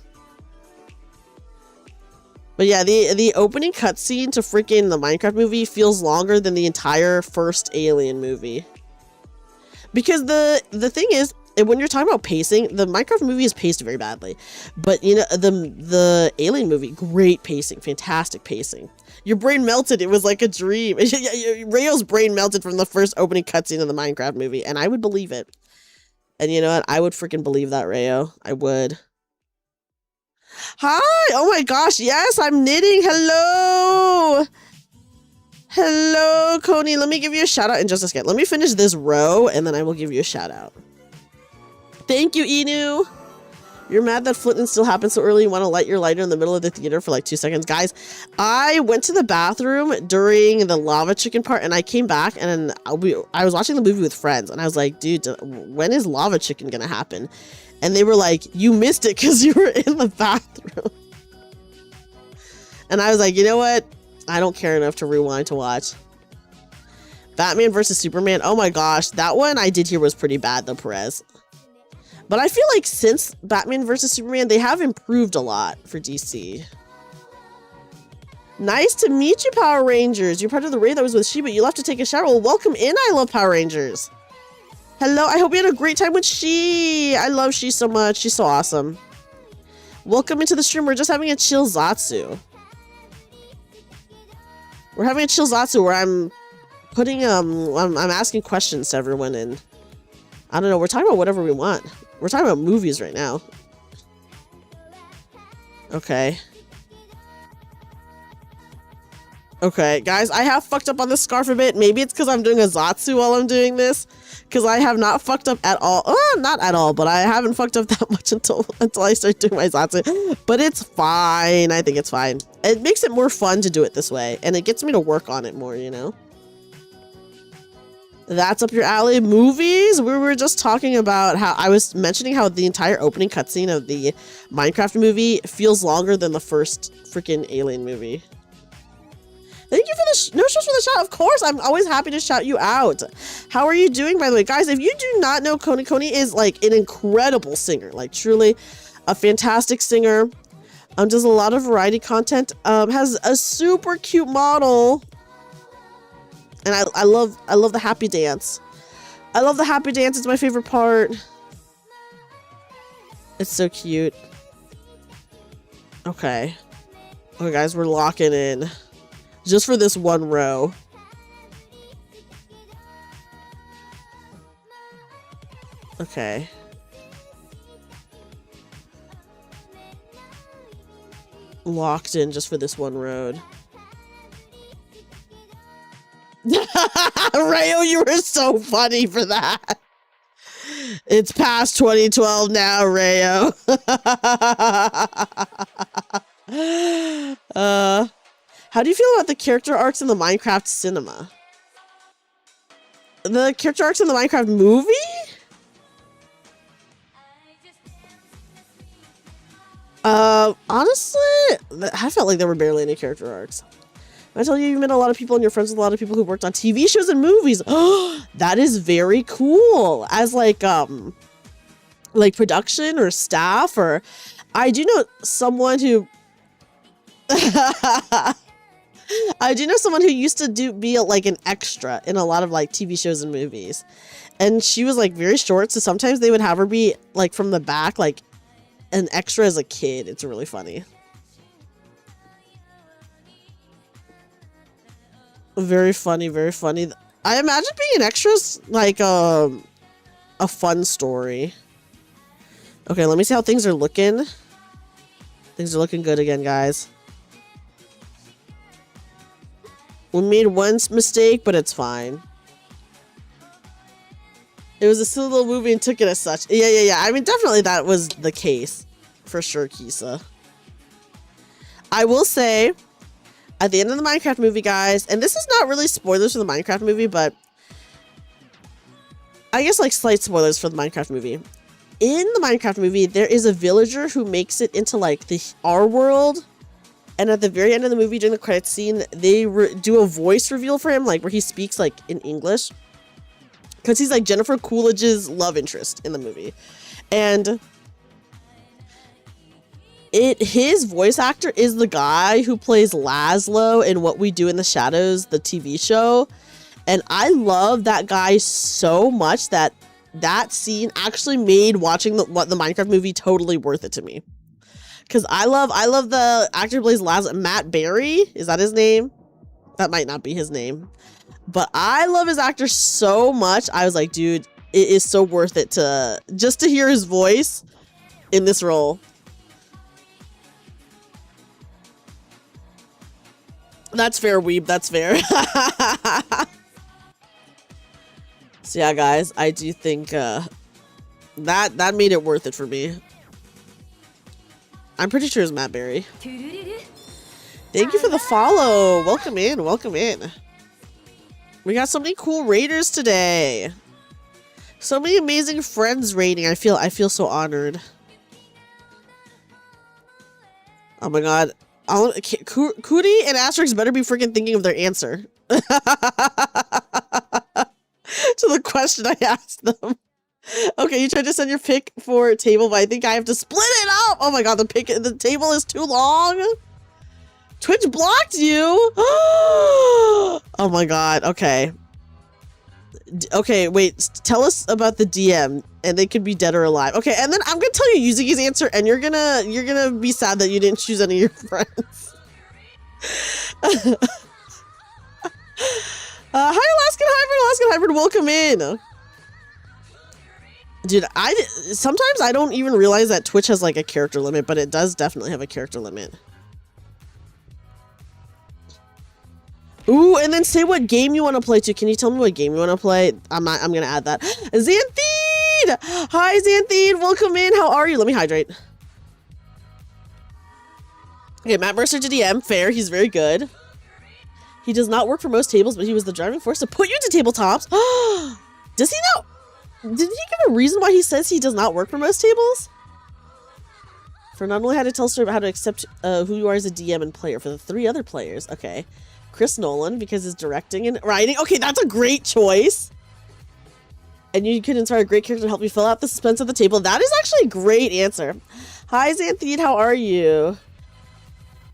But yeah, the opening cutscene to freaking the Minecraft movie feels longer than the entire first Alien movie. Because the thing is, when you're talking about pacing, the Minecraft movie is paced very badly. But you know, the Alien movie, great pacing, fantastic pacing. Your brain melted. It was like a dream. Rayo's brain melted from the first opening cutscene of the Minecraft movie, and I would believe it. And you know what? I would freaking believe that, Rayo. I would. Hi! Oh my gosh, yes, I'm knitting. Hello! Hello, Coney. Let me give you a shout out in just a second. Let me finish this row, and then I will give you a shout out. Thank you, Inu. You're mad that Flitton still happens so early. You want to light your lighter in the middle of the theater for like 2 seconds. Guys, I went to the bathroom during the lava chicken part, and I came back, and I was watching the movie with friends, and I was like, dude, when is lava chicken gonna happen? And they were like, you missed it because you were in the bathroom. And I was like, you know what? I don't care enough to rewind to watch. Batman versus Superman. Oh my gosh. That one I did hear was pretty bad though, Perez. But I feel like since Batman versus Superman, they have improved a lot for DC. Nice to meet you, Power Rangers. You're part of the raid that was with She, but you left to take a shower. Well, welcome in. I love Power Rangers. Hello, I hope you had a great time with She. I love She so much. She's so awesome. Welcome into the stream. We're just having a chill Zatsu. We're having a chill Zatsu where I'm putting, I'm asking questions to everyone, and I don't know, we're talking about whatever we want. We're talking about movies right now. Okay. Okay, guys, I have fucked up on this scarf a bit. Maybe it's because I'm doing a Zatsu while I'm doing this. Because I have not fucked up at all. Not at all, but I haven't fucked up that much until I start doing my Zatsu. But it's fine. I think it's fine. It makes it more fun to do it this way. And it gets me to work on it more, you know? That's up your alley. Movies. We were just talking about how I was mentioning how the entire opening cutscene of the Minecraft movie feels longer than the first freaking Alien movie. Thank you for the no stress for the shout. Of course, I'm always happy to shout you out. How are you doing, by the way, guys? If you do not know, Coney is like an incredible singer, like truly a fantastic singer. Does a lot of variety content. Has a super cute model. And I love the happy dance. I love the happy dance. It's my favorite part. It's so cute. Okay. Okay, guys, we're locking in. Just for this one row. Okay. Locked in just for this one road. Rayo, you were so funny for that. It's past 2012 now, Rayo. How do you feel about the character arcs in the Minecraft cinema? The character arcs in the Minecraft movie? Honestly, I felt like there were barely any character arcs. I tell you, you met a lot of people and you're friends with a lot of people who worked on TV shows and movies. Oh, that is very cool. As like production or staff, or I do know someone who I do know someone who used to be like an extra in a lot of like TV shows and movies. And she was like very short, so sometimes they would have her be like from the back, like an extra as a kid. It's really funny. Very funny, very funny. I imagine being an extra's like a fun story. Okay, let me see how things are looking. Things are looking good again, guys. We made one mistake, but it's fine. It was a silly little movie and took it as such. Yeah. I mean, definitely that was the case. For sure, Kisa. I will say, at the end of the Minecraft movie, guys, and this is not really spoilers for the Minecraft movie, but I guess like slight spoilers for the Minecraft movie. In the Minecraft movie, there is a villager who makes it into like our world. And at the very end of the movie, during the credits scene, they do a voice reveal for him, like where he speaks like in English. Because he's like Jennifer Coolidge's love interest in the movie. And his voice actor is the guy who plays Laszlo in What We Do in the Shadows, the TV show. And I love that guy so much that scene actually made watching the Minecraft movie totally worth it to me. Because I love the actor who plays Laszlo, Matt Berry. Is that his name? That might not be his name. But I love his actor so much. I was like, dude, it is so worth it to hear his voice in this role. That's fair, Weeb. That's fair. So yeah, guys, I do think that made it worth it for me. I'm pretty sure it's Matt Berry. Thank you for the follow. Welcome in. Welcome in. We got so many cool raiders today. So many amazing friends raiding. I feel so honored. Oh my god. Cootie and Asterix better be freaking thinking of their answer. To the question I asked them. Okay, you tried to send your pick for a table, but I think I have to split it up. Oh my god, the table is too long. Twitch blocked you. Oh my god. Okay. Okay, wait. Tell us about the DM, and they could be dead or alive. Okay, and then I'm gonna tell you Yuzuki's answer, and you're gonna be sad that you didn't choose any of your friends. Hi, Alaskan Hybrid, welcome in. Dude, sometimes I don't even realize that Twitch has like a character limit, but it does definitely have a character limit. Ooh, and then say what game you want to play too. Can you tell me what game you want to play? I'm gonna add that. Xanthine! Hi, Xanthine. Welcome in. How are you? Let me hydrate. Okay, Matt Mercer to DM. Fair. He's very good. He does not work for most tables, but he was the driving force to put you into tabletops. Does he know? Did he give a reason why he says he does not work for most tables? For not only how to tell a story, but how to accept who you are as a DM and player. For the 3 other players, okay. Chris Nolan, because his directing and writing. Okay, that's a great choice. And you could inspire a great character to help you fill out the suspense of the table. That is actually a great answer. Hi, Xanthine, how are you?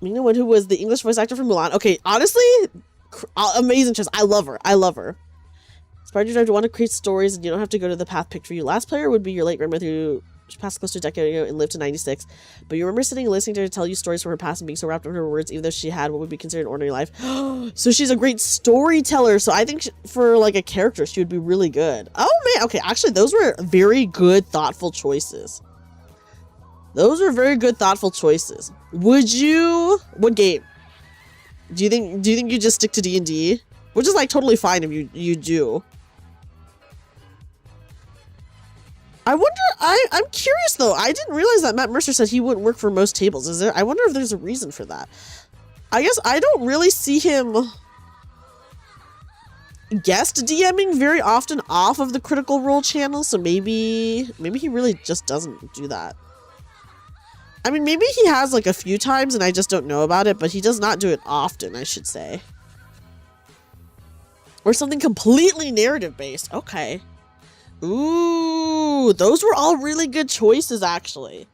Mina Wood, who was the English voice actor for Mulan. Okay, honestly, amazing choice. I love her. I love her. Inspired your drive to want to create stories, and you don't have to go to the path picked for you. Last player would be your late grandmother, who passed close to a decade ago and lived to 96. But you remember sitting and listening to her tell you stories from her past and being so wrapped up in her words, even though she had what would be considered an ordinary life. So she's a great storyteller. So I think for like a character, she would be really good. Oh man, okay. Actually, those were very good, thoughtful choices. Those were very good, thoughtful choices. Would you? What game? Do you think you just stick to D&D? Which is like totally fine if you do. I wonder, I'm curious though. I didn't realize that Matt Mercer said he wouldn't work for most tables. Is there? I wonder if there's a reason for that. I guess I don't really see him guest DMing very often off of the Critical Role channel, so maybe he really just doesn't do that. I mean, maybe he has like a few times and I just don't know about it, but he does not do it often, I should say. Or something completely narrative based. Okay. Ooh, those were all really good choices, actually.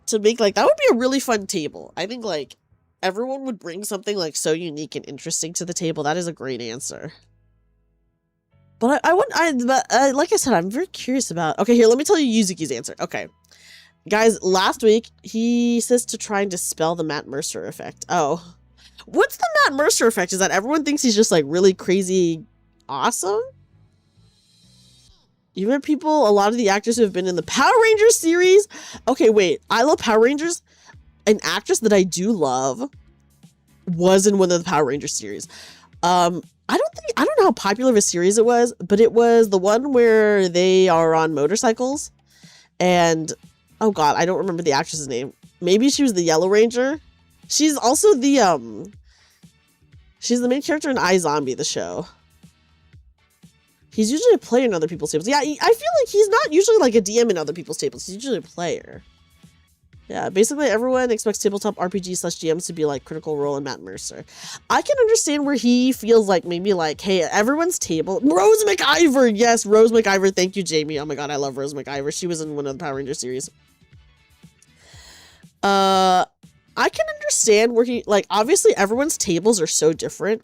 To make, like, that would be a really fun table. I think, like, everyone would bring something, like, so unique and interesting to the table. That is a great answer. But like I said, I'm very curious about... Okay, here, let me tell you Yuzuki's answer. Okay. Guys, last week, he says to try and dispel the Matt Mercer effect. Oh. What's the Matt Mercer effect? Is that everyone thinks he's just, like, really crazy awesome? You remember people, a lot of the actors who have been in the Power Rangers series. Okay, wait. I love Power Rangers. An actress that I do love was in one of the Power Rangers series. I don't know how popular of a series it was, but it was the one where they are on motorcycles. And, oh god, I don't remember the actress's name. Maybe she was the Yellow Ranger. She's also the, she's the main character in iZombie, the show. He's usually a player in other people's tables. Yeah, I feel like he's not usually like a DM in other people's tables. He's usually a player. Yeah, basically everyone expects tabletop RPG/GMs to be like Critical Role and Matt Mercer. I can understand where he feels like maybe like, hey, everyone's table. Rose McIver! Yes, Rose McIver. Thank you, Jamie. Oh my god, I love Rose McIver. She was in one of the Power Rangers series. I can understand where he, like, obviously everyone's tables are so different,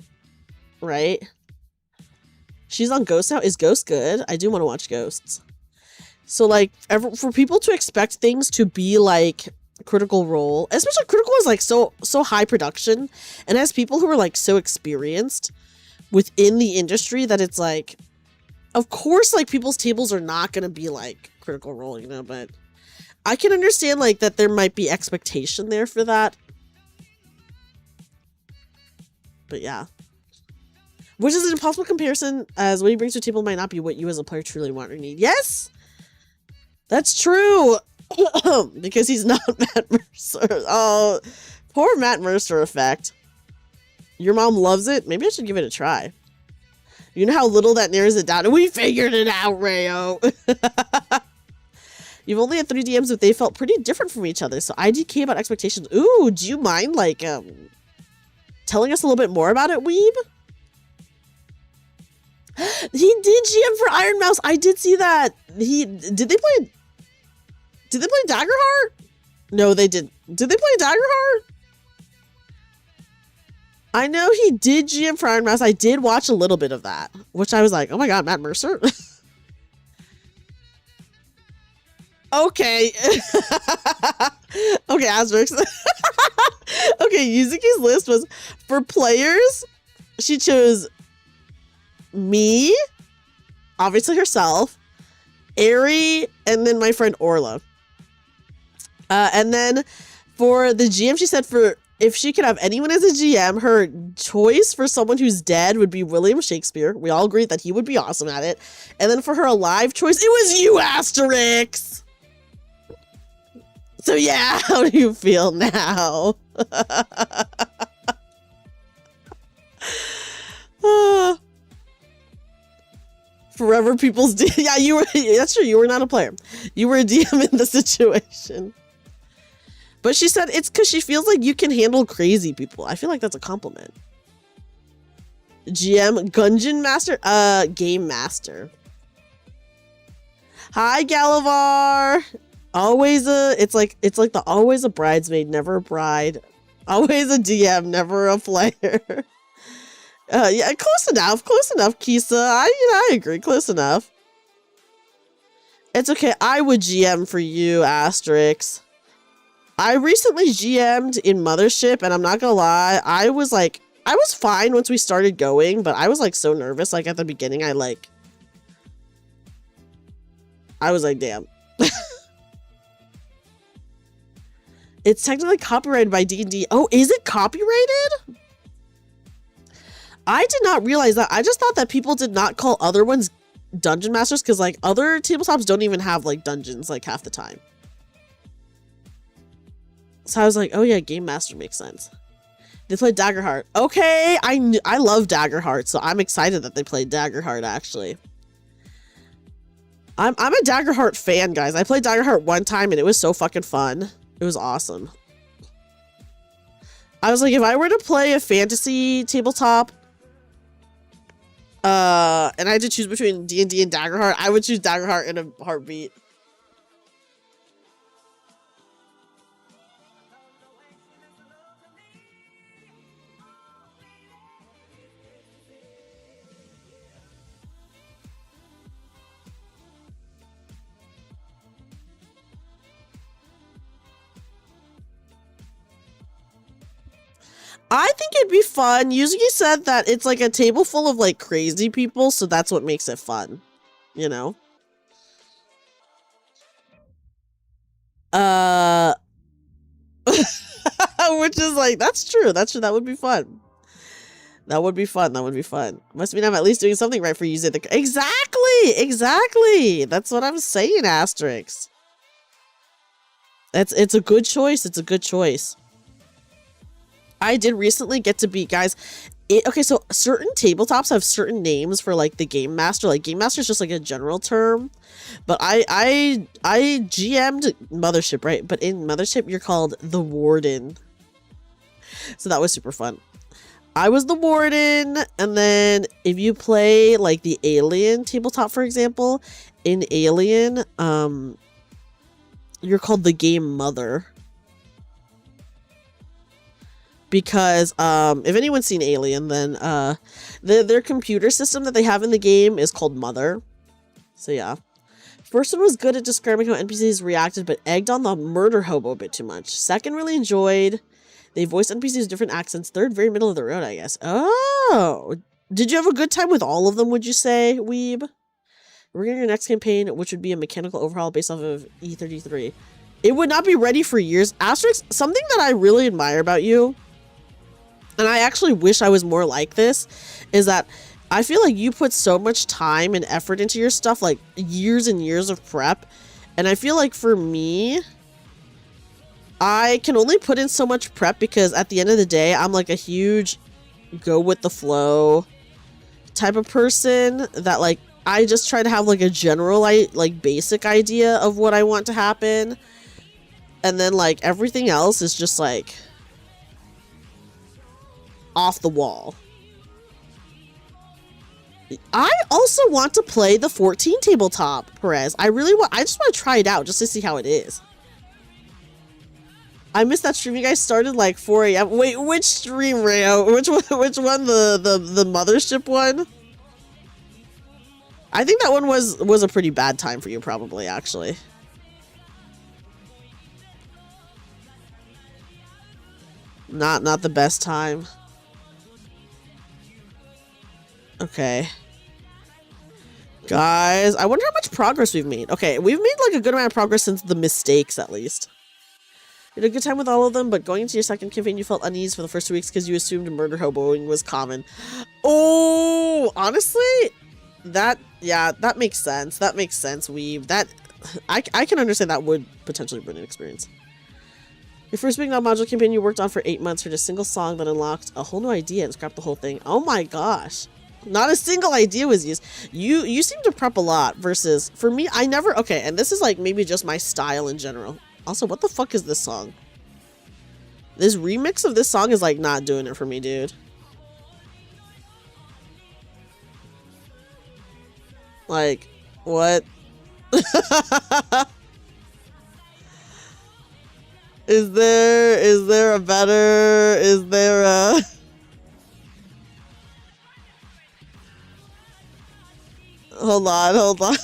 right? She's on Ghost now. Is Ghost good? I do want to watch Ghosts. So, like, for people to expect things to be like Critical Role, especially Critical is like so high production and has people who are like so experienced within the industry that it's like, of course, like people's tables are not going to be like Critical Role, you know, but I can understand like that there might be expectation there for that. But yeah. Which is an impossible comparison, as what he brings to the table might not be what you as a player truly want or need. Yes! That's true! Because he's not Matt Mercer. Oh, poor Matt Mercer effect. Your mom loves it? Maybe I should give it a try. You know how little that narrows it down? And we figured it out, Rayo! You've only had 3 DMs, but they felt pretty different from each other. So IDK about expectations. Ooh, do you mind, like, telling us a little bit more about it, Weeb? He did GM for Iron Mouse. I did see that. Did they play Daggerheart? No, they didn't. Did they play Daggerheart? I know he did GM for Iron Mouse. I did watch a little bit of that, which I was like, oh my god, Matt Mercer. Okay. Okay, Asterix. Okay, Yuzuki's list was for players. She chose me, obviously herself, Ari, and then my friend Orla. And then for the GM, she said for if she could have anyone as a GM, her choice for someone who's dead would be William Shakespeare. We all agreed that he would be awesome at it. And then for her alive choice, it was you, Asterix! So yeah, how do you feel now? Forever people's DM. Yeah, you were. That's true. You were not a player. You were a DM in the situation. But she said it's because she feels like you can handle crazy people. I feel like that's a compliment. GM, Gungeon Master, Game Master. Hi, Galavar. Always always a bridesmaid, never a bride. Always a DM, never a player. Yeah, close enough, Kisa. I agree, close enough. It's okay, I would GM for you, Asterix. I recently GM'd in Mothership, and I'm not gonna lie, I was fine once we started going, but I was like so nervous, like at the beginning, I was like, damn. It's technically copyrighted by D&D. Oh, is it copyrighted? I did not realize that. I just thought that people did not call other ones dungeon masters because like other tabletops don't even have like dungeons like half the time. So I was like, oh yeah, game master makes sense. They played Daggerheart. Okay, I love Daggerheart, so I'm excited that they played Daggerheart actually. I'm a Daggerheart fan, guys. I played Daggerheart one time and it was so fucking fun. It was awesome. I was like, if I were to play a fantasy tabletop, and I had to choose between D&D and Daggerheart, I would choose Daggerheart in a heartbeat. I think it'd be fun. Yuzuki said that it's like a table full of like crazy people, so that's what makes it fun. You know? Which is like, that's true. That's true. That would be fun. That would be fun. That would be fun. Must mean I'm at least doing something right for using the... Exactly! Exactly! That's what I'm saying, Asterix. It's a good choice. It's a good choice. I did recently get to beat, guys. Okay, so certain tabletops have certain names for like the game master. Like game master is just like a general term, but I GM'd Mothership, right? But in Mothership, you're called the Warden. So that was super fun. I was the Warden, and then if you play like the Alien tabletop, for example, in Alien, you're called the Game Mother. Because if anyone's seen Alien, then their computer system that they have in the game is called Mother. So yeah. First one was good at describing how NPCs reacted, but egged on the murder hobo a bit too much. Second, really enjoyed. They voiced NPCs with different accents. Third, very middle of the road, I guess. Oh! Did you have a good time with all of them, would you say, Weeb? We're getting your next campaign, which would be a mechanical overhaul based off of E33. It would not be ready for years. Asterix, something that I really admire about you, and I actually wish I was more like this, is that I feel like you put so much time and effort into your stuff, like years and years of prep. And I feel like for me, I can only put in so much prep because at the end of the day, I'm like a huge go with the flow type of person that like, I just try to have like a general, like basic idea of what I want to happen. And then like everything else is just like off the wall. I also want to play the 14 tabletop, Perez. I just want to try it out just to see how it is. I missed that stream. You guys started like 4 a.m. Wait, which stream, Rayo? Which one? The Mothership one? I think that one was a pretty bad time for you, probably, actually. Not the best time. Okay. Guys, I wonder how much progress we've made. Okay, we've made like a good amount of progress since the mistakes, at least. You had a good time with all of them, but going into your second campaign, you felt unease for the first 2 weeks because you assumed murder hoboing was common. Oh, honestly, that makes sense. That makes sense, Weave. That, I can understand that would potentially ruin an experience. Your first big non-module campaign you worked on for 8 months for just a single song that unlocked a whole new idea and scrapped the whole thing. Oh my gosh. Not a single idea was used. You seem to prep a lot versus for me, I never, okay, and this is like maybe just my style in general. Also, what the fuck is this song? This remix of this song is like not doing it for me, dude. Like, what? Is there a better, is there a... Hold on.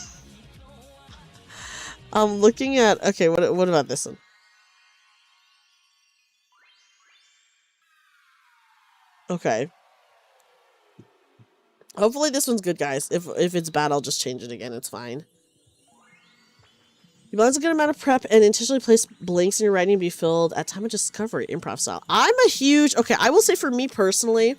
I'm looking at, okay, what about this one? Okay. Hopefully this one's good, guys. If it's bad, I'll just change it again. It's fine. You balance a good amount of prep and intentionally place blanks in your writing to be filled at time of discovery, improv style. I'm a huge, okay, I will say for me personally,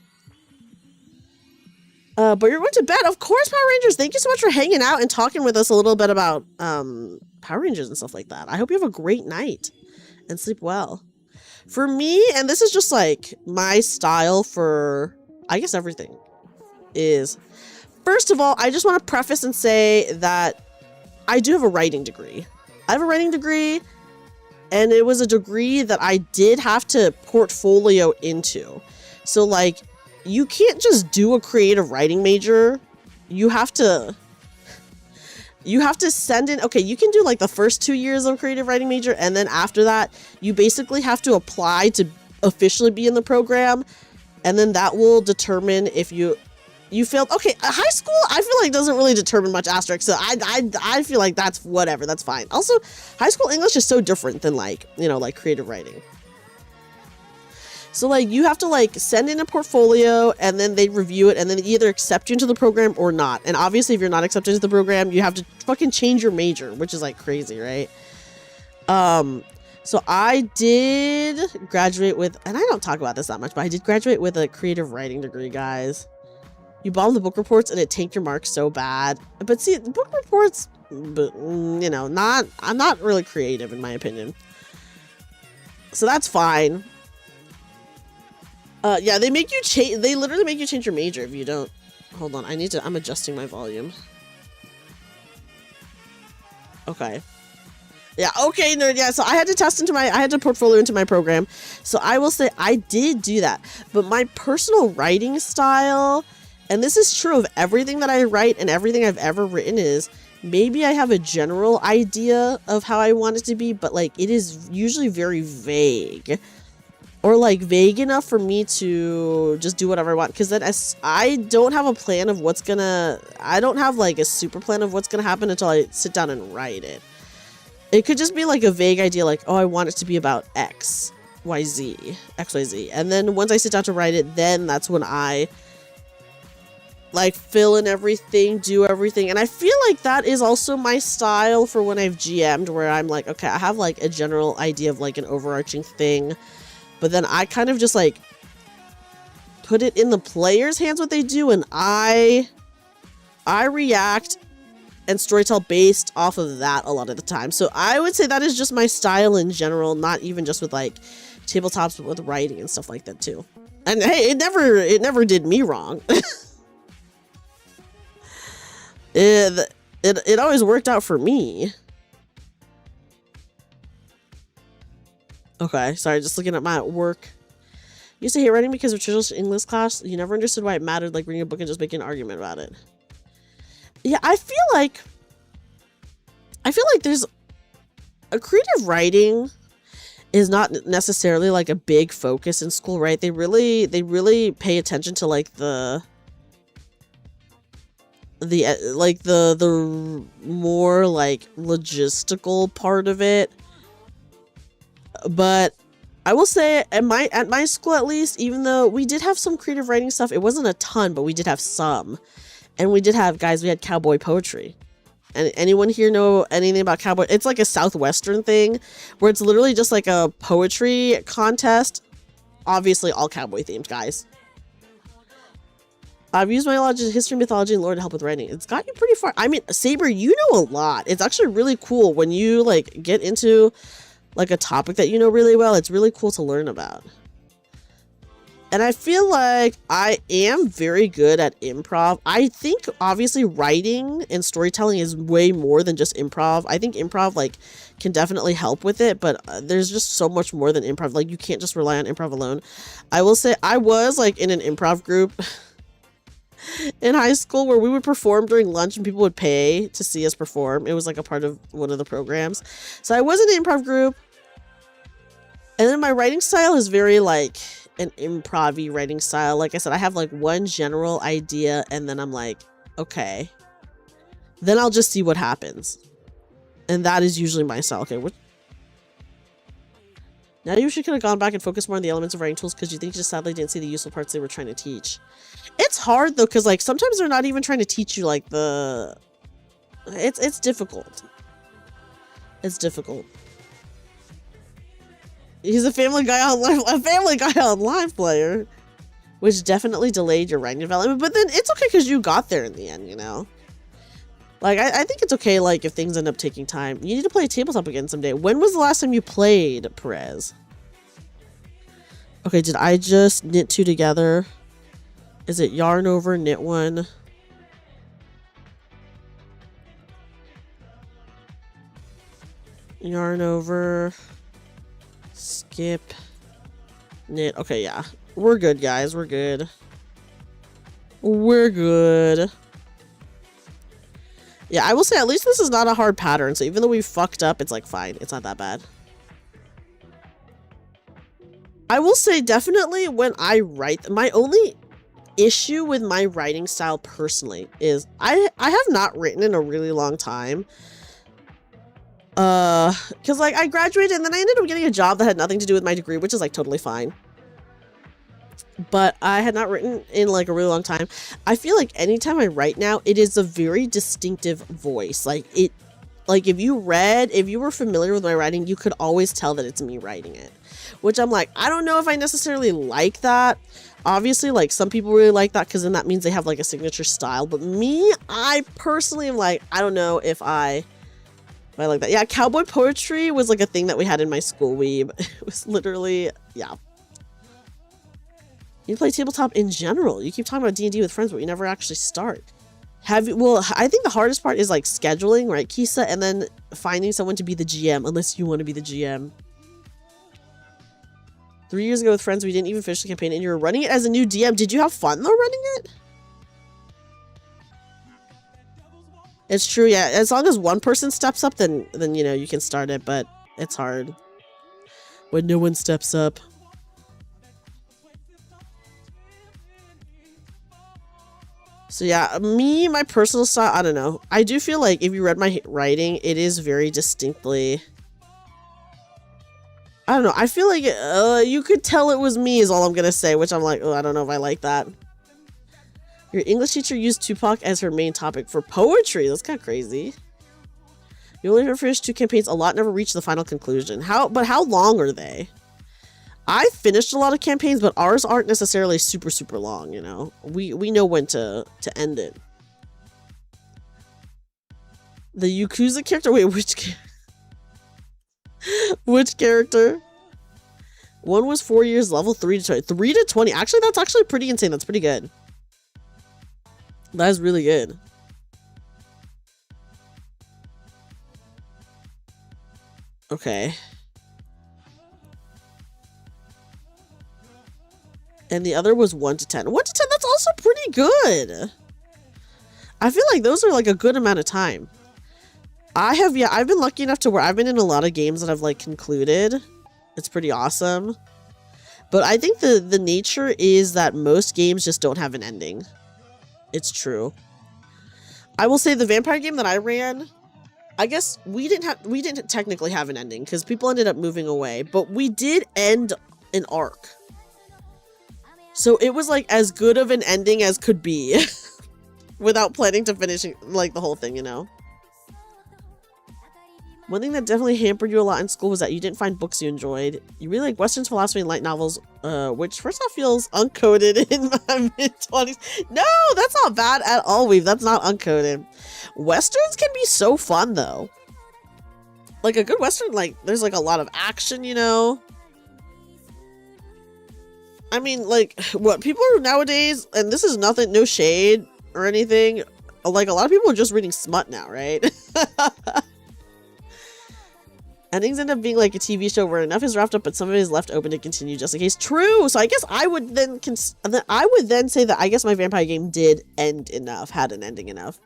but you're going to bed. Of course, Power Rangers. Thank you so much for hanging out and talking with us a little bit about Power Rangers and stuff like that. I hope you have a great night and sleep well. For me, and this is just like my style for, I guess, everything, is, first of all, I just want to preface and say that I do have a writing degree. I have a writing degree, and it was a degree that I did have to portfolio into. So, like, you can't just do a creative writing major. You have to send in, okay, you can do like the first 2 years of creative writing major, and then after that, you basically have to apply to officially be in the program, and then that will determine if you failed. Okay, high school, I feel like doesn't really determine much asterisk, so I feel like that's whatever, that's fine. Also, high school English is so different than like, you know, like creative writing. So like you have to like send in a portfolio and then they review it and then either accept you into the program or not. And obviously if you're not accepted into the program, you have to fucking change your major, which is like crazy, right? So I did graduate with, and I don't talk about this that much, but I did graduate with a creative writing degree, guys. You bombed the book reports and it tanked your marks so bad. But see, the book reports, but you know, I'm not really creative in my opinion. So that's fine. Yeah, they make you change, they literally make you change your major if you don't. Hold on, I'm adjusting my volume. Okay. Yeah, okay, nerd, yeah, so I had to portfolio into my program. So I will say I did do that. But my personal writing style, and this is true of everything that I write and everything I've ever written, is maybe I have a general idea of how I want it to be, but like it is usually very vague. Or like vague enough for me to just do whatever I want. Because then I don't have a plan of what's gonna, I don't have like a super plan of what's gonna happen until I sit down and write it. It could just be like a vague idea like, oh, I want it to be about X, Y, Z. And then once I sit down to write it, then that's when I like fill in everything, do everything. And I feel like that is also my style for when I've GM'd, where I'm like, okay, I have like a general idea of like an overarching thing. But then I kind of just like put it in the player's hands what they do, and I react and storytell based off of that a lot of the time. So I would say that is just my style in general, not even just with like tabletops, but with writing and stuff like that too. And hey, it never did me wrong. It always worked out for me. Okay, sorry, just looking at my work. You used to hate writing because of traditional English class. You never understood why it mattered, like reading a book and just making an argument about it. Yeah, I feel like there's a creative writing is not necessarily like a big focus in school, right? They really pay attention to like the more like logistical part of it. But I will say at my school, at least, even though we did have some creative writing stuff, it wasn't a ton, but we did have some. And we did have, guys, we had cowboy poetry. And anyone here know anything about cowboy? It's like a Southwestern thing where it's literally just like a poetry contest. Obviously all cowboy themed, guys. I've used my knowledge of history, mythology, and lore to help with writing. It's got you pretty far. I mean, Saber, you know a lot. It's actually really cool when you like get into like a topic that you know really well. It's really cool to learn about. And I feel like I am very good at improv. I think obviously writing and storytelling is way more than just improv. I think improv like can definitely help with it, but there's just so much more than improv. Like you can't just rely on improv alone. I will say I was like in an improv group in high school where we would perform during lunch and people would pay to see us perform. It was like a part of one of the programs. So I was in an improv group. And then my writing style is very like an improv-y writing style. Like I said, I have like one general idea and then I'm like, okay. Then I'll just see what happens. And that is usually my style. Okay, now you should kind of gone back and focus more on the elements of writing tools because you think you just sadly didn't see the useful parts they were trying to teach. It's hard though, because like sometimes they're not even trying to teach you like the... It's difficult. It's difficult. He's a Family Guy Online player, which definitely delayed your writing development. But then it's okay because you got there in the end, you know. Like I think it's okay. Like if things end up taking time, you need to play tabletop again someday. When was the last time you played, Perez? Okay, did I just knit two together? Is it yarn over, knit one? Yarn over. Skip. Knit. Okay, yeah. We're good, guys. We're good. We're good. Yeah, I will say at least this is not a hard pattern. So even though we fucked up, it's like fine. It's not that bad. I will say definitely when I write, my only issue with my writing style personally is I have not written in a really long time. Because like I graduated and then I ended up getting a job that had nothing to do with my degree, which is like totally fine. But I had not written in like a really long time. I feel like anytime I write now, it is a very distinctive voice. Like it, like if you were familiar with my writing, you could always tell that it's me writing it. Which I'm like, I don't know if I necessarily like that. Obviously, like some people really like that because then that means they have like a signature style. But me, I personally am like, I don't know if I like that. Yeah, cowboy poetry was like a thing that we had in my school weeb. It was literally, yeah. You play tabletop in general. You keep talking about D&D with friends, but you never actually start. Well, I think the hardest part is like scheduling, right, Kisa? And then finding someone to be the GM, unless you want to be the GM. 3 years ago with friends, we didn't even finish the campaign, and you were running it as a new DM. Did you have fun, though, running it? It's true, yeah. As long as one person steps up, then you know, you can start it, but it's hard when no one steps up. So yeah, my personal style, I don't know. I do feel like if you read my writing, it is very distinctly... I don't know. I feel like you could tell it was me is all I'm going to say, which I'm like, oh, I don't know if I like that. Your English teacher used Tupac as her main topic for poetry. That's kind of crazy. You only ever finished 2 campaigns, a lot never reached the final conclusion. But how long are they? I finished a lot of campaigns, but ours aren't necessarily super, super long, you know? We know when to end it. The Yakuza character? Wait, which character? One was 4 years, level 3 to 20. 3 to 20. Actually, that's actually pretty insane. That's pretty good. That is really good. Okay. And the other was 1 to 10. 1 to 10, that's also pretty good. I feel like those are like a good amount of time. I've been lucky enough to where I've been in a lot of games that I've like concluded. It's pretty awesome. But I think the nature is that most games just don't have an ending. It's true. I will say the vampire game that I ran, I guess we didn't technically have an ending because people ended up moving away, but we did end an arc. So it was like as good of an ending as could be without planning to finish like the whole thing, you know? One thing that definitely hampered you a lot in school was that you didn't find books you enjoyed. You really like Western philosophy and light novels, which first off feels uncoded in my mid-20s. No, that's not bad at all, Weave. That's not uncoded. Westerns can be so fun, though. Like, a good Western, like, there's, like, a lot of action, you know? I mean, like, what people are nowadays, and this is nothing, no shade or anything, like, a lot of people are just reading smut now, right? Endings end up being like a TV show where enough is wrapped up, but some of it is left open to continue just in case. True! So I guess I would then say that I guess my vampire game did end enough, had an ending enough.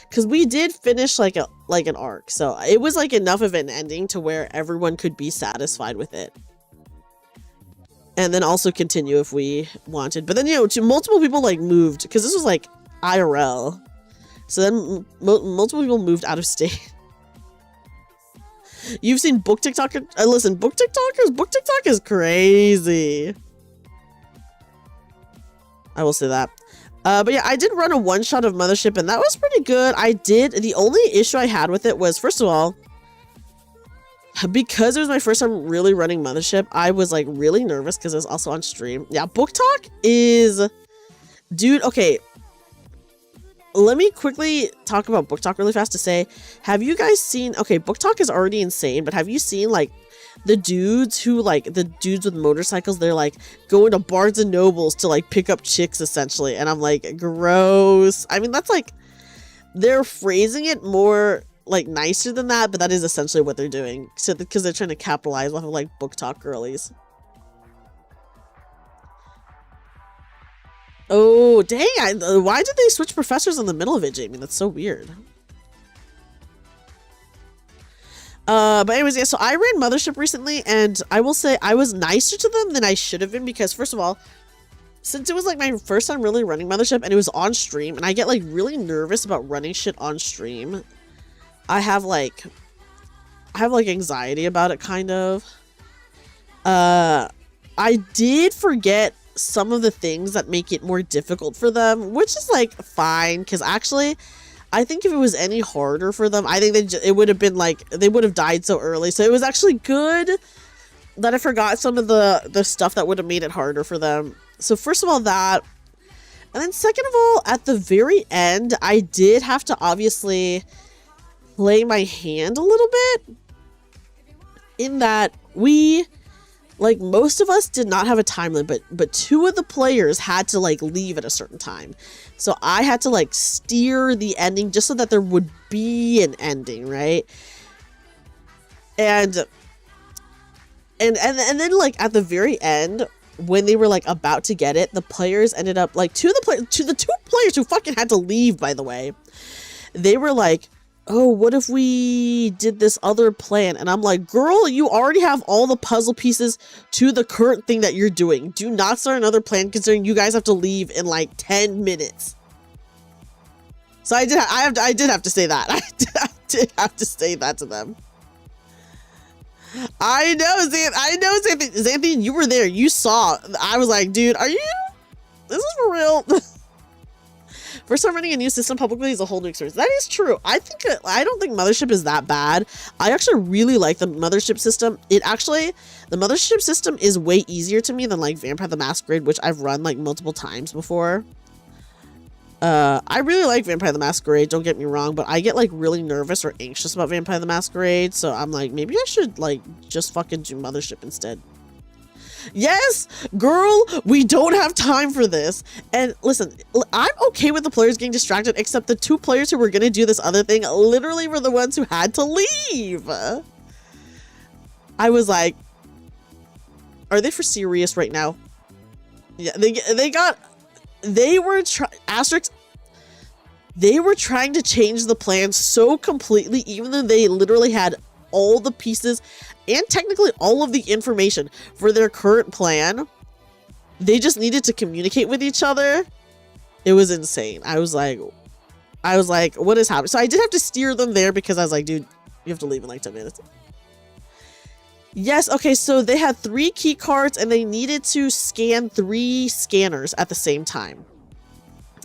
Because we did finish like an arc, so it was like enough of an ending to where everyone could be satisfied with it. And then also continue if we wanted. But then, you know, multiple people like moved, because this was like IRL. So then multiple people moved out of state. You've seen book TikToker? Listen, book TikTokers? Book TikTok is crazy. I will say that. But yeah, I did run a one-shot of Mothership, and that was pretty good. The only issue I had with it was, first of all, because it was my first time really running Mothership, I was like really nervous because it was also on stream. Yeah, book talk is... Dude, okay. Let me quickly talk about book talk really fast to say, have you guys seen... Okay, book talk is already insane, but have you seen like the dudes with motorcycles? They're like going to Barnes and Nobles to like pick up chicks essentially, and I'm like, gross. I mean, that's like, they're phrasing it more like nicer than that, but that is essentially what they're doing. So because they're trying to capitalize off of like book talk girlies. Oh, dang. Why did they switch professors in the middle of it, Jamie? That's so weird. But anyways, yeah, so I ran Mothership recently, and I will say I was nicer to them than I should have been, because first of all, since it was like my first time really running Mothership and it was on stream, and I get like really nervous about running shit on stream. I have like anxiety about it, kind of. I did forget some of the things that make it more difficult for them, which is like fine, because actually I think if it was any harder for them, I think it would have been like they would have died so early. So it was actually good that I forgot some of the stuff that would have made it harder for them. So first of all, that, and then second of all, at the very end, I did have to obviously play my hand a little bit, in that like, most of us did not have a time limit, but two of the players had to, like, leave at a certain time. So I had to, like, steer the ending just so that there would be an ending, right? And then, like, at the very end, when they were, like, about to get it, the players ended up, like, the two players who fucking had to leave, by the way, they were like, oh, what if we did this other plan? And I'm like, girl, you already have all the puzzle pieces to the current thing that you're doing. Do not start another plan, considering you guys have to leave in like 10 minutes. So I did have to say that. I did have to say that to them. I know, Xanthi, you were there. You saw. I was like, dude, this is for real? First time running a new system publicly is a whole new experience. That is true. I don't think Mothership is that bad. I actually really like the Mothership system. The Mothership system is way easier to me than like Vampire the Masquerade, which I've run like multiple times before. I really like Vampire the Masquerade, don't get me wrong, but I get like really nervous or anxious about Vampire the Masquerade, so I'm like, maybe I should like just fucking do Mothership instead. Yes, girl, we don't have time for this. And listen, I'm okay with the players getting distracted, except the two players who were going to do this other thing literally were the ones who had to leave. I was like, are they for serious right now? Yeah, they were trying to change the plan so completely, even though they literally had all the pieces and technically all of the information for their current plan. They just needed to communicate with each other. It was insane. I was like, what is happening? So I did have to steer them there, because I was like, dude, you have to leave in like 10 minutes. Yes, okay, so they had 3 key cards and they needed to scan 3 scanners at the same time.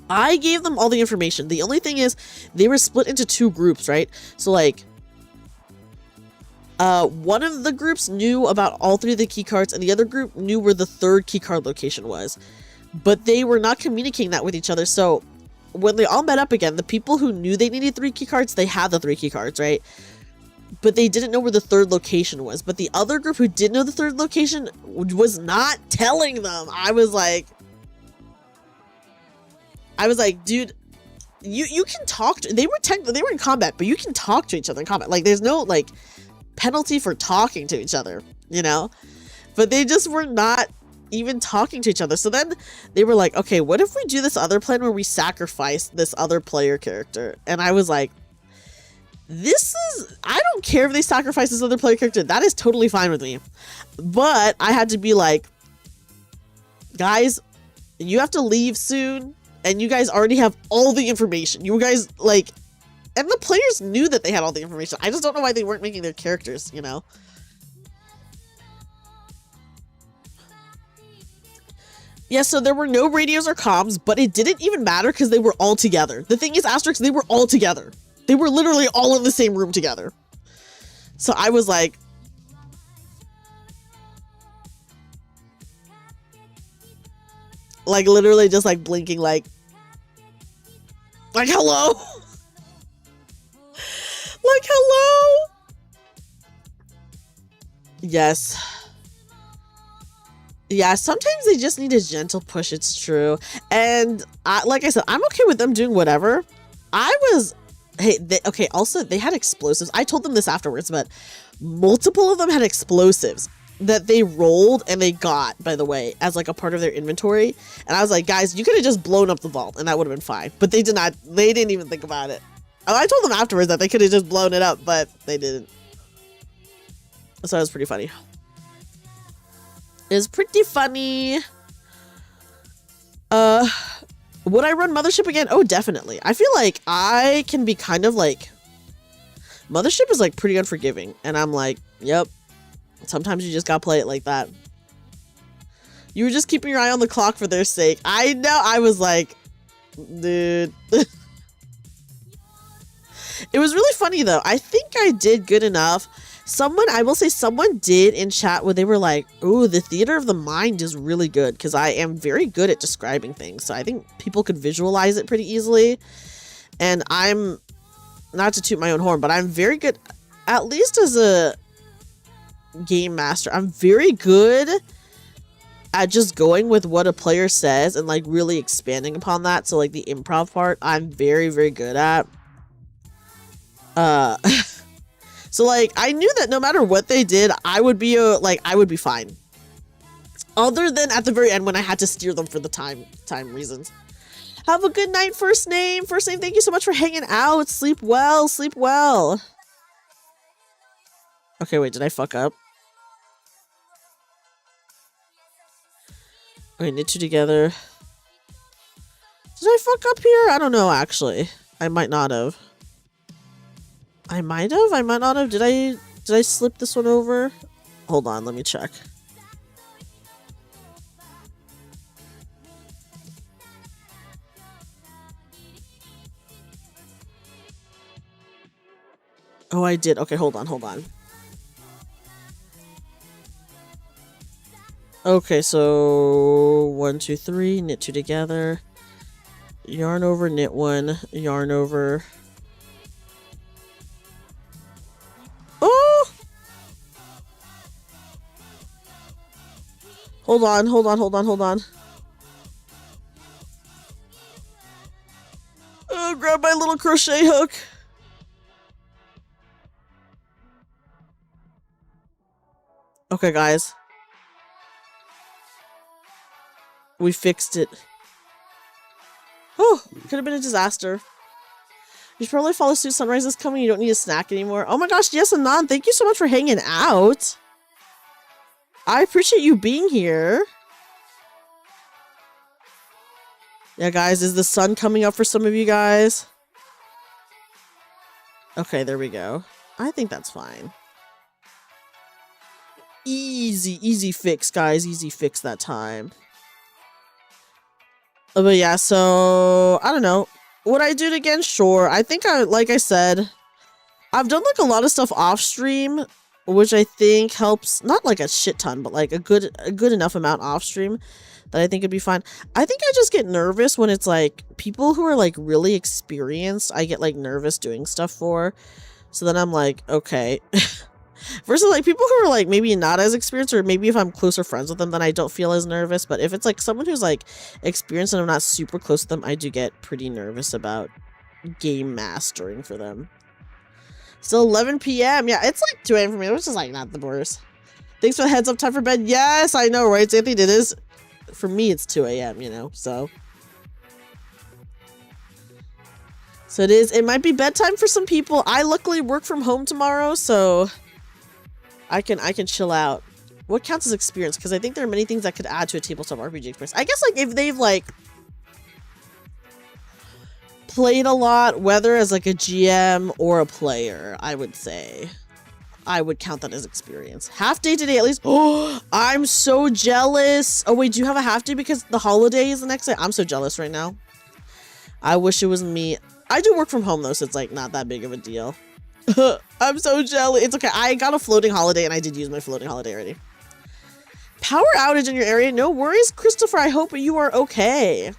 I gave them all the information. The only thing is they were split into 2 groups, right? So like, one of the groups knew about all 3 of the key cards, and the other group knew where the 3rd key card location was. But they were not communicating that with each other. So when they all met up again, the people who knew they needed 3 key cards, they had the 3 key cards, right? but they didn't know where the third location was. But the other group who did know the third location was not telling them. I was like, dude, you can talk to, they were in combat, but you can talk to each other in combat. Like, there's no like penalty for talking to each other, you know? But they just were not even talking to each other. So then they were like, okay, what if we do this other plan where we sacrifice this other player character? And I was like, I don't care if they sacrifice this other player character. That is totally fine with me. But I had to be like, guys, you have to leave soon. And you guys already have all the information. You guys, like, and the players knew that they had all the information. I just don't know why they weren't making their characters, you know? Yeah, so there were no radios or comms, but it didn't even matter because they were all together. The thing is, Asterix, they were all together. They were literally all in the same room together. So I was like, literally just like blinking, like hello. Like, hello. Yes. Yeah, sometimes they just need a gentle push. It's true. And like I said, I'm okay with them doing whatever. Okay, also, they had explosives. I told them this afterwards, but multiple of them had explosives that they rolled and they got, by the way, as like a part of their inventory. And I was like, guys, you could have just blown up the vault and that would have been fine. But they did not. They didn't even think about it. I told them afterwards that they could have just blown it up, but they didn't. So it was pretty funny. It was pretty funny. Would I run Mothership again? Oh, definitely. I feel like I can be kind of like... Mothership is like pretty unforgiving. And I'm like, yep. Sometimes you just gotta play it like that. You were just keeping your eye on the clock for their sake. I know. I was like, dude. It was really funny though. I think I did good enough. I will say someone did in chat where they were like, ooh, the theater of the mind is really good because I am very good at describing things. So I think people could visualize it pretty easily. And I'm, not to toot my own horn, but I'm very good, at least as a game master, I'm very good at just going with what a player says and like really expanding upon that. So like the improv part, I'm very, very good at. So like I knew that no matter what they did, I would be fine. Other than at the very end when I had to steer them for the time reasons. Have a good night, First Name. First Name, thank you so much for hanging out. Sleep well, sleep well. Okay, wait, did I fuck up? Okay, knit two together. Did I fuck up here? I don't know, actually. I might not have. I might have? I might not have. Did I slip this one over? Hold on, let me check. Oh, I did. Okay, hold on. Okay, so 1, 2, 3, knit two together. Yarn over, knit one, yarn over. Oh! Hold on. Oh, grab my little crochet hook. Okay, guys. We fixed it. Oh, could have been a disaster. You should probably follow suit. Sunrise is coming. You don't need a snack anymore. Oh my gosh, yes, Anon. Thank you so much for hanging out. I appreciate you being here. Yeah, guys, is the sun coming up for some of you guys? Okay, there we go. I think that's fine. Easy fix, guys. Easy fix that time. But yeah, so I don't know. Would I do it again? Sure. I think like I said, I've done like a lot of stuff off stream, which I think helps, not like a shit ton, but like a good enough amount off stream that I think it'd be fine. I think I just get nervous when it's like people who are like really experienced, I get like nervous doing stuff for. So then I'm like, okay. Versus like people who are like maybe not as experienced, or maybe if I'm closer friends with them, then I don't feel as nervous. But if it's like someone who's like experienced and I'm not super close to them, I do get pretty nervous about game mastering for them. Still 11 p.m. Yeah, it's like 2 a.m. for me, which is like not the worst. Thanks for the heads up, time for bed. Yes, I know, right? Anthony, it is. For me, it's 2 a.m., you know, so. So it is. It might be bedtime for some people. I luckily work from home tomorrow, so I can chill out. What counts as experience? Because I think there are many things that could add to a tabletop RPG experience. I guess like if they've like played a lot, whether as like a GM or a player, I would say I would count that as experience. Half day today at least. Oh, I'm so jealous. Oh wait, do you have a half day because the holiday is the next day? I'm so jealous right now. I wish it was me. I do work from home though, so it's like not that big of a deal. I'm so jealous. It's okay. I got a floating holiday and I did use my floating holiday already. Power outage in your area. No worries, Christopher. I hope you are okay.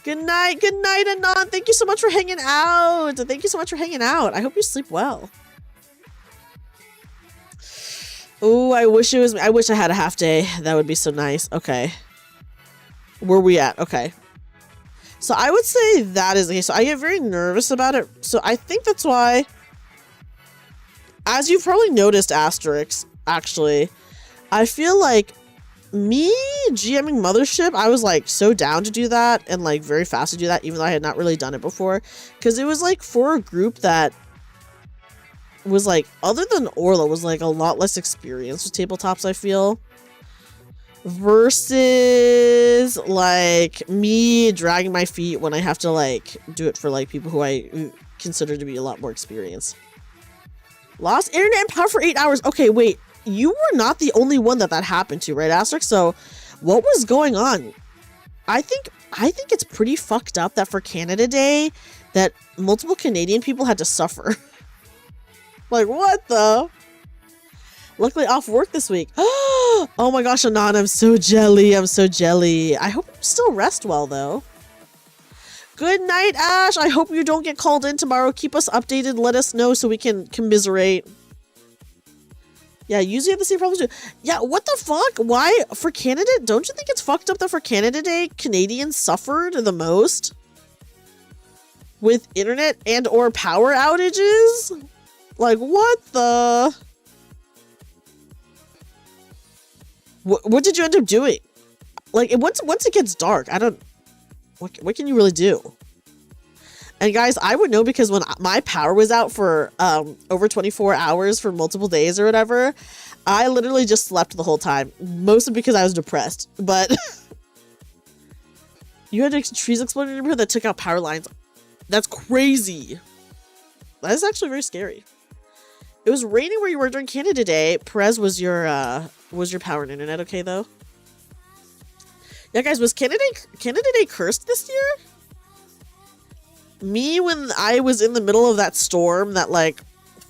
Good night, Anon. Thank you so much for hanging out. Thank you so much for hanging out. I hope you sleep well. Oh, I wish it was me. I wish I had a half day. That would be so nice. Okay. Where we at? Okay. So I would say that is the case. So I get very nervous about it. So I think that's why, as you've probably noticed, Asterix, actually, I feel like me GMing Mothership, I was like so down to do that and like very fast to do that, even though I had not really done it before. Because it was like for a group that was like, other than Orla, was like a lot less experienced with tabletops, I feel. Versus like me dragging my feet when I have to like do it for like people who I consider to be a lot more experienced. Lost internet and power for 8 hours. Okay, wait. You were not the only one that happened to, right, Asterix? So what was going on? I think it's pretty fucked up that for Canada Day that multiple Canadian people had to suffer. Like, what the? Luckily off work this week. Oh my gosh, Anon, I'm so jelly. I'm so jelly. I hope you still rest well, though. Good night, Ash. I hope you don't get called in tomorrow. Keep us updated. Let us know so we can commiserate. Yeah, usually have the same problems too. Yeah, what the fuck? Why? For Canada? Don't you think it's fucked up that for Canada Day, Canadians suffered the most? With internet and or power outages? Like, what the... What did you end up doing? Like, once it gets dark, I don't... What can you really do? And guys, I would know because when my power was out for over 24 hours for multiple days or whatever, I literally just slept the whole time. Mostly because I was depressed. But you had trees exploding in your neighborhood that took out power lines. That's crazy. That is actually very scary. It was raining where you were during Canada Day. Perez, was your power and internet okay though? Yeah, guys, was Canada Day cursed this year? Me, when I was in the middle of that storm that like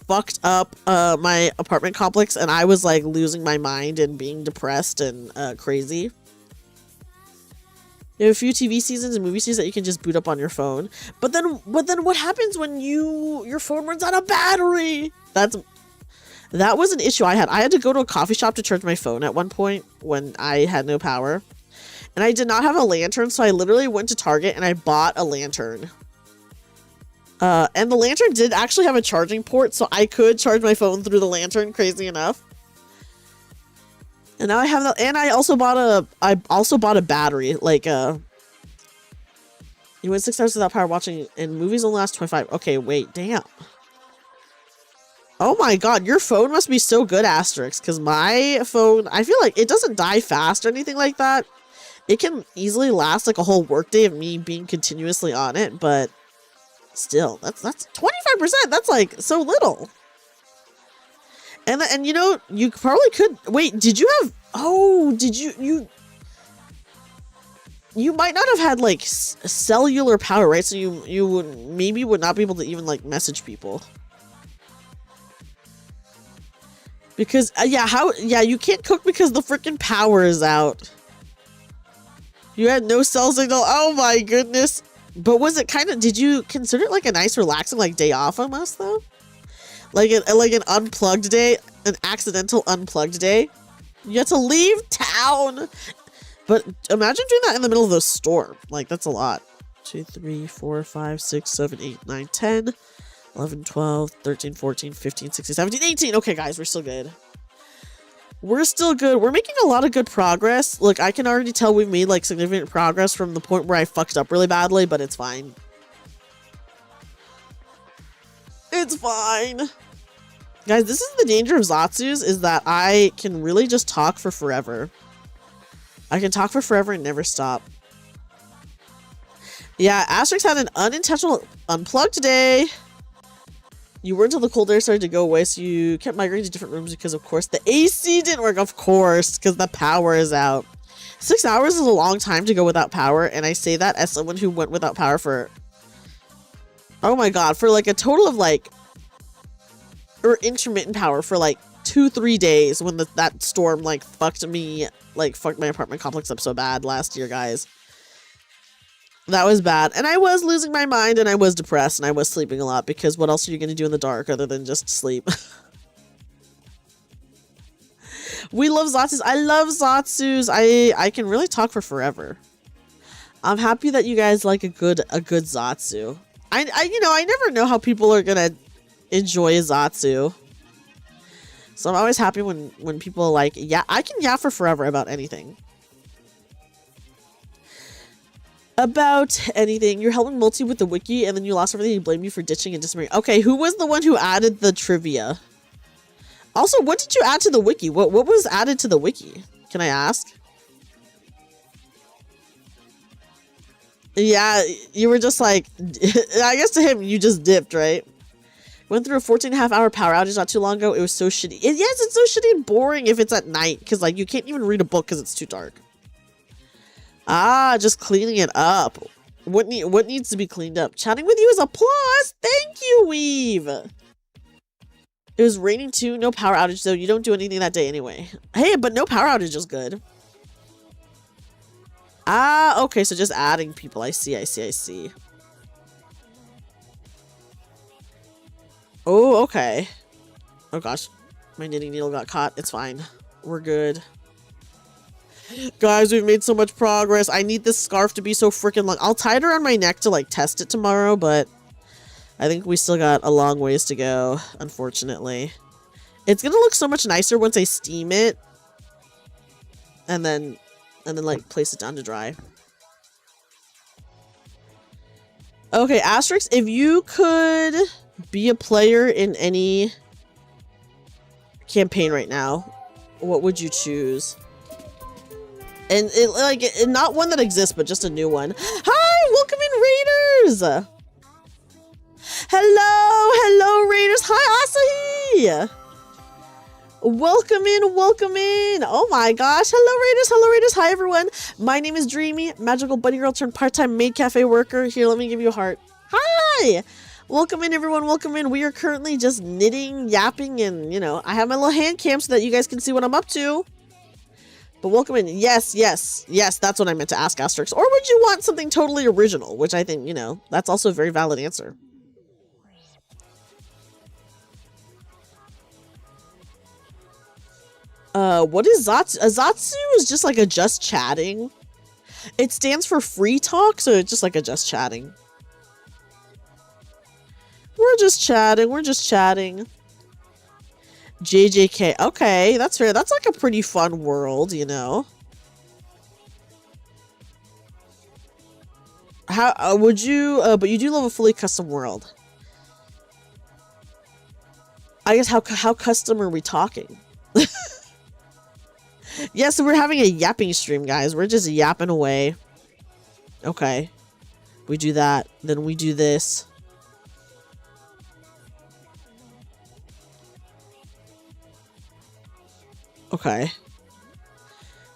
fucked up my apartment complex, and I was like losing my mind and being depressed and crazy. You have a few TV seasons and movie series that you can just boot up on your phone. But then what happens when your phone runs out of battery? That was an issue I had. I had to go to a coffee shop to charge my phone at one point when I had no power. And I did not have a lantern, so I literally went to Target and I bought a lantern. And the lantern did actually have a charging port, so I could charge my phone through the lantern, crazy enough. And now I have that, and I also bought a battery, like you went 6 hours without power watching, and movies only last 25. Okay, wait, damn. Oh my god, your phone must be so good, Asterix, because my phone, I feel like it doesn't die fast or anything like that. It can easily last like a whole workday of me being continuously on it, but still, that's 25%. That's like so little. And you know, you probably could wait. Did you have? Oh, did you? You might not have had like cellular power, right? So you would not be able to even like message people. Because yeah, you can't cook because the freaking power is out. You had no cell signal. Oh my goodness. But was it kind of, did you consider it like a nice relaxing like day off almost though? Like an unplugged day, an accidental unplugged day? You had to leave town. But imagine doing that in the middle of the storm. Like, that's a lot. 2, 3, 4, 5, 6, 7, 8, 9, 10, 11, 12, 13, 14, 15, 16, 17, 18. Okay, guys, we're still good. We're still good. We're making a lot of good progress. Look, I can already tell we've made, like, significant progress from the point where I fucked up really badly, but it's fine. It's fine. Guys, this is the danger of Zatsus, is that I can really just talk for forever. I can talk for forever and never stop. Yeah, Asterix had an unintentional unplugged day. You were until the cold air started to go away, so you kept migrating to different rooms because, of course, the AC didn't work. Of course, because the power is out. 6 hours is a long time to go without power, and I say that as someone who went without power for... Oh my god, for like a total of like... Or intermittent power for like 2-3 days when that storm like fucked me, like fucked my apartment complex up so bad last year, guys. That was bad. And I was losing my mind and I was depressed and I was sleeping a lot because what else are you going to do in the dark other than just sleep? We love Zatsus. I love Zatsus. I can really talk for forever. I'm happy that you guys like a good Zatsu. I you know, I never know how people are going to enjoy a Zatsu. So I'm always happy when people like, yeah, I can yap for forever about anything. About anything. You're helping Multi with the wiki and then you lost everything. He blamed you for ditching and disappearing. Okay, who was the one who added the trivia? Also, what did you add to the wiki? What was added to the wiki? Can I ask? Yeah, you were just like, I guess to him, you just dipped, right? Went through a 14.5-hour power outage not too long ago. It was so shitty. Yes, it's so shitty and boring if it's at night. Because, like, you can't even read a book because it's too dark. Ah, just cleaning it up. What needs to be cleaned up? Chatting with you is a plus. Thank you, Weave. It was raining too. No power outage, though. You don't do anything that day anyway. Hey, but no power outage is good. Ah, okay. So just adding people. I see. Oh, okay. Oh, gosh. My knitting needle got caught. It's fine. We're good. Guys, we've made so much progress. I need this scarf to be so freaking long. I'll tie it around my neck to, like, test it tomorrow, but I think we still got a long ways to go, unfortunately. It's gonna look so much nicer once I steam it. And then like, place it down to dry. Okay, Asterix, if you could be a player in any campaign right now, what would you choose? And not one that exists, but just a new one. Hi, welcome in, Raiders. Hello, Raiders. Hi, Asahi. Welcome in. Oh my gosh. Hello, Raiders. Hi, everyone. My name is Dreamy, magical bunny girl turned part-time maid cafe worker. Here, let me give you a heart. Hi. Welcome in, everyone. Welcome in. We are currently just knitting, yapping, and, you know, I have my little hand cam so that you guys can see what I'm up to. But welcome in. Yes, that's what I meant to ask, Asterix. Or would you want something totally original? Which I think, you know, that's also a very valid answer. What is Zatsu? Zatsu is just like a just chatting. It stands for free talk, so it's just like a just chatting. We're just chatting. JJK. Okay, that's fair. That's like a pretty fun world, you know. How would you but you do love a fully custom world. I guess how custom are we talking? Yeah, so we're having a yapping stream, guys. We're just yapping away. Okay. We do that, then we do this. Okay.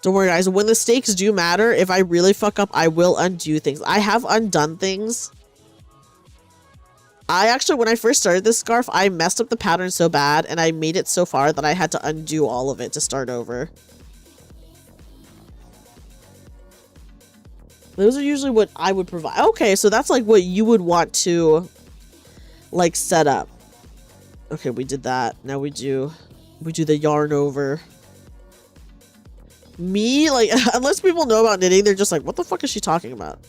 Don't worry, guys. When the stakes do matter, if I really fuck up, I will undo things. I have undone things. I actually, when I first started this scarf, I messed up the pattern so bad, and I made it so far that I had to undo all of it to start over. Those are usually what I would provide. Okay, so that's like what you would want to like set up. Okay, we did that. Now we do the yarn over. Me, like, unless people know about knitting, they're just like, what the fuck is she talking about?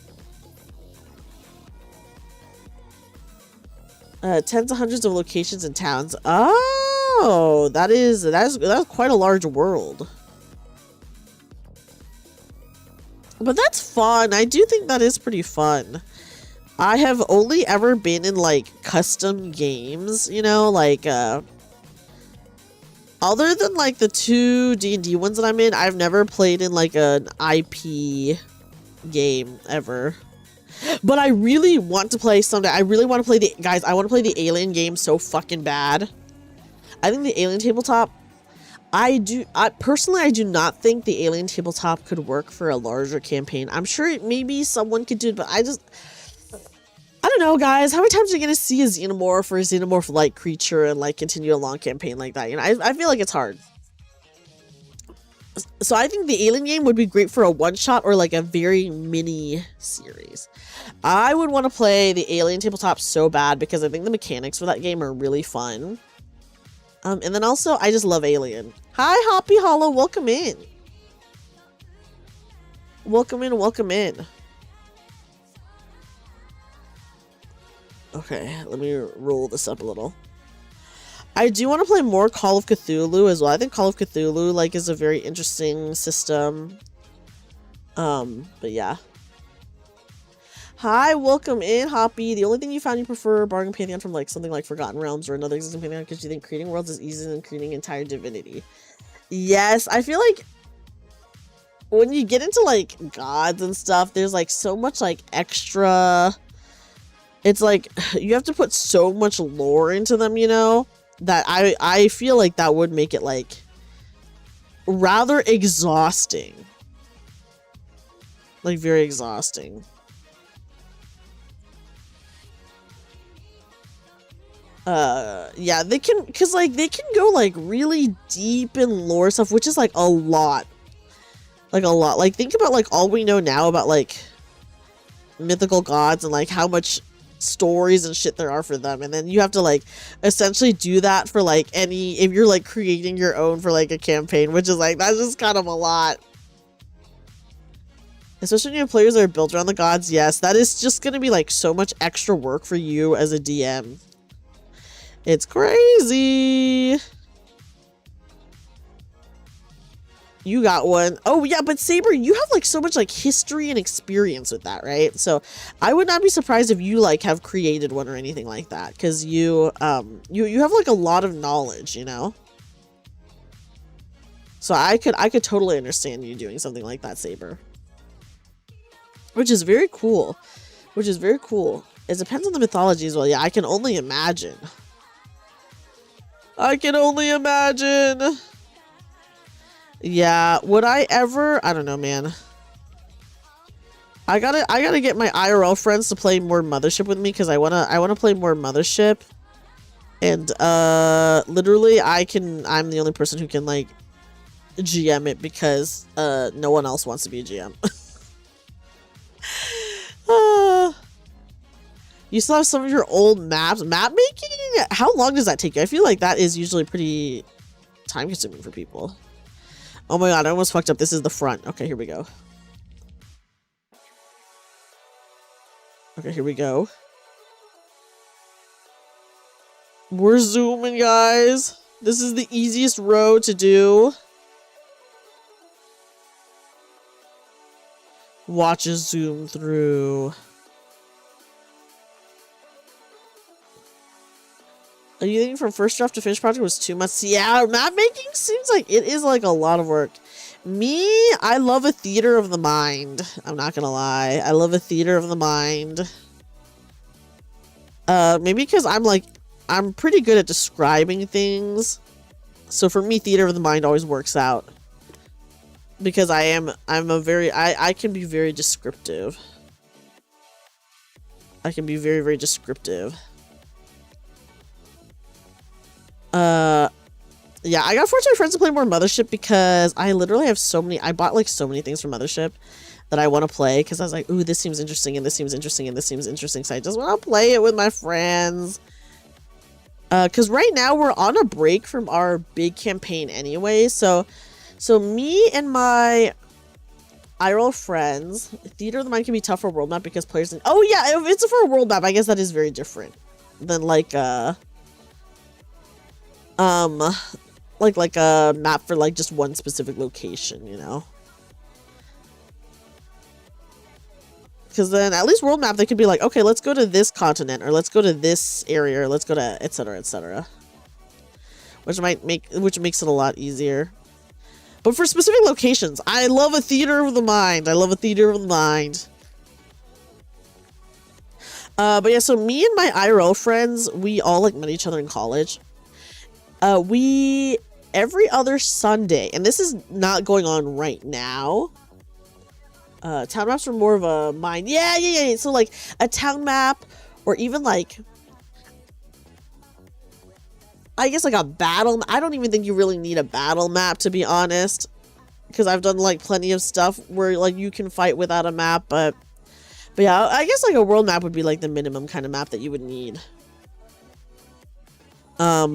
Tens of hundreds of locations and towns. Oh, that's quite a large world. But that's fun. I do think that is pretty fun. I have only ever been in like custom games, you know, like other than like the 2 D&D ones that I'm in, I've never played in like an IP game ever. But I really want to play someday. I really want to play I want to play the Alien game so fucking bad. I think the Alien tabletop, personally, I do not think the Alien tabletop could work for a larger campaign. I'm sure maybe someone could do it, but I don't know, guys. How many times are you gonna see a xenomorph or a xenomorph-like creature and like continue a long campaign like that? You know, I feel like it's hard. So I think the Alien game would be great for a one-shot or like a very mini series. I would want to play the Alien tabletop so bad because I think the mechanics for that game are really fun. And then also, I just love Alien. Hi, Hoppy Hollow. Welcome in. Welcome in. Welcome in. Okay, let me roll this up a little. I do want to play more Call of Cthulhu as well. I think Call of Cthulhu like is a very interesting system. But yeah. Hi, welcome in, Hoppy. The only thing you found you prefer Bargain Pantheon from like something like Forgotten Realms or another existing Pantheon because you think creating worlds is easier than creating entire divinity. Yes, I feel like when you get into like gods and stuff, there's like so much like extra. It's like you have to put so much lore into them, you know, that I feel like that would make it like rather exhausting. Like very exhausting. Yeah, they can, cause like they can go like really deep in lore stuff, which is like a lot. Like a lot. Like think about like all we know now about like mythical gods and like how much stories and shit there are for them, and then you have to like essentially do that for like if you're like creating your own for like a campaign, which is like that's just kind of a lot, especially when you have players that are built around the gods. Yes, that is just gonna be like so much extra work for you as a DM. It's crazy. You got one. Oh yeah, but Saber, you have like so much like history and experience with that, right? So I would not be surprised if you like have created one or anything like that, because you have like a lot of knowledge, you know. So I could totally understand you doing something like that, Saber. Which is very cool. Which is very cool. It depends on the mythology as well. Yeah, I can only imagine. I can only imagine. Yeah, would I ever? I don't know, man. I gotta get my IRL friends to play more Mothership with me because I wanna play more Mothership. And literally I'm the only person who can like GM it because no one else wants to be a GM. You still have some of your old maps. Map making? How long does that take you? I feel like that is usually pretty time consuming for people. Oh my god, I almost fucked up. This is the front. Okay, here we go. Okay, here we go. We're zooming, guys. This is the easiest row to do. Watch us zoom through. Are you thinking from first draft to finished project was 2 months? Yeah, map making seems like it is like a lot of work. Me, I love a theater of the mind. I'm not gonna lie. I love a theater of the mind. Maybe because I'm pretty good at describing things. So for me, theater of the mind always works out. Because I can be very descriptive. I can be very, very descriptive. Yeah, I got forced my friends to play more Mothership because I literally have so many. I bought like so many things from Mothership. that I want to play because I was like, ooh, this seems interesting and this seems interesting and this seems interesting. So I just want to play it with my friends. Because right now we're on a break from our big campaign anyway. So me and my IRL friends, Theater of the Mind can be tough for a world map because players... Oh yeah, if it's for a world map, I guess that is very different than like a map for like just one specific location, you know? Because then at least world map, they could be like, okay, let's go to this continent, or let's go to this area, or let's go to etc, etc. Which makes it a lot easier. But for specific locations, I love a theater of the mind. I love a theater of the mind. But yeah, so me and my IRL friends, we all like met each other in college. We every other Sunday, and this is not going on right now. Town maps are more of a mind. Yeah. So like a town map, or even like, I guess like a battle. I don't even think you really need a battle map, to be honest, because I've done like plenty of stuff where like you can fight without a map. But yeah, I guess like a world map would be like the minimum kind of map that you would need. So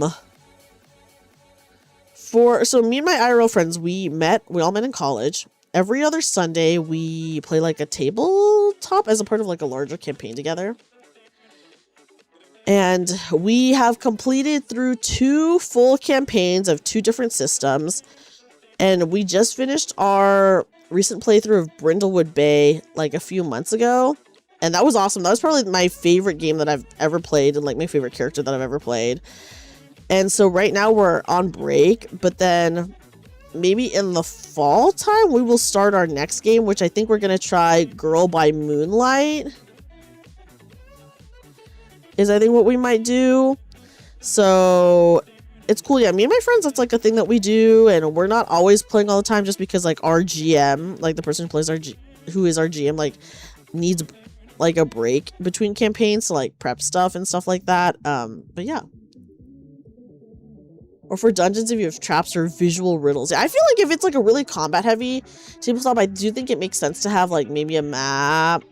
me and my IRL friends, we all met in college. Every other Sunday, we play like a tabletop as a part of like a larger campaign together. And we have completed through 2 full campaigns of 2 different systems. And we just finished our recent playthrough of Brindlewood Bay like a few months ago. And that was awesome. That was probably my favorite game that I've ever played, and like my favorite character that I've ever played. And so right now we're on break, but then maybe in the fall time, we will start our next game, which I think we're going to try Girl by Moonlight. Is I think what we might do. So it's cool. Yeah, me and my friends, that's like a thing that we do. And we're not always playing all the time just because like our GM, like the person who plays who is our GM, like needs like a break between campaigns to like prep stuff and stuff like that. But yeah. Or for dungeons, if you have traps or visual riddles. I feel like if it's like a really combat heavy tabletop, I do think it makes sense to have like maybe a map.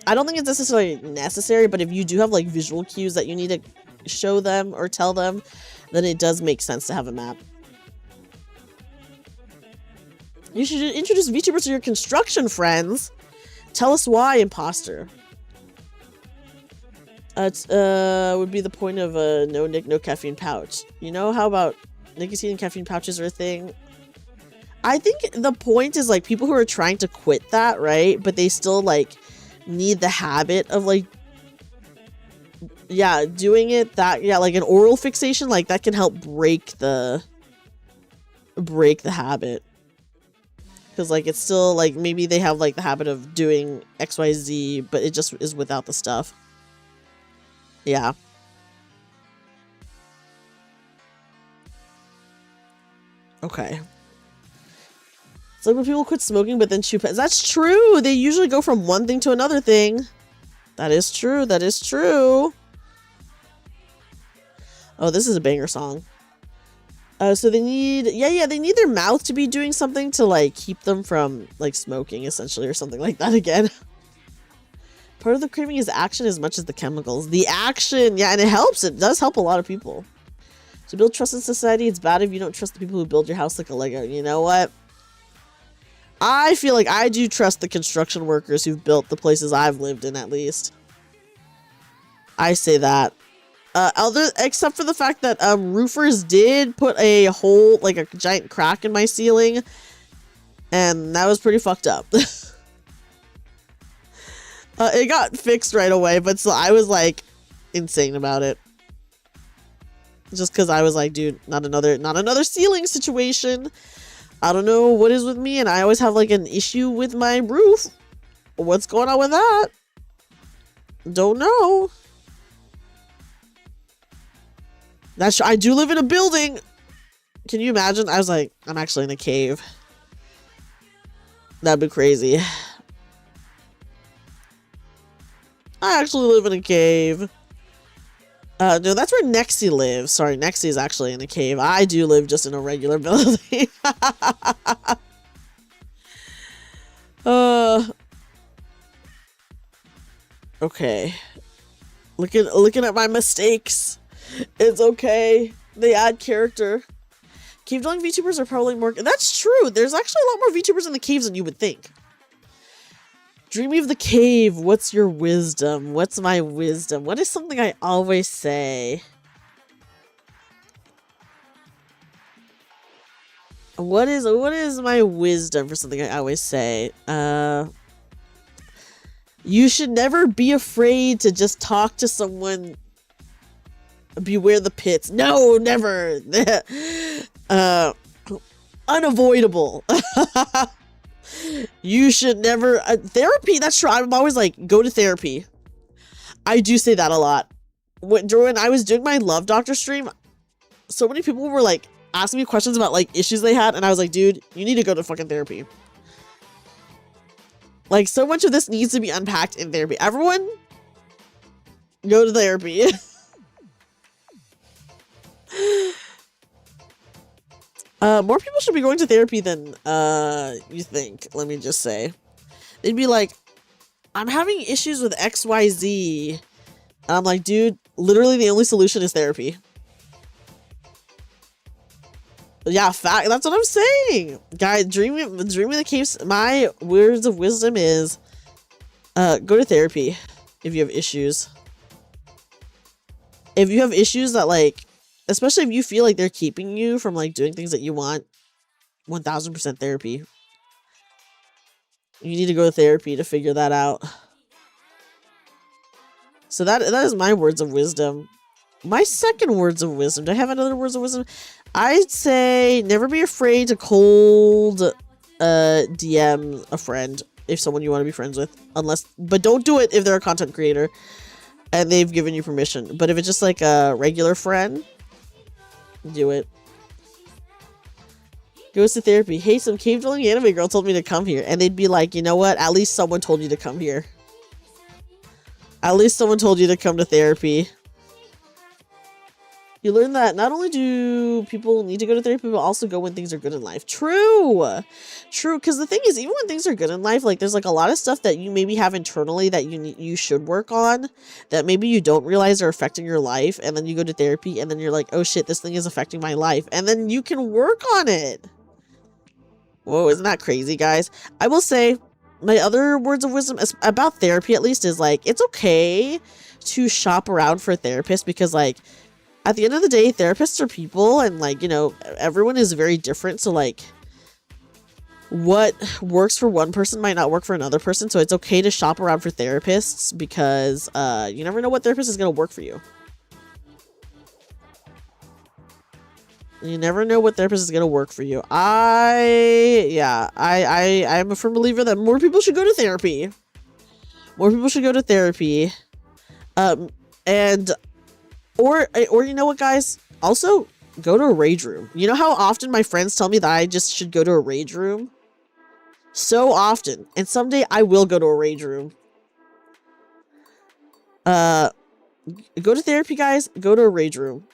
I don't think it's necessarily necessary, but if you do have like visual cues that you need to show them or tell them, then it does make sense to have a map. You should introduce VTubers to your construction friends. Tell us why, imposter. Would be the point of a no nic, no caffeine pouch. You know how about nicotine and caffeine pouches are a thing? I think the point is like people who are trying to quit that, right? But they still like need the habit of like, yeah, doing it. That, yeah, like an oral fixation, like that can help break the habit. Because like it's still like maybe they have like the habit of doing XYZ, but it just is without the stuff. Yeah. Okay. It's like when people quit smoking but then chew pens. That's true. They usually go from one thing to another thing. That is true. That is true. Oh, this is a banger song. So they need, they need their mouth to be doing something to like keep them from like smoking essentially or something like that again. Part of the craving is action as much as the chemicals. The action, yeah, and it helps. It does help a lot of people. To build trust in society, it's bad if you don't trust the people who build your house like a Lego. You know what? I feel like I do trust the construction workers who've built the places I've lived in, at least. I say that. Except for the fact that roofers did put a hole, like a giant crack in my ceiling, and that was pretty fucked up. It got fixed right away, but so I was like insane about it. Just because I was like, dude, not another ceiling situation. I don't know what is with me, and I always have like an issue with my roof. What's going on with that? Don't know. That's I do live in a building. Can you imagine? I was like, I'm actually in a cave. That'd be crazy. I actually live in a cave. No, that's where Nexie lives. Sorry, Nexie is actually in a cave. I do live just in a regular building. Okay. Looking at my mistakes. It's okay. They add character. Cave dwelling VTubers are probably more. That's true. There's actually a lot more VTubers in the caves than you would think. Dreamy of the cave. What's your wisdom? What's my wisdom? What is something I always say? What is my wisdom for something I always say? You should never be afraid to just talk to someone. Beware the pits. No, never. Unavoidable. You should never therapy. That's true. I'm always like, go to therapy. I do say that a lot. When I was doing my Love Doctor stream, so many people were like asking me questions about like issues they had, and I was like, dude, you need to go to fucking therapy. Like, so much of this needs to be unpacked in therapy. Everyone, go to therapy. More people should be going to therapy than you think. Let me just say. They'd be like, I'm having issues with XYZ. And I'm like, dude, literally the only solution is therapy. Yeah, fact. That's what I'm saying. Guys, dreaming the caves. My words of wisdom is go to therapy if you have issues. If you have issues that like, especially if you feel like they're keeping you from like doing things that you want, 1000% therapy. You need to go to therapy to figure that out. So that is my words of wisdom. My second words of wisdom. Do I have another words of wisdom? I'd say never be afraid to cold DM a friend if someone you want to be friends with. But don't do it if they're a content creator and they've given you permission. But if it's just like a regular friend, do it. Goes to therapy. Hey, some cave dwelling anime girl told me to come here. And they'd be like, you know what? At least someone told you to come here. At least someone told you to come to therapy. You learn that not only do people need to go to therapy, but also go when things are good in life. True. True. Because the thing is, even when things are good in life, like there's like a lot of stuff that you maybe have internally that you should work on that maybe you don't realize are affecting your life. And then you go to therapy and then you're like, oh shit, this thing is affecting my life. And then you can work on it. Whoa, isn't that crazy, guys? I will say my other words of wisdom about therapy, at least, is like, it's okay to shop around for a therapist because like, at the end of the day, therapists are people and like, you know, everyone is very different. So like what works for one person might not work for another person. So it's okay to shop around for therapists because you never know what therapist is going to work for you. You never know what therapist is going to work for you. I'm a firm believer that more people should go to therapy. More people should go to therapy. Or you know what, guys? Also, go to a rage room. You know how often my friends tell me that I just should go to a rage room? So often. And someday I will go to a rage room. Go to therapy, guys. Go to a rage room.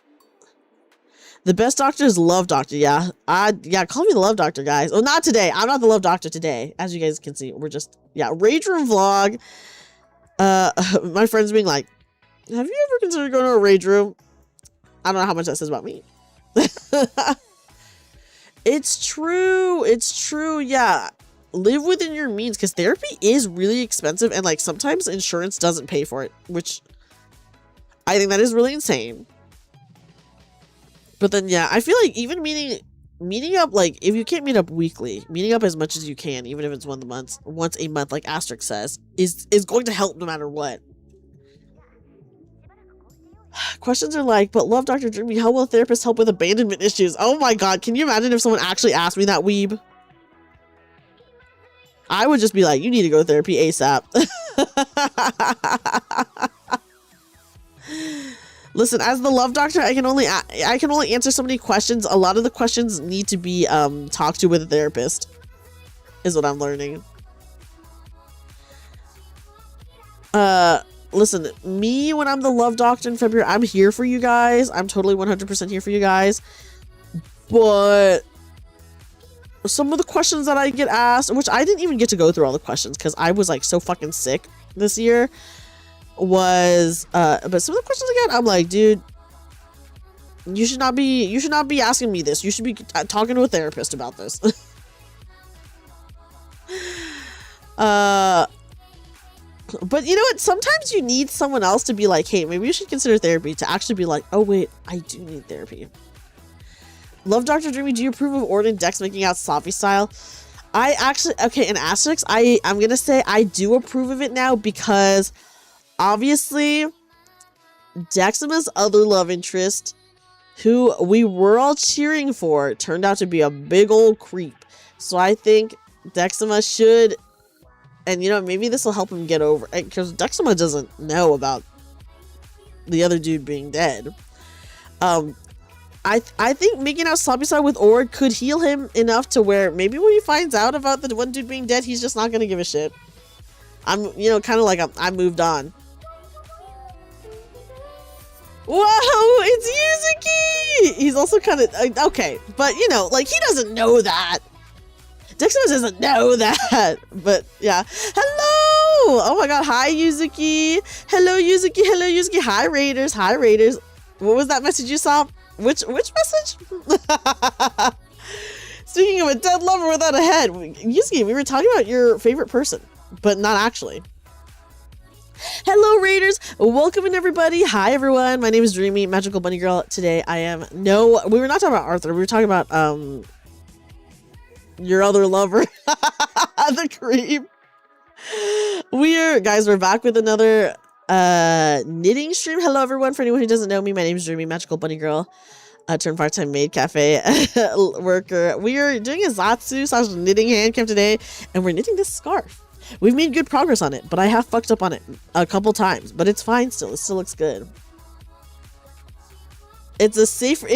The best doctor is Love Doctor. Yeah. Yeah, call me the Love Doctor, guys. Oh, not today. I'm not the Love Doctor today. As you guys can see, we're just, yeah, rage room vlog. My friends being like, have you ever considered going to a rage room? I don't know how much that says about me. It's true. It's true. Yeah. Live within your means because therapy is really expensive and like sometimes insurance doesn't pay for it, which I think that is really insane. But then, yeah, I feel like even meeting up, like if you can't meet up weekly, meeting up as much as you can, even if it's once a month, like Asterisk says, is going to help no matter what. Questions are like, but Love Dr. Dreamy, how will a therapist help with abandonment issues? Oh my god, can you imagine if someone actually asked me that, weeb? I would just be like, you need to go to therapy ASAP. Listen, as the Love Doctor, I can only answer so many questions. A lot of the questions need to be talked to with a therapist, is what I'm learning. Listen, me, when I'm the Love Doctor in February, I'm here for you guys. I'm totally 100% here for you guys. But some of the questions that I get asked, which I didn't even get to go through all the questions because I was like so fucking sick this year, was but some of the questions again, I'm like, dude, you should not be asking me this. You should be talking to a therapist about this. But you know what? Sometimes you need someone else to be like, hey, maybe you should consider therapy, to actually be like, oh wait, I do need therapy. Love Dr. Dreamy, do you approve of Orden Dex making out sloppy style? I actually, okay, in Asterix, I'm gonna say I do approve of it now because obviously Dexima's other love interest, who we were all cheering for, turned out to be a big old creep. So I think Dexima should, and you know, maybe this will help him get over it, because Dexima doesn't know about the other dude being dead. I think making out sloppy style with Ord could heal him enough to where maybe when he finds out about the one dude being dead, he's just not gonna give a shit. I'm, you know, kind of like I moved on. Whoa, it's Yuzuki! He's also kind of, okay, but you know, like, he doesn't know that. Dexima doesn't know that, but yeah. Hello! Oh my god, hi Yuzuki! Hello Yuzuki, hello Yuzuki, hi Raiders, hi Raiders. What was that message you saw? Which message? Speaking of a dead lover without a head, Yuzuki, we were talking about your favorite person, but not actually. Hello Raiders, welcome in everybody. Hi everyone, my name is Dreamy, Magical Bunny Girl. Today I am, no, we were not talking about Arthur, we were talking about your other lover, the creep. We're back with another knitting stream. Hello everyone, for anyone who doesn't know me, my name is Dreamy, Magical Bunny Girl, turned part-time maid cafe worker. We are doing a Zatsu knitting handcam today, and we're knitting this scarf. We've made good progress on it, but I have fucked up on it a couple times, but it's fine still. It still looks good. It's a safer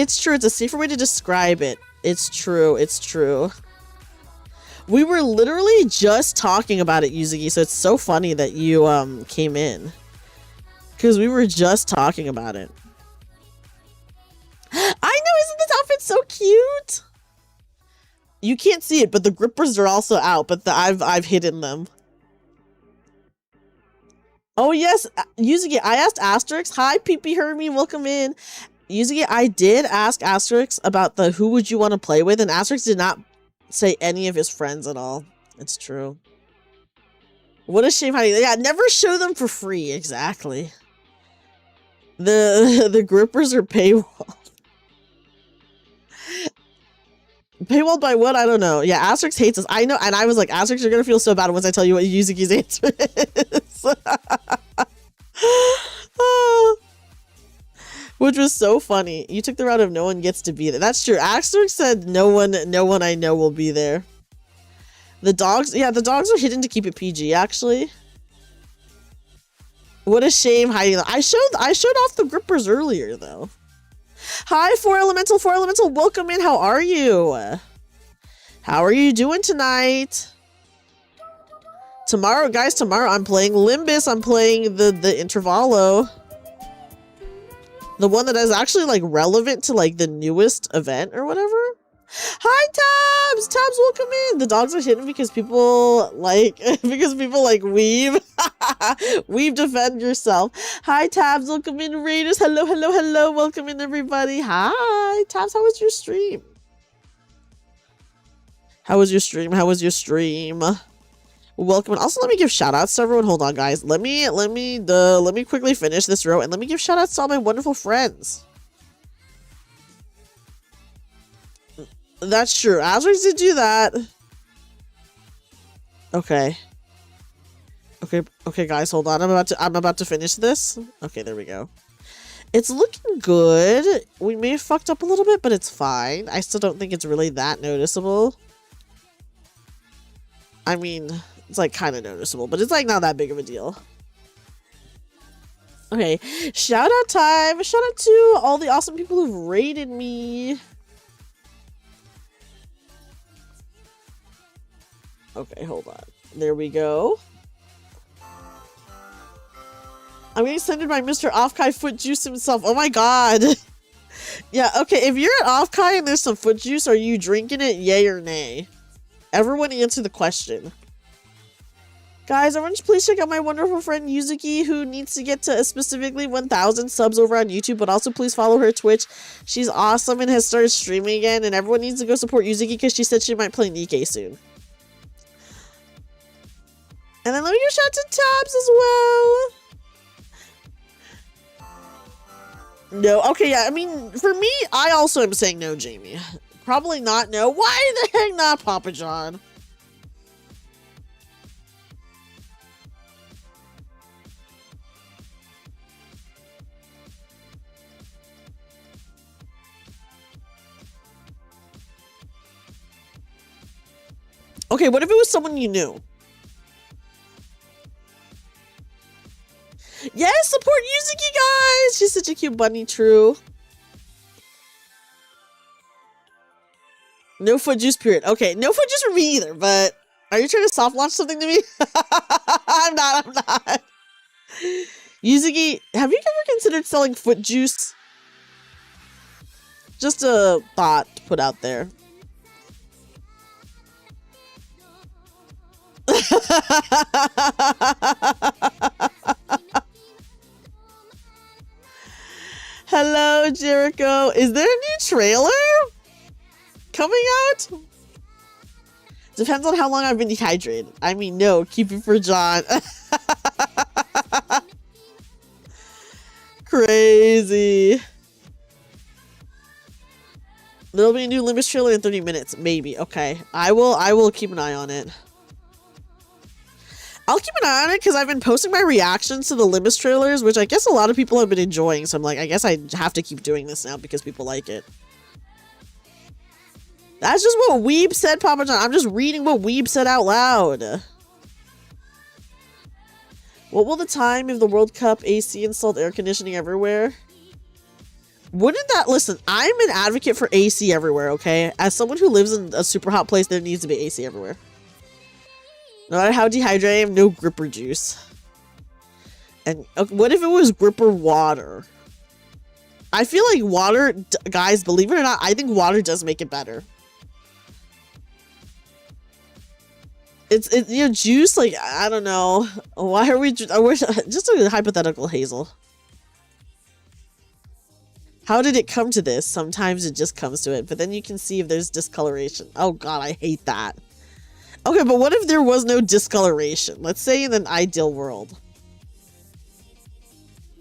way to describe it. It's true. We were literally just talking about it, Yuzuki, so it's so funny that you came in. Because we were just talking about it. I know, isn't this outfit so cute? You can't see it, but the grippers are also out, but I've hidden them. Oh yes, Yuzuki, I asked Asterix. Hi, PP Hermie, welcome in. Yuzuki, I did ask Asterix about the who would you want to play with, and Asterix did not say any of his friends at all. It's true. What a shame. Yeah, never show them for free. Exactly. The grippers are paywall. Paywalled by what? I don't know. Yeah, Asterix hates us. I know, and I was like, Asterix, you're gonna feel so bad once I tell you what Yuzuki's answer is. Which was so funny. You took the route of no one gets to be there. That's true. Asterix said no one I know will be there. The dogs, yeah, the dogs are hidden to keep it PG, actually. What a shame hiding them. I showed off the grippers earlier, though. Hi, 4Elemental, welcome in. How are you? How are you doing tonight? Tomorrow, guys, I'm playing Limbus. I'm playing the Intervallo. The one that is actually, like, relevant to, like, the newest event or whatever. Hi, Tabs! Tabs, welcome in! The dogs are hidden because people, like, weave. Weave, defend yourself. Hi, Tabs, welcome in, Raiders. Hello, welcome in, everybody. Hi, Tabs, how was your stream? How was your stream? Welcome, and also let me give shout outs to everyone. Hold on, guys. Let me quickly finish this row, and let me give shout outs to all my wonderful friends. That's true. Asterix did do that. Okay, guys, hold on. I'm about to finish this. Okay, there we go. It's looking good. We may have fucked up a little bit, but it's fine. I still don't think it's really that noticeable. I mean, it's like kind of noticeable, but it's like not that big of a deal. Okay, shout out time. Shout out to all the awesome people who've rated me. Okay, hold on. There we go. I'm getting sent by Mr. Offkai Foot Juice himself. Oh my god. Yeah, okay, if you're at Offkai and there's some foot juice, are you drinking it? Yay or nay? Everyone answer the question. Guys, everyone just please check out my wonderful friend Yuzuki, who needs to get to specifically 1,000 subs over on YouTube, but also please follow her Twitch. She's awesome and has started streaming again, and everyone needs to go support Yuzuki because she said she might play Nikkei soon. And then let me give shout out to Tabs as well. No, okay, yeah, I mean, for me, I also am saying no, Jamie. Probably not no. Why the heck not, Papa John? Okay, what if it was someone you knew? Yes, support Yuzuki, guys! She's such a cute bunny, true. No foot juice, period. Okay, no foot juice for me either, but are you trying to soft launch something to me? I'm not. Yuzuki, have you ever considered selling foot juice? Just a thought to put out there. Hello, Jericho. Is there a new trailer coming out? Depends on how long I've been dehydrated. I mean, no, keep it for John. Crazy. There'll be a new Limbus trailer in 30 minutes, maybe. Okay, I will keep an eye on it. I'll keep an eye on it because I've been posting my reactions to the Limbus trailers, which I guess a lot of people have been enjoying. So I'm like, I guess I have to keep doing this now because people like it. That's just what Weeb said, Papa John. I'm just reading what Weeb said out loud. What will the time if the World Cup AC installed air conditioning everywhere? Wouldn't that... Listen, I'm an advocate for AC everywhere, okay? As someone who lives in a super hot place, there needs to be AC everywhere. No matter how dehydrated I am, no gripper juice. And what if it was gripper water? I feel like water... Guys, believe it or not, I think water does make it better. It's you know, juice, like, I don't know. Why are we... We're just a hypothetical, Hazel. How did it come to this? Sometimes it just comes to it, but then you can see if there's discoloration. Oh god, I hate that. Okay, but what if there was no discoloration? Let's say in an ideal world.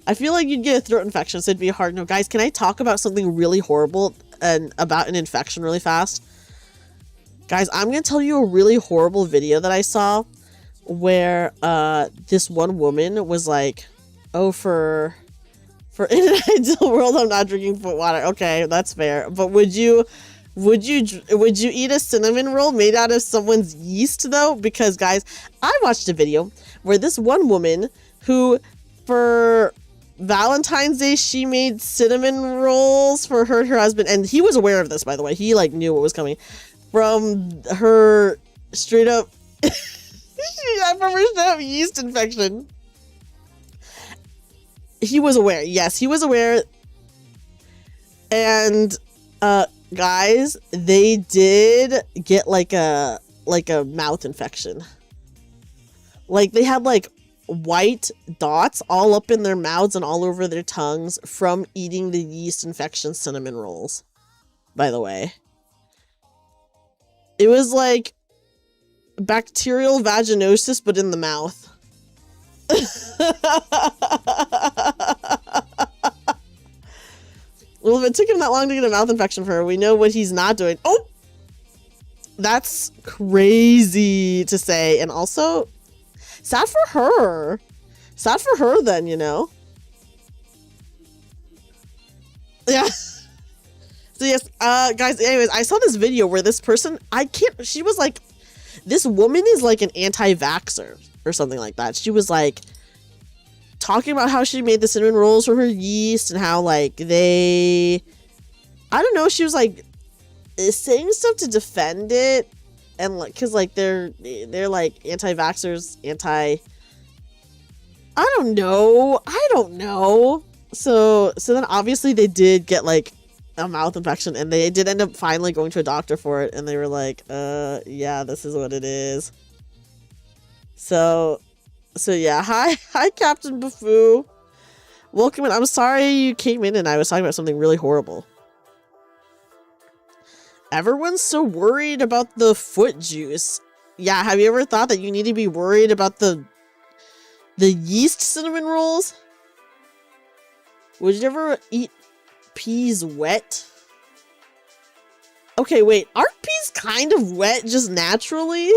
I feel like you'd get a throat infection, so it'd be hard. No, guys, can I talk about something really horrible and about an infection really fast? Guys, I'm going to tell you a really horrible video that I saw where this one woman was like, oh, for in an ideal world, I'm not drinking foot water. Okay, that's fair. But would you eat a cinnamon roll made out of someone's yeast though? Because guys, I watched a video where this one woman who for Valentine's Day, she made cinnamon rolls for her and her husband. And he was aware of this, by the way. He like knew what was coming from her straight up, from her straight up yeast infection. He was aware. Yes, he was aware. And, guys, they did get like a mouth infection. Like they had like white dots all up in their mouths and all over their tongues from eating the yeast infection cinnamon rolls. By the way, it was like bacterial vaginosis, but in the mouth. Well, if it took him that long to get a mouth infection for her, we know what he's not doing. Oh, that's crazy to say. And also, sad for her. Sad for her then, you know? Yeah. So yes, guys, anyways, I saw this video where this person, she was like, this woman is like an anti-vaxxer or something like that. She was like talking about how she made the cinnamon rolls from her yeast and how like I don't know, she was like saying stuff to defend it and like, cause like they're like anti-vaxxers, I don't know. So then obviously they did get like a mouth infection, and they did end up finally going to a doctor for it, and they were like, yeah, this is what it is. So yeah, hi Captain Bufoo. Welcome in. I'm sorry you came in and I was talking about something really horrible. Everyone's so worried about the foot juice. Yeah, have you ever thought that you need to be worried about the yeast cinnamon rolls? Would you ever eat peas wet? Okay, wait, aren't peas kind of wet just naturally?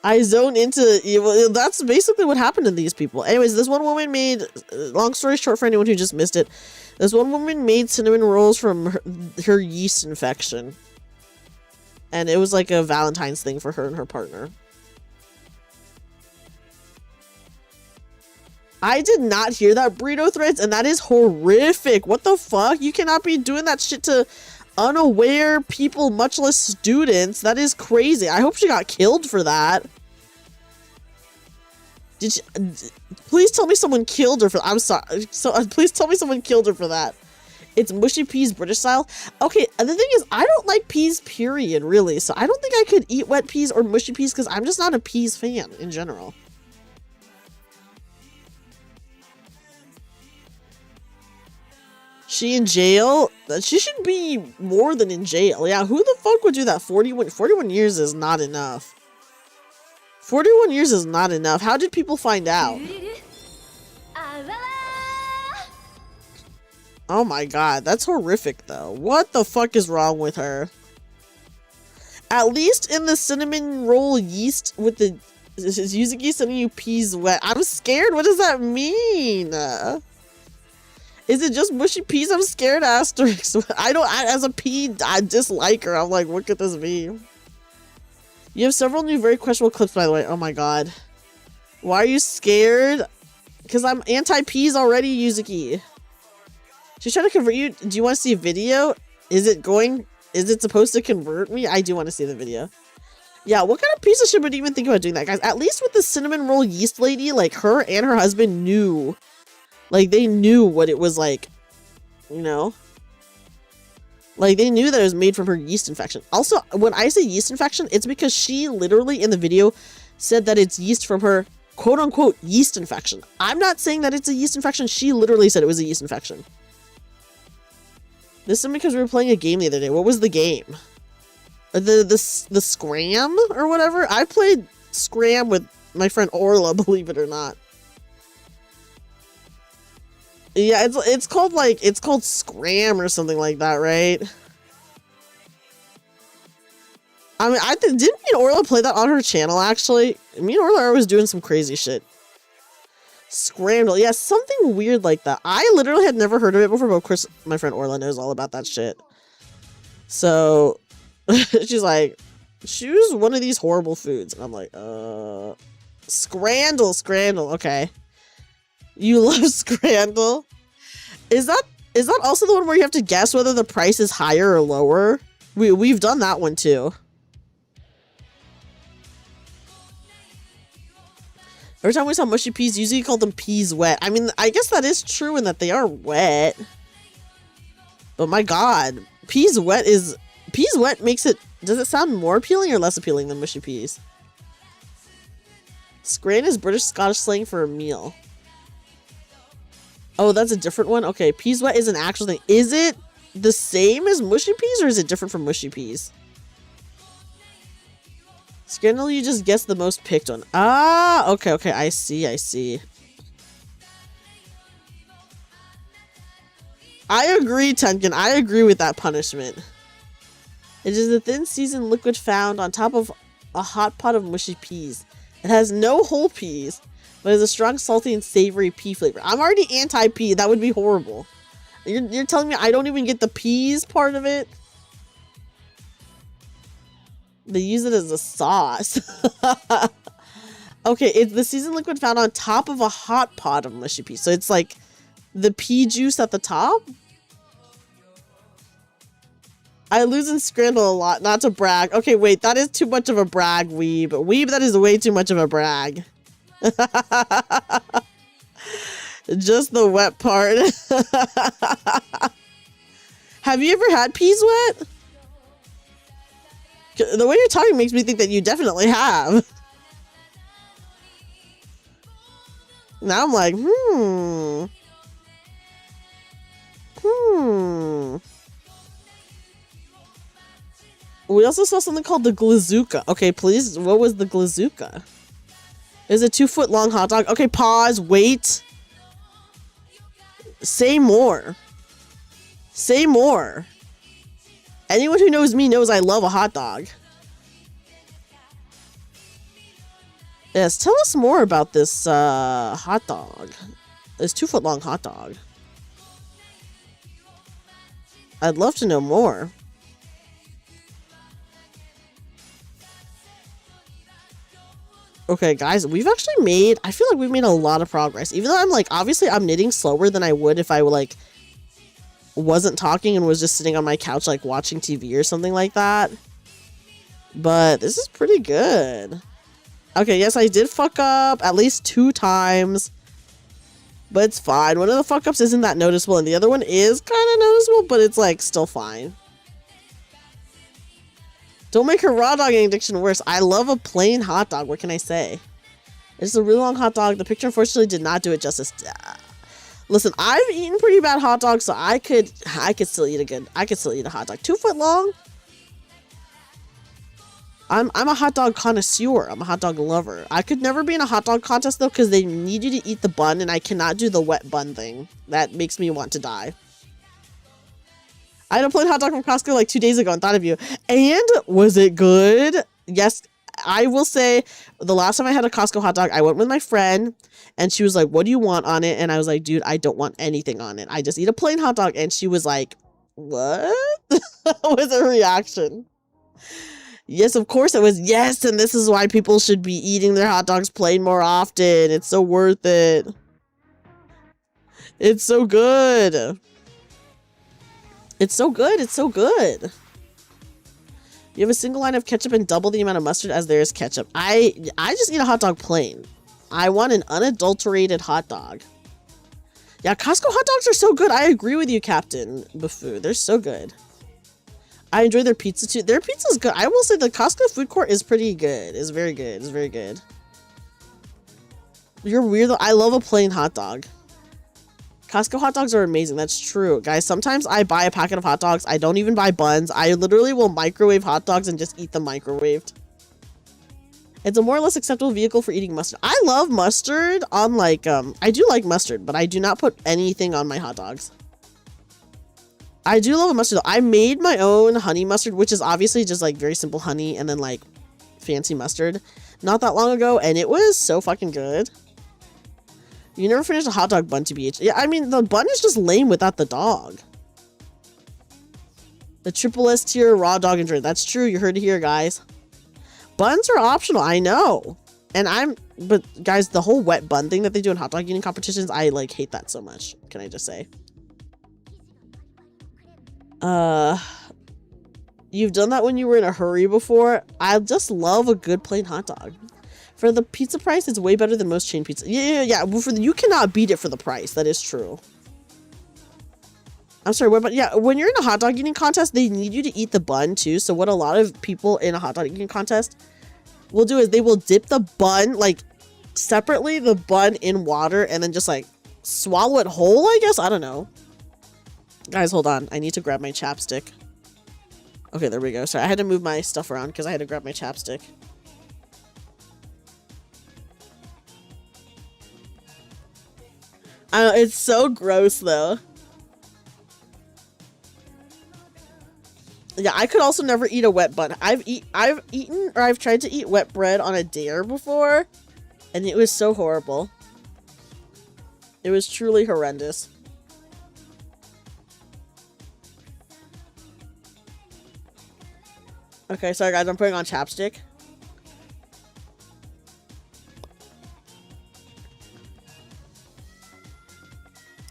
I zone into evil. That's basically what happened to these people. Anyways, this one woman made, long story short for anyone who just missed it, this one woman made cinnamon rolls from her yeast infection. And it was like a Valentine's thing for her and her partner. I did not hear that, Burrito Threads, and that is horrific. What the fuck? You cannot be doing that shit to unaware people, much less students. That is crazy. I hope she got killed for that. Did she, please tell me someone killed her for I'm sorry. Please tell me someone killed her for that. It's mushy peas British style. Okay, and the thing is, I don't like peas, period, really. So I don't think I could eat wet peas or mushy peas because I'm just not a peas fan in general. She in jail? She should be more than in jail. Yeah, who the fuck would do that? 41 years is not enough. 41 years is not enough. How did people find out? Oh my god, that's horrific though. What the fuck is wrong with her? At least in the cinnamon roll yeast with the Yuzuki sending you peas wet. I'm scared. What does that mean? Is it just mushy peas? I'm scared, asterisk. As a pea, I dislike her. I'm like, what could this be? You have several new very questionable clips, by the way. Oh my god. Why are you scared? Because I'm anti-peas already, Yuzuki. She's trying to convert you. Do you want to see a video? Is it supposed to convert me? I do want to see the video. Yeah, what kind of piece of shit would even think about doing that, guys? At least with the cinnamon roll yeast lady, like, her and her husband knew. Like, they knew what it was like, you know? Like, they knew that it was made from her yeast infection. Also, when I say yeast infection, it's because she literally in the video said that it's yeast from her quote-unquote yeast infection. I'm not saying that it's a yeast infection. She literally said it was a yeast infection. This is because we were playing a game the other day. What was the game? The Scram or whatever? I played Scram with my friend Orla, believe it or not. Yeah, it's called Scram or something like that, right? I mean, didn't me and Orla play that on her channel, actually? Me and Orla are always doing some crazy shit. Scramble. Yeah, something weird like that. I literally had never heard of it before, but of course my friend Orla knows all about that shit. So, she's like, choose one of these horrible foods. And I'm like, Scrandle, okay. You love Scrandle? Is that also the one where you have to guess whether the price is higher or lower? We've done that one too. Every time we saw mushy peas, usually call them peas wet. I mean, I guess that is true in that they are wet. But my god, peas wet makes it, does it sound more appealing or less appealing than mushy peas? Scran is British Scottish slang for a meal. Oh, that's a different one? Okay, peas wet is an actual thing. Is it the same as mushy peas or is it different from mushy peas? Scandal, you just guessed the most picked one. Ah, okay, I see. I agree, Tenkin. I agree with that punishment. It is a thin seasoned liquid found on top of a hot pot of mushy peas. It has no whole peas, but has a strong salty and savory pea flavor. I'm already anti-pea. That would be horrible. You're telling me I don't even get the peas part of it? They use it as a sauce. Okay, it's the seasoned liquid found on top of a hot pot of mushy peas. So it's like the pea juice at the top? I lose in Scrandle a lot, not to brag. Okay, wait, that is too much of a brag, Weeb. Weeb, that is way too much of a brag. Just the wet part. Have you ever had peas wet? The way you're talking makes me think that you definitely have. Now I'm like, We also saw something called the glazooka. Okay, please, what was the glazooka? Is it 2-foot long hot dog? Okay, pause, wait. Say more. Say more. Anyone who knows me knows I love a hot dog. Yes, tell us more about this hot dog. This 2-foot long hot dog. I'd love to know more. Okay, guys, we've actually made, I feel like we've made a lot of progress. Even though I'm like, obviously I'm knitting slower than I would if I like wasn't talking and was just sitting on my couch like watching TV or something like that. But this is pretty good. Okay, yes, I did fuck up at least 2 times. But it's fine. One of the fuck ups isn't that noticeable and the other one is kind of noticeable, but it's like still fine. Don't make her raw dogging addiction worse. I love a plain hot dog. What can I say? It's a really long hot dog. The picture unfortunately did not do it justice. Listen, I've eaten pretty bad hot dogs, so I could still eat a hot dog. 2-foot long? I'm a hot dog connoisseur. I'm a hot dog lover. I could never be in a hot dog contest though, because they need you to eat the bun, and I cannot do the wet bun thing. That makes me want to die. I had a plain hot dog from Costco like 2 days ago and thought of you. And was it good? Yes, I will say the last time I had a Costco hot dog, I went with my friend and she was like, what do you want on it? And I was like, dude, I don't want anything on it. I just eat a plain hot dog. And she was like, what? was her reaction? Yes, of course it was. Yes, and this is why people should be eating their hot dogs plain more often. It's so worth it. It's so good. It's so good. It's so good. You have a single line of ketchup and double the amount of mustard as there is ketchup. I just eat a hot dog plain. I want an unadulterated hot dog. Yeah, Costco hot dogs are so good. I agree with you, Captain Bufu. They're so good. I enjoy their pizza too. Their pizza is good. I will say the Costco food court is pretty good. It's very good. It's very good. You're weird though. I love a plain hot dog. Costco hot dogs are amazing. That's true. Guys, sometimes I buy a packet of hot dogs. I don't even buy buns. I literally will microwave hot dogs and just eat them microwaved. It's a more or less acceptable vehicle for eating mustard. I love mustard on like, I do like mustard, but I do not put anything on my hot dogs. I do love a mustard though. I made my own honey mustard, which is obviously just like very simple honey and then like fancy mustard not that long ago. And it was so fucking good. You never finished a hot dog bun, TBH. Yeah, I mean, the bun is just lame without the dog. The triple S tier raw dog and drink. That's true. You heard it here, guys. Buns are optional. I know. But guys, the whole wet bun thing that they do in hot dog eating competitions, I like hate that so much. Can I just say? You've done that when you were in a hurry before. I just love a good plain hot dog. For the pizza price, it's way better than most chain pizza. Yeah. You cannot beat it for the price. That is true. I'm sorry, what about, yeah, when you're in a hot dog eating contest, they need you to eat the bun too. So what a lot of people in a hot dog eating contest will do is they will dip the bun, like, separately, the bun in water, and then just, like, swallow it whole, I guess? I don't know. Guys, hold on. I need to grab my chapstick. Okay, there we go. Sorry, I had to move my stuff around because I had to grab my chapstick. I don't know, it's so gross though. Yeah, I could also never eat a wet bun. I've tried to eat wet bread on a dare before, and it was so horrible. It was truly horrendous. Okay, sorry guys, I'm putting on chapstick.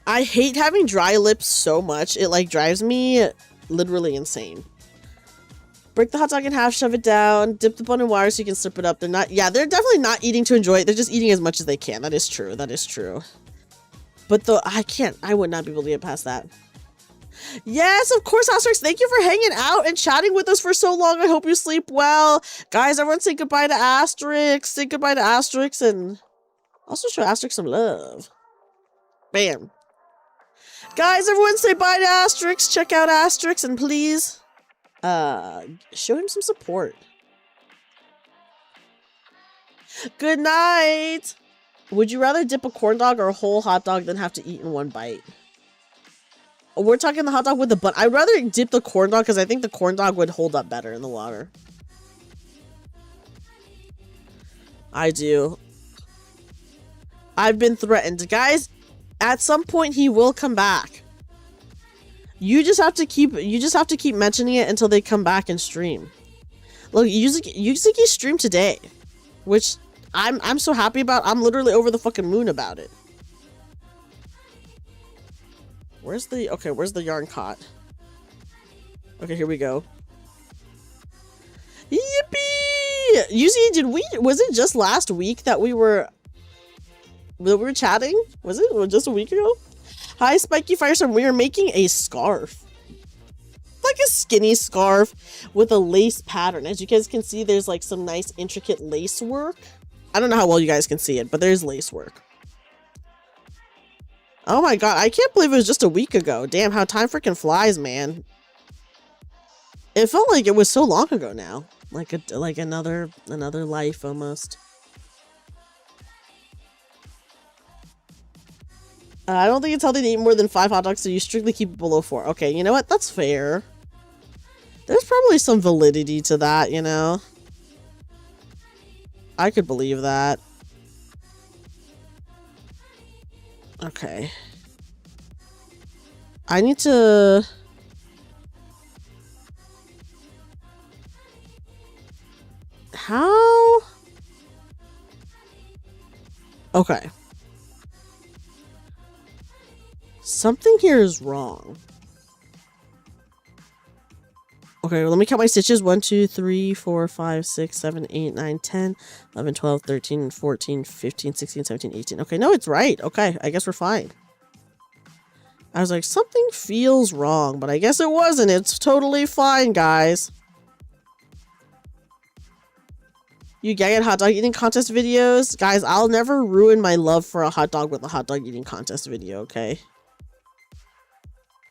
I hate having dry lips so much. It like drives me literally insane. Break the hot dog in half, shove it down, dip the bun in water so you can slip it up. They're definitely not eating to enjoy it. They're just eating as much as they can. That is true. That is true. But though I would not be able to get past that. Yes, of course, Asterix. Thank you for hanging out and chatting with us for so long. I hope you sleep well. Guys, everyone say goodbye to Asterix. Say goodbye to Asterix and also show Asterix some love. Bam. Guys, everyone say bye to Asterix. Check out Asterix and please show him some support. Good night. Would you rather dip a corn dog or a whole hot dog than have to eat in one bite? We're talking the hot dog with the bun. I'd rather dip the corn dog because I think the corn dog would hold up better in the water. I do. I've been threatened. Guys, at some point he will come back. You just have to keep mentioning it until they come back and stream. Look, Yuzuki streamed today, which I'm so happy about. I'm literally over the fucking moon about it. Where's the yarn caught? Okay, here we go. Yippee! Yuzi, was it just last week that we were chatting? Was it just a week ago? Hi, Spiky Firestorm. We are making a scarf. Like a skinny scarf with a lace pattern. As you guys can see, there's like some nice intricate lace work. I don't know how well you guys can see it, but there's lace work. Oh my god, I can't believe it was just a week ago. Damn, how time freaking flies, man. It felt like it was so long ago now. Like another life almost. I don't think it's healthy to eat more than 5 hot dogs, so you strictly keep it below 4. Okay, you know what? That's fair. There's probably some validity to that, you know? I could believe that. Okay. I need to... How? Okay. Something here is wrong. Okay, let me count my stitches. 1, 2, 3, 4, 5, 6, 7, 8, 9, 10, 11, 12, 13, 14, 15, 16, 17, 18. Okay, no, it's right. Okay, I guess we're fine. I was like, something feels wrong, but I guess it wasn't. It's totally fine, guys. You gag at hot dog eating contest videos? Guys, I'll never ruin my love for a hot dog with a hot dog eating contest video, okay?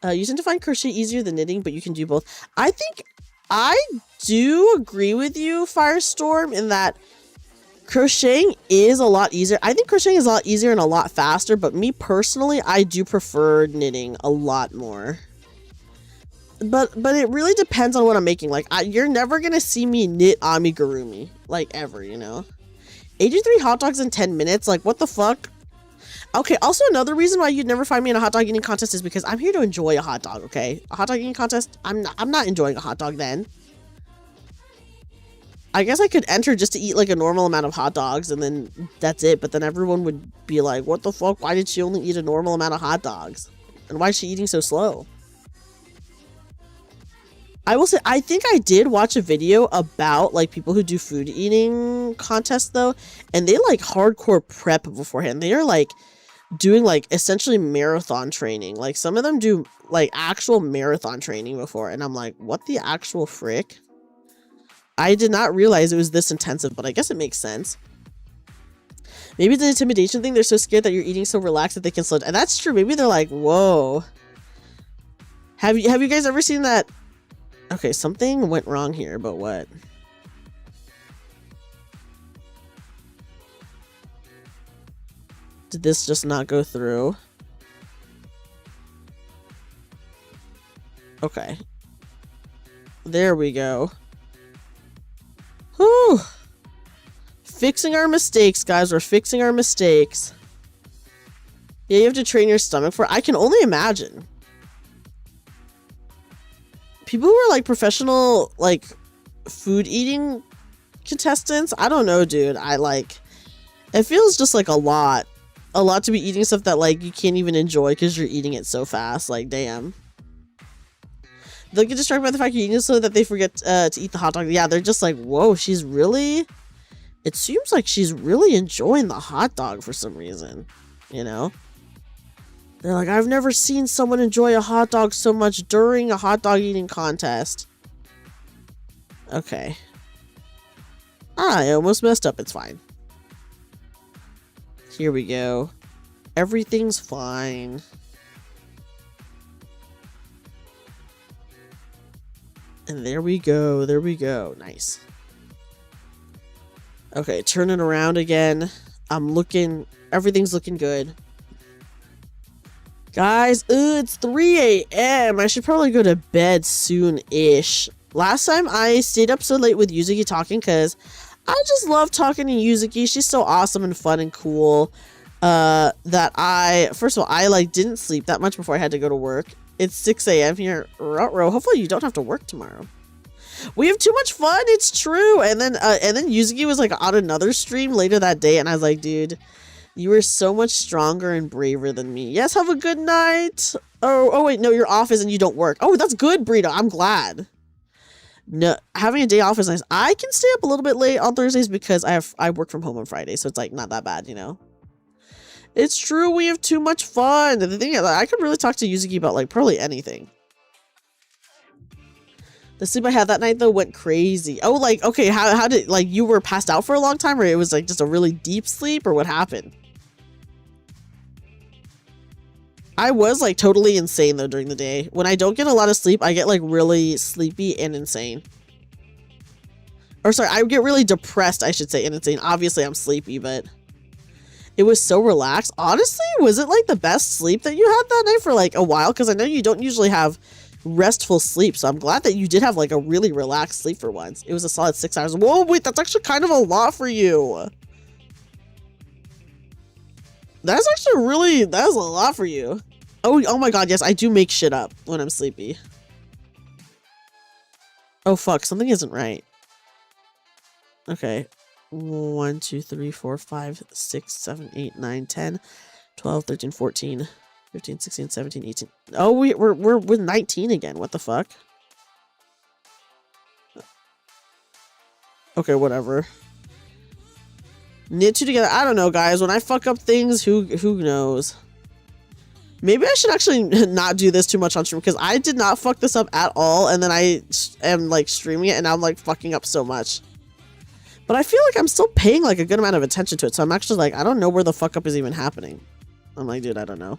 You tend to find crochet easier than knitting, but you can do both. I think I do agree with you, Firestorm, in that crocheting is a lot easier. I think crocheting is a lot easier and a lot faster, but me personally, I do prefer knitting a lot more. But it really depends on what I'm making. Like, you're never gonna see me knit amigurumi, like, ever, you know? 83 hot dogs in 10 minutes? Like, what the fuck? Okay, also another reason why you'd never find me in a hot dog eating contest is because I'm here to enjoy a hot dog, okay? A hot dog eating contest, I'm not enjoying a hot dog then. I guess I could enter just to eat like a normal amount of hot dogs and then that's it, but then everyone would be like, what the fuck? Why did she only eat a normal amount of hot dogs? And why is she eating so slow? I will say, I think I did watch a video about like people who do food eating contests though, and they like hardcore prep beforehand. They are like doing like essentially marathon training. Like some of them do like actual marathon training before, and I'm like, what the actual frick? I did not realize it was this intensive, but I guess it makes sense. Maybe it's an intimidation thing. They're so scared that you're eating so relaxed that they can slow down. And that's true. Maybe they're like, whoa. Have you guys ever seen that? Okay, something went wrong here, but what? Did this just not go through? Okay. There we go. Whew. Fixing our mistakes, guys. We're fixing our mistakes. Yeah, you have to train your stomach for it. I can only imagine. People who are like professional, like food eating contestants, I don't know, dude. It feels just like a lot to be eating stuff that like you can't even enjoy because you're eating it so fast. Like, damn. They'll get distracted by the fact you're eating it so that they forget to eat the hot dog. Yeah, they're just like, whoa, it seems like she's really enjoying the hot dog for some reason, you know? They're like, I've never seen someone enjoy a hot dog so much during a hot dog eating contest. Okay. I almost messed up. It's fine. Here we go. Everything's fine. And there we go. There we go. Nice. Okay, turning around again. I'm looking. Everything's looking good. Guys, it's 3 a.m. I should probably go to bed soon-ish. Last time I stayed up so late with Yuzuki talking because I just love talking to Yuzuki. She's so awesome and fun and cool. That I, first of all, I like didn't sleep that much before I had to go to work. It's 6 a.m. here. Ruh-roh. Hopefully you don't have to work tomorrow. We have too much fun. It's true. And then Yuzuki was like on another stream later that day, and I was like, dude, you are so much stronger and braver than me. Yes, have a good night. Oh wait, no, you're off and you don't work. Oh, that's good, Brito. I'm glad. No, having a day off is nice. I can stay up a little bit late on Thursdays because I work from home on Friday, so it's like not that bad, you know. It's true. We have too much fun. The thing is, I could really talk to Yuzuki about like probably anything. The sleep I had that night though went crazy. Oh, like okay, how did like you were passed out for a long time, or it was like just a really deep sleep, or what happened? I was like totally insane though during the day. When I don't get a lot of sleep, I get like really sleepy and insane. Or sorry, I get really depressed, I should say, and insane. Obviously, I'm sleepy, but it was so relaxed. Honestly, was it like the best sleep that you had that night for like a while? Because I know you don't usually have restful sleep, so I'm glad that you did have like a really relaxed sleep for once. It was a solid 6 hours. Whoa, wait, that's actually kind of a lot for you. That's actually really, that's a lot for you. Oh my god, yes, I do make shit up when I'm sleepy. Oh fuck, something isn't right. Okay. 1, 2, 3, 4, 5, 6, 7, 8, 9, 10, 12, 13, 14, 15, 16, 17, 18. Oh, we're with 19 again. What the fuck? Okay, whatever. Knit two together. I don't know, guys. When I fuck up things, who knows? Maybe I should actually not do this too much on stream because I did not fuck this up at all, and then I am like streaming it and I'm like fucking up so much. But I feel like I'm still paying like a good amount of attention to it, so I'm actually like, I don't know where the fuck up is even happening. I'm like, dude, I don't know.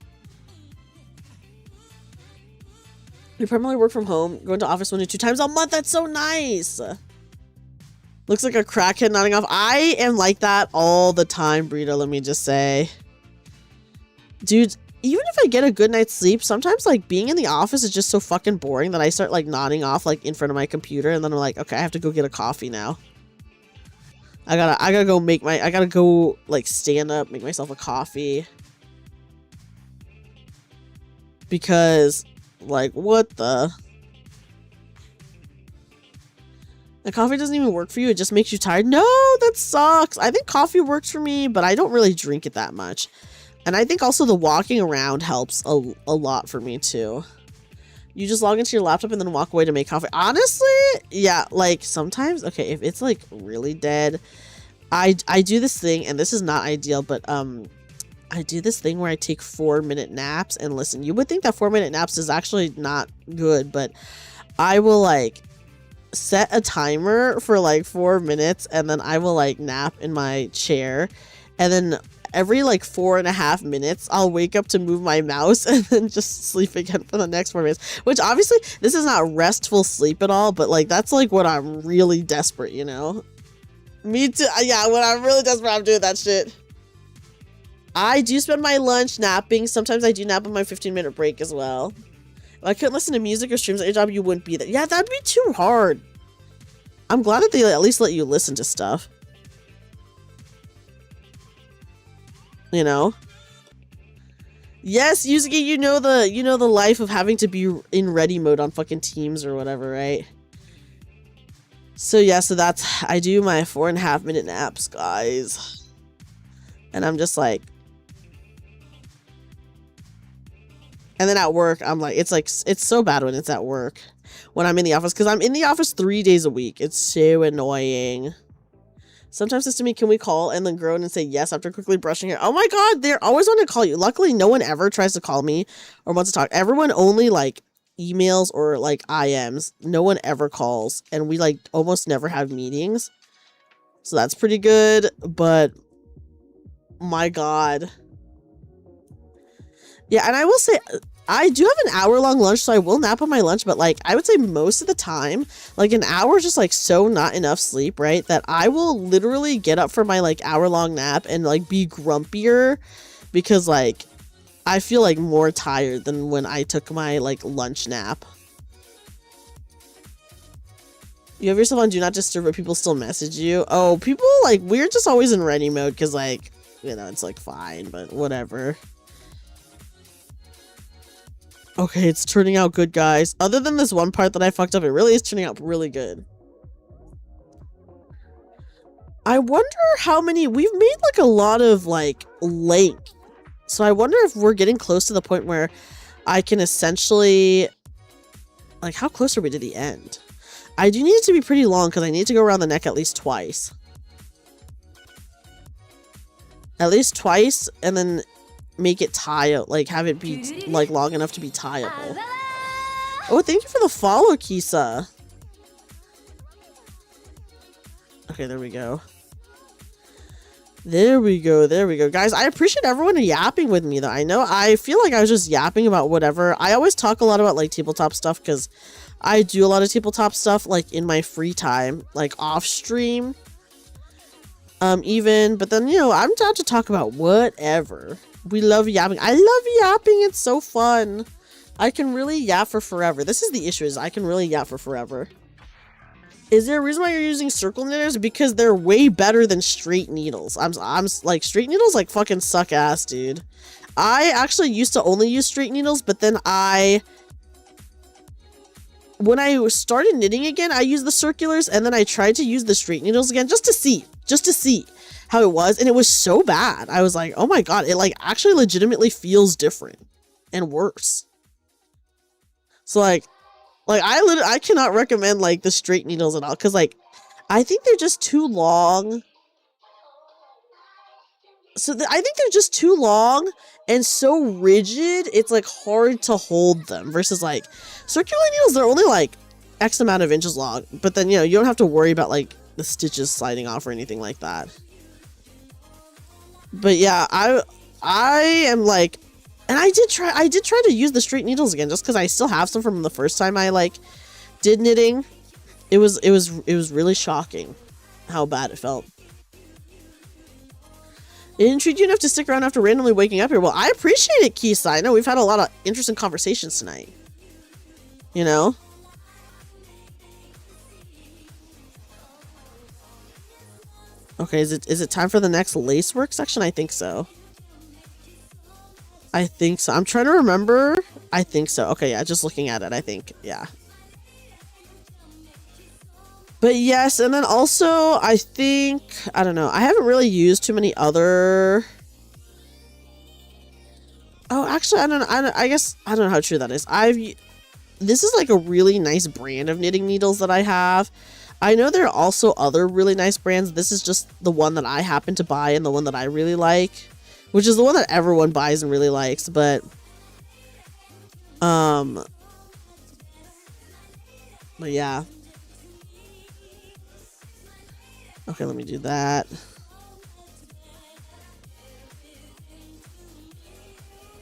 You primarily work from home, going to office 1 to 2 times a month. That's so nice. Looks like a crackhead nodding off. I am like that all the time, Brito, let me just say. Dude, even if I get a good night's sleep, sometimes like being in the office is just so fucking boring that I start like nodding off like in front of my computer, and then I'm like, okay, I have to go get a coffee now. I gotta go make my, I gotta go like stand up, make myself a coffee. Because like, what the? The coffee doesn't even work for you. It just makes you tired. No, that sucks. I think coffee works for me, but I don't really drink it that much. And I think also the walking around helps a lot for me too. You just log into your laptop and then walk away to make coffee. Honestly, yeah, like sometimes, okay, if it's like really dead, I do this thing, and this is not ideal, but I do this thing where I take 4-minute naps. And listen, you would think that 4-minute naps is actually not good, but I will like set a timer for like 4 minutes, and then I will like nap in my chair, and then every like 4.5 minutes I'll wake up to move my mouse and then just sleep again for the next 4 minutes, which obviously this is not restful sleep at all, but like that's like when I'm really desperate, you know. Me too. Yeah, when I'm really desperate, I'm doing that shit. I do spend my lunch napping. Sometimes I do nap on my 15-minute break as well. If I couldn't listen to music or streams at your job, you wouldn't be there. Yeah, that'd be too hard. I'm glad that they at least let you listen to stuff. You know? Yes, Yuzuki, you know the life of having to be in ready mode on fucking Teams or whatever, right? So yeah, so that's, I do my 4.5-minute naps, guys. And I'm just like, and then at work, I'm like, it's so bad when it's at work, when I'm in the office, because I'm in the office 3 days a week. It's so annoying. Sometimes it's to me, can we call, and then groan and say yes after quickly brushing it. Oh my god, they're always want to call you. Luckily, no one ever tries to call me or wants to talk. Everyone only like emails or like IMs. No one ever calls, and we like almost never have meetings. So that's pretty good, but my god. Yeah, and I will say, I do have an hour-long lunch, so I will nap on my lunch, but, like, I would say most of the time, like, an hour is just, like, so not enough sleep, right, that I will literally get up for my, like, hour-long nap and, like, be grumpier because, like, I feel, like, more tired than when I took my, like, lunch nap. You have yourself on Do Not Disturb, but people still message you? Oh, people, like, we're just always in ready mode because, like, you know, it's, like, fine, but whatever. Okay, it's turning out good, guys. Other than this one part that I fucked up, it really is turning out really good. I wonder how many... We've made, like, a lot of, like, lake. So I wonder if we're getting close to the point where I can essentially... Like, how close are we to the end? I do need it to be pretty long, because I need to go around the neck at least twice. At least twice, and then... make it tie out, like have it be like long enough to be tieable. Oh, thank you for the follow, Kisa. Okay, there we go. There we go, there we go. Guys, I appreciate everyone yapping with me though. I know I feel like I was just yapping about whatever. I always talk a lot about like tabletop stuff because I do a lot of tabletop stuff like in my free time, like off stream. Even, but then, you know, I'm down to talk about whatever. We love yapping. I love yapping. It's so fun. I can really yap for forever. This is the issue, is I can really yap for forever. Is there a reason why you're using circle knitters? Because they're way better than straight needles. I'm like, straight needles like fucking suck ass, dude. I actually used to only use straight needles, but then when I started knitting again, I used the circulars, and then I tried to use the straight needles again just to see how it was, and it was so bad. I was like, oh my god, it like actually legitimately feels different and worse. So like I cannot recommend like the straight needles at all, because like I think they're just too long. I think they're just too long and so rigid, it's like hard to hold them, versus like circular needles, they're only like X amount of inches long, but then, you know, you don't have to worry about like the stitches sliding off or anything like that. But yeah, I am like, and I did try to use the straight needles again, just because I still have some from the first time I like did knitting. It was really shocking how bad it felt. It intrigued you enough to stick around after randomly waking up here. Well, I appreciate it, Kisa. I know we've had a lot of interesting conversations tonight. You know? Okay, is it time for the next lacework section? I think so. I think so. I'm trying to remember. I think so. Okay, yeah, just looking at it, I think. Yeah. But yes, and then also, I think, I don't know, I haven't really used too many other... Oh, actually, I guess, I don't know how true that is. This is like a really nice brand of knitting needles that I have. I know there are also other really nice brands. This is just the one that I happen to buy and the one that I really like, which is the one that everyone buys and really likes, but yeah. Okay, let me do that.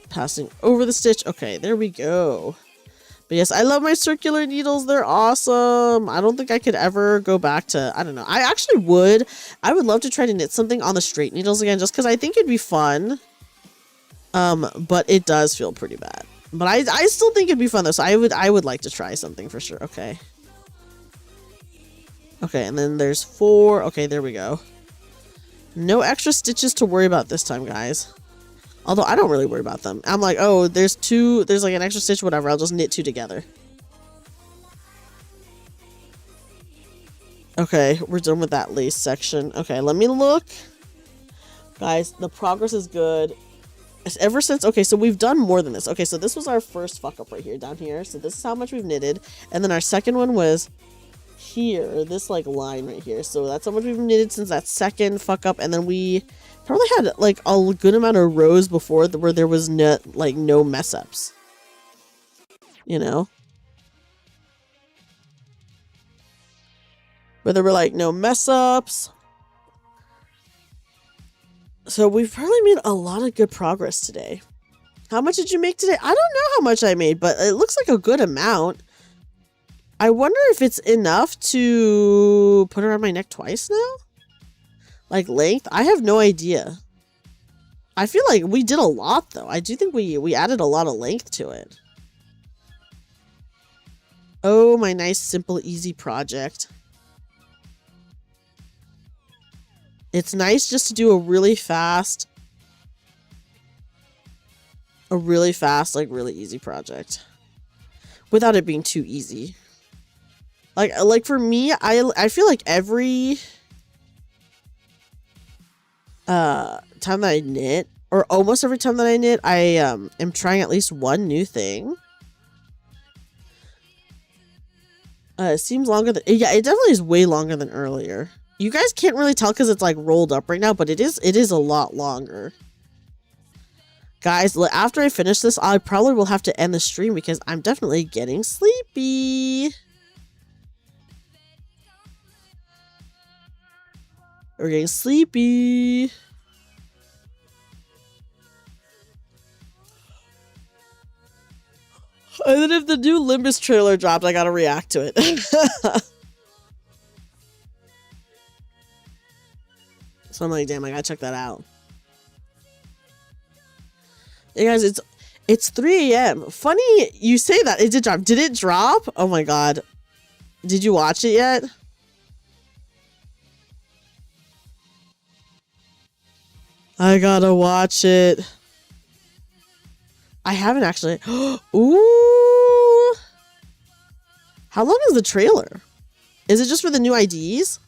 Passing over the stitch. Okay, there we go. But yes, I love my circular needles. They're awesome. I don't think I could ever go back to, I don't know. I actually would. I would love to try to knit something on the straight needles again, just because I think it'd be fun. But it does feel pretty bad. But I still think it'd be fun though, so I would like to try something for sure. Okay. Okay, and then there's 4. Okay, there we go. No extra stitches to worry about this time, guys. Although I don't really worry about them. I'm like, oh, there's like an extra stitch, whatever. I'll just knit 2 together. Okay, we're done with that lace section. Okay, let me look. Guys, the progress is good. Ever since, okay, so we've done more than this. Okay, so this was our first fuck up right here, down here. So this is how much we've knitted. And then our second one was here, this like line right here. So that's how much we've knitted since that second fuck up, and then we probably had like a good amount of rows before where there was no mess ups. You know? Where there were like no mess ups. So we've probably made a lot of good progress today. How much did you make today? I don't know how much I made, but it looks like a good amount. I wonder if it's enough to put around my neck twice now? Like length? I have no idea. I feel like we did a lot though. I do think we added a lot of length to it. Oh, my nice, simple, easy project. It's nice just to do a really fast, like really easy project. Without it being too easy. Like for me, I feel like every time that I knit, or almost every time that I knit, I am trying at least one new thing. It seems longer than, yeah, it definitely is way longer than earlier. You guys can't really tell because it's like rolled up right now, but it is a lot longer. Guys, after I finish this, I probably will have to end the stream because I'm definitely getting sleepy. We're getting sleepy. And then if the new Limbus trailer drops, I gotta react to it. So I'm like, damn, I gotta check that out. Hey guys, it's 3 a.m. Funny you say that. It did drop. Did it drop? Oh my god. Did you watch it yet? I gotta watch it. I haven't actually. Ooh. How long is the trailer? Is it just for the new IDs?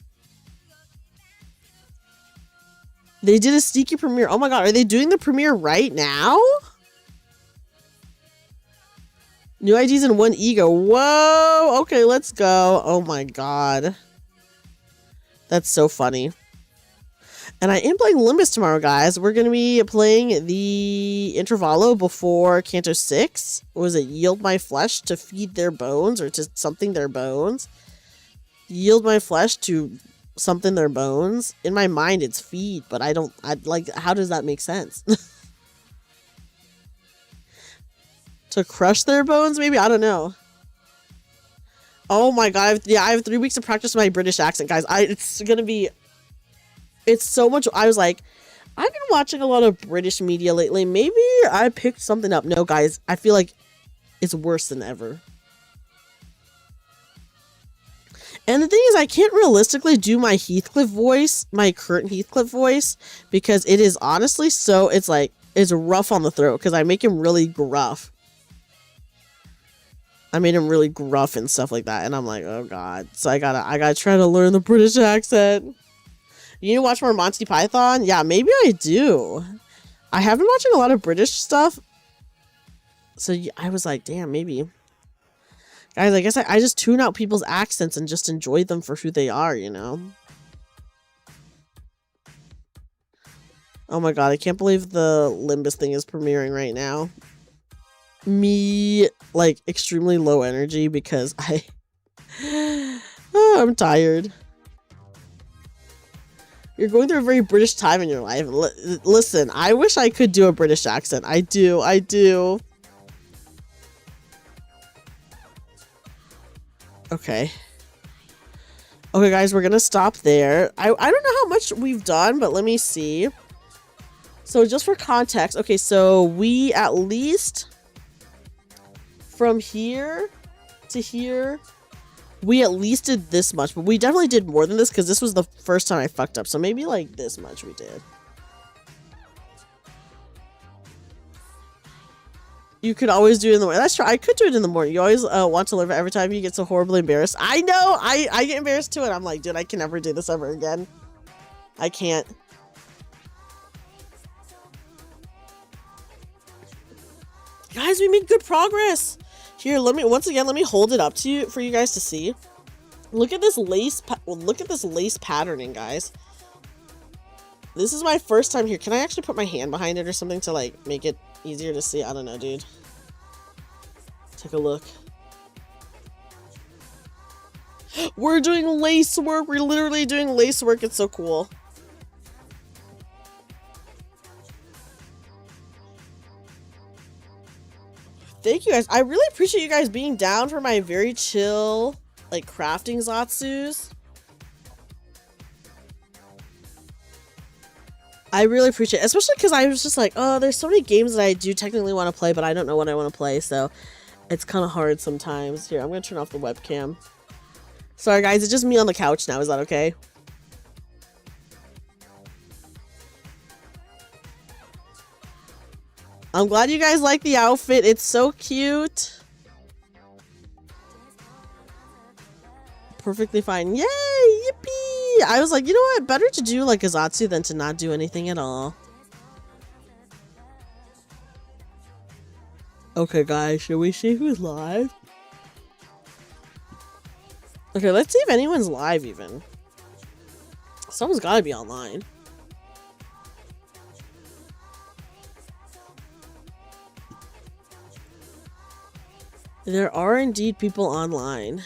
They did a sneaky premiere. Oh my god, are they doing the premiere right now? New IDs and 1 ego. Whoa! Okay, let's go. Oh my god. That's so funny. And I am playing Limbus tomorrow, guys. We're going to be playing the Intervallo before Canto 6. Was it Yield My Flesh to Feed Their Bones, or to something their bones? Yield My Flesh to something their bones. In my mind, it's feed, but I like, how does that make sense? To crush their bones, maybe? I don't know. Oh my god. I have 3 weeks to practice my British accent, guys. It's gonna be... It's so much... I was like, I've been watching a lot of British media lately. Maybe I picked something up. No, guys. I feel like it's worse than ever. And the thing is, I can't realistically do my Heathcliff voice, my current Heathcliff voice, because it is honestly so... It's like, it's rough on the throat, because I make him really gruff. I made him really gruff and stuff like that, and I'm like, oh god. So I gotta try to learn the British accent. You need to watch more Monty Python? Yeah, maybe I do. I have been watching a lot of British stuff. So I was like, damn, maybe. Guys, I guess I just tune out people's accents and just enjoy them for who they are, you know? Oh my god, I can't believe the Limbus thing is premiering right now. Me, like, extremely low energy because I'm tired. You're going through a very British time in your life. Listen, I wish I could do a British accent. I do. Okay. Okay, guys, we're gonna stop there. I don't know how much we've done, but let me see. So just for context, okay, so we at least... From here to here... We at least did this much, but we definitely did more than this because this was the first time I fucked up. So maybe like this much we did. You could always do it in the morning. That's true. I could do it in the morning. You always want to live every time you get so horribly embarrassed. I know. I get embarrassed too. And I'm like, dude, I can never do this ever again. I can't. Guys, we made good progress. Here, let me hold it up to you for you guys to see. Look at this lace. Look at this lace patterning, guys. This is my first time here. Can I actually put my hand behind it or something to like make it easier to see? I don't know, dude. Take a look. We're doing lace work. We're literally doing lace work. It's so cool. Thank you guys. I really appreciate you guys being down for my very chill, like, crafting Zatsus. I really appreciate it, especially because I was just like, oh, there's so many games that I do technically want to play, but I don't know what I want to play, so it's kind of hard sometimes. Here, I'm going to turn off the webcam. Sorry, guys, it's just me on the couch now. Is that okay? I'm glad you guys like the outfit. It's so cute. Perfectly fine. Yay! Yippee! I was like, you know what? Better to do like a Zatsu than to not do anything at all. Okay, guys, should we see who's live? Okay, let's see if anyone's live even. Someone's gotta be online. There are indeed people online.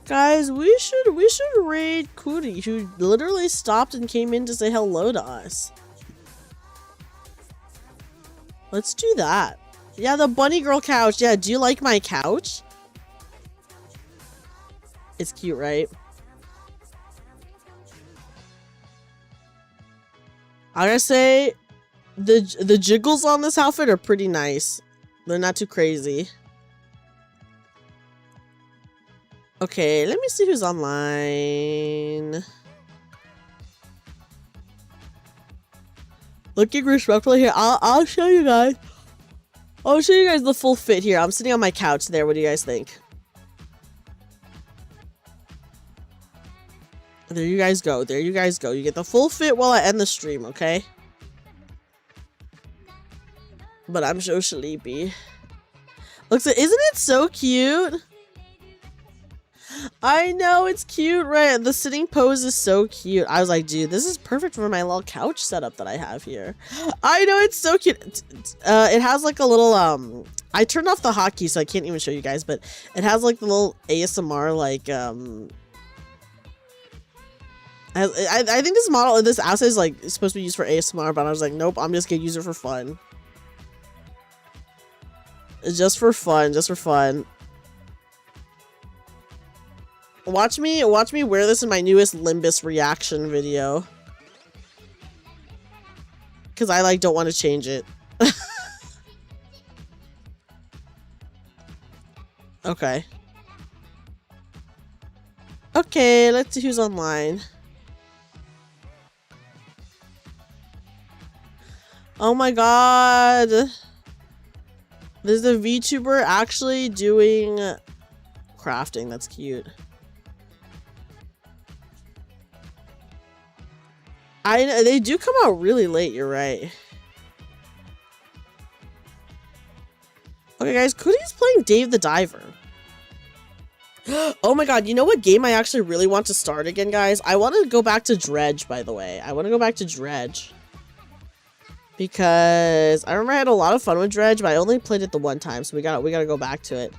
Guys, we should raid Kuri, who literally stopped and came in to say hello to us. Let's do that. Yeah, the bunny girl couch. Yeah, do you like my couch? It's cute, right? I gotta say, the jiggles on this outfit are pretty nice. They're not too crazy. Okay, let me see who's online. Looking respectfully here. I'll show you guys. I'll show you guys the full fit here. I'm sitting on my couch there. What do you guys think? There you guys go. There you guys go. You get the full fit while I end the stream, okay? But I'm so sleepy. Looks like, isn't it so cute? I know, it's cute, right? The sitting pose is so cute. I was like, dude, this is perfect for my little couch setup that I have here. I know, it's so cute. It has like a little, I turned off the hotkey, so I can't even show you guys, but it has like the little ASMR, like, I think this asset is like supposed to be used for ASMR, but I was like, nope, I'm just gonna use it for fun. Just for fun, just for fun. Watch me wear this in my newest Limbus reaction video. Cause I like don't want to change it. Okay. Okay, let's see who's online. Oh my god. There's a VTuber actually doing crafting. That's cute. They do come out really late, you're right. Okay, guys, Cody's playing Dave the Diver. Oh my god, you know what game I actually really want to start again, guys? I want to go back to Dredge, by the way. I want to go back to Dredge. Because I remember I had a lot of fun with Dredge, but I only played it the one time, so we gotta go back to it.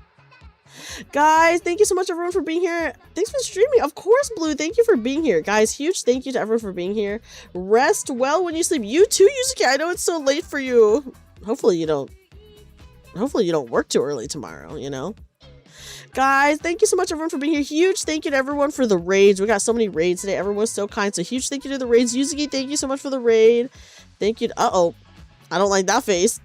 Guys, thank you so much everyone for being here. Thanks for streaming. Of course, Blue, thank you for being here. Guys, huge thank you to everyone for being here. Rest well when you sleep. You too, Yuzuki. I know it's so late for you. Hopefully you don't work too early tomorrow, you know? Guys, thank you so much everyone for being here. Huge thank you to everyone for the raids. We got so many raids today. Everyone was so kind. So huge thank you to the raids. Yuzuki, thank you so much for the raid. Thank you. Uh-oh. I don't like that face.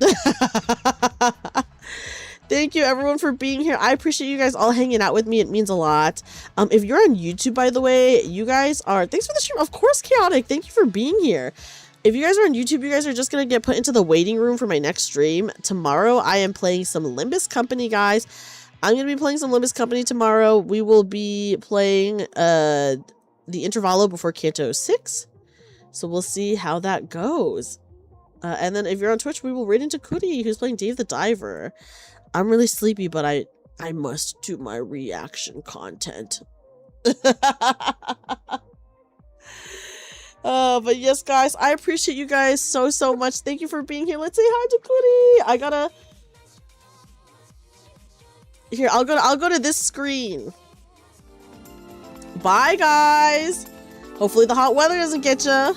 Thank you everyone for being here. I appreciate you guys all hanging out with me. It means a lot. If you're on YouTube, by the way, you guys are... Thanks for the stream. Of course, Chaotic. Thank you for being here. If you guys are on YouTube, you guys are just going to get put into the waiting room for my next stream. Tomorrow, I am playing some Limbus Company, guys. I'm going to be playing some Limbus Company tomorrow. We will be playing the Intervallo before Kanto 6. So we'll see how that goes. And then if you're on Twitch, we will raid into Kudi, who's playing Dave the Diver. I'm really sleepy, but I I must do my reaction content. But yes, guys, I appreciate you guys so much. Thank you for being here. Let's say hi to Cootie. Here, I'll go to this screen. Bye, guys. Hopefully the hot weather doesn't get ya.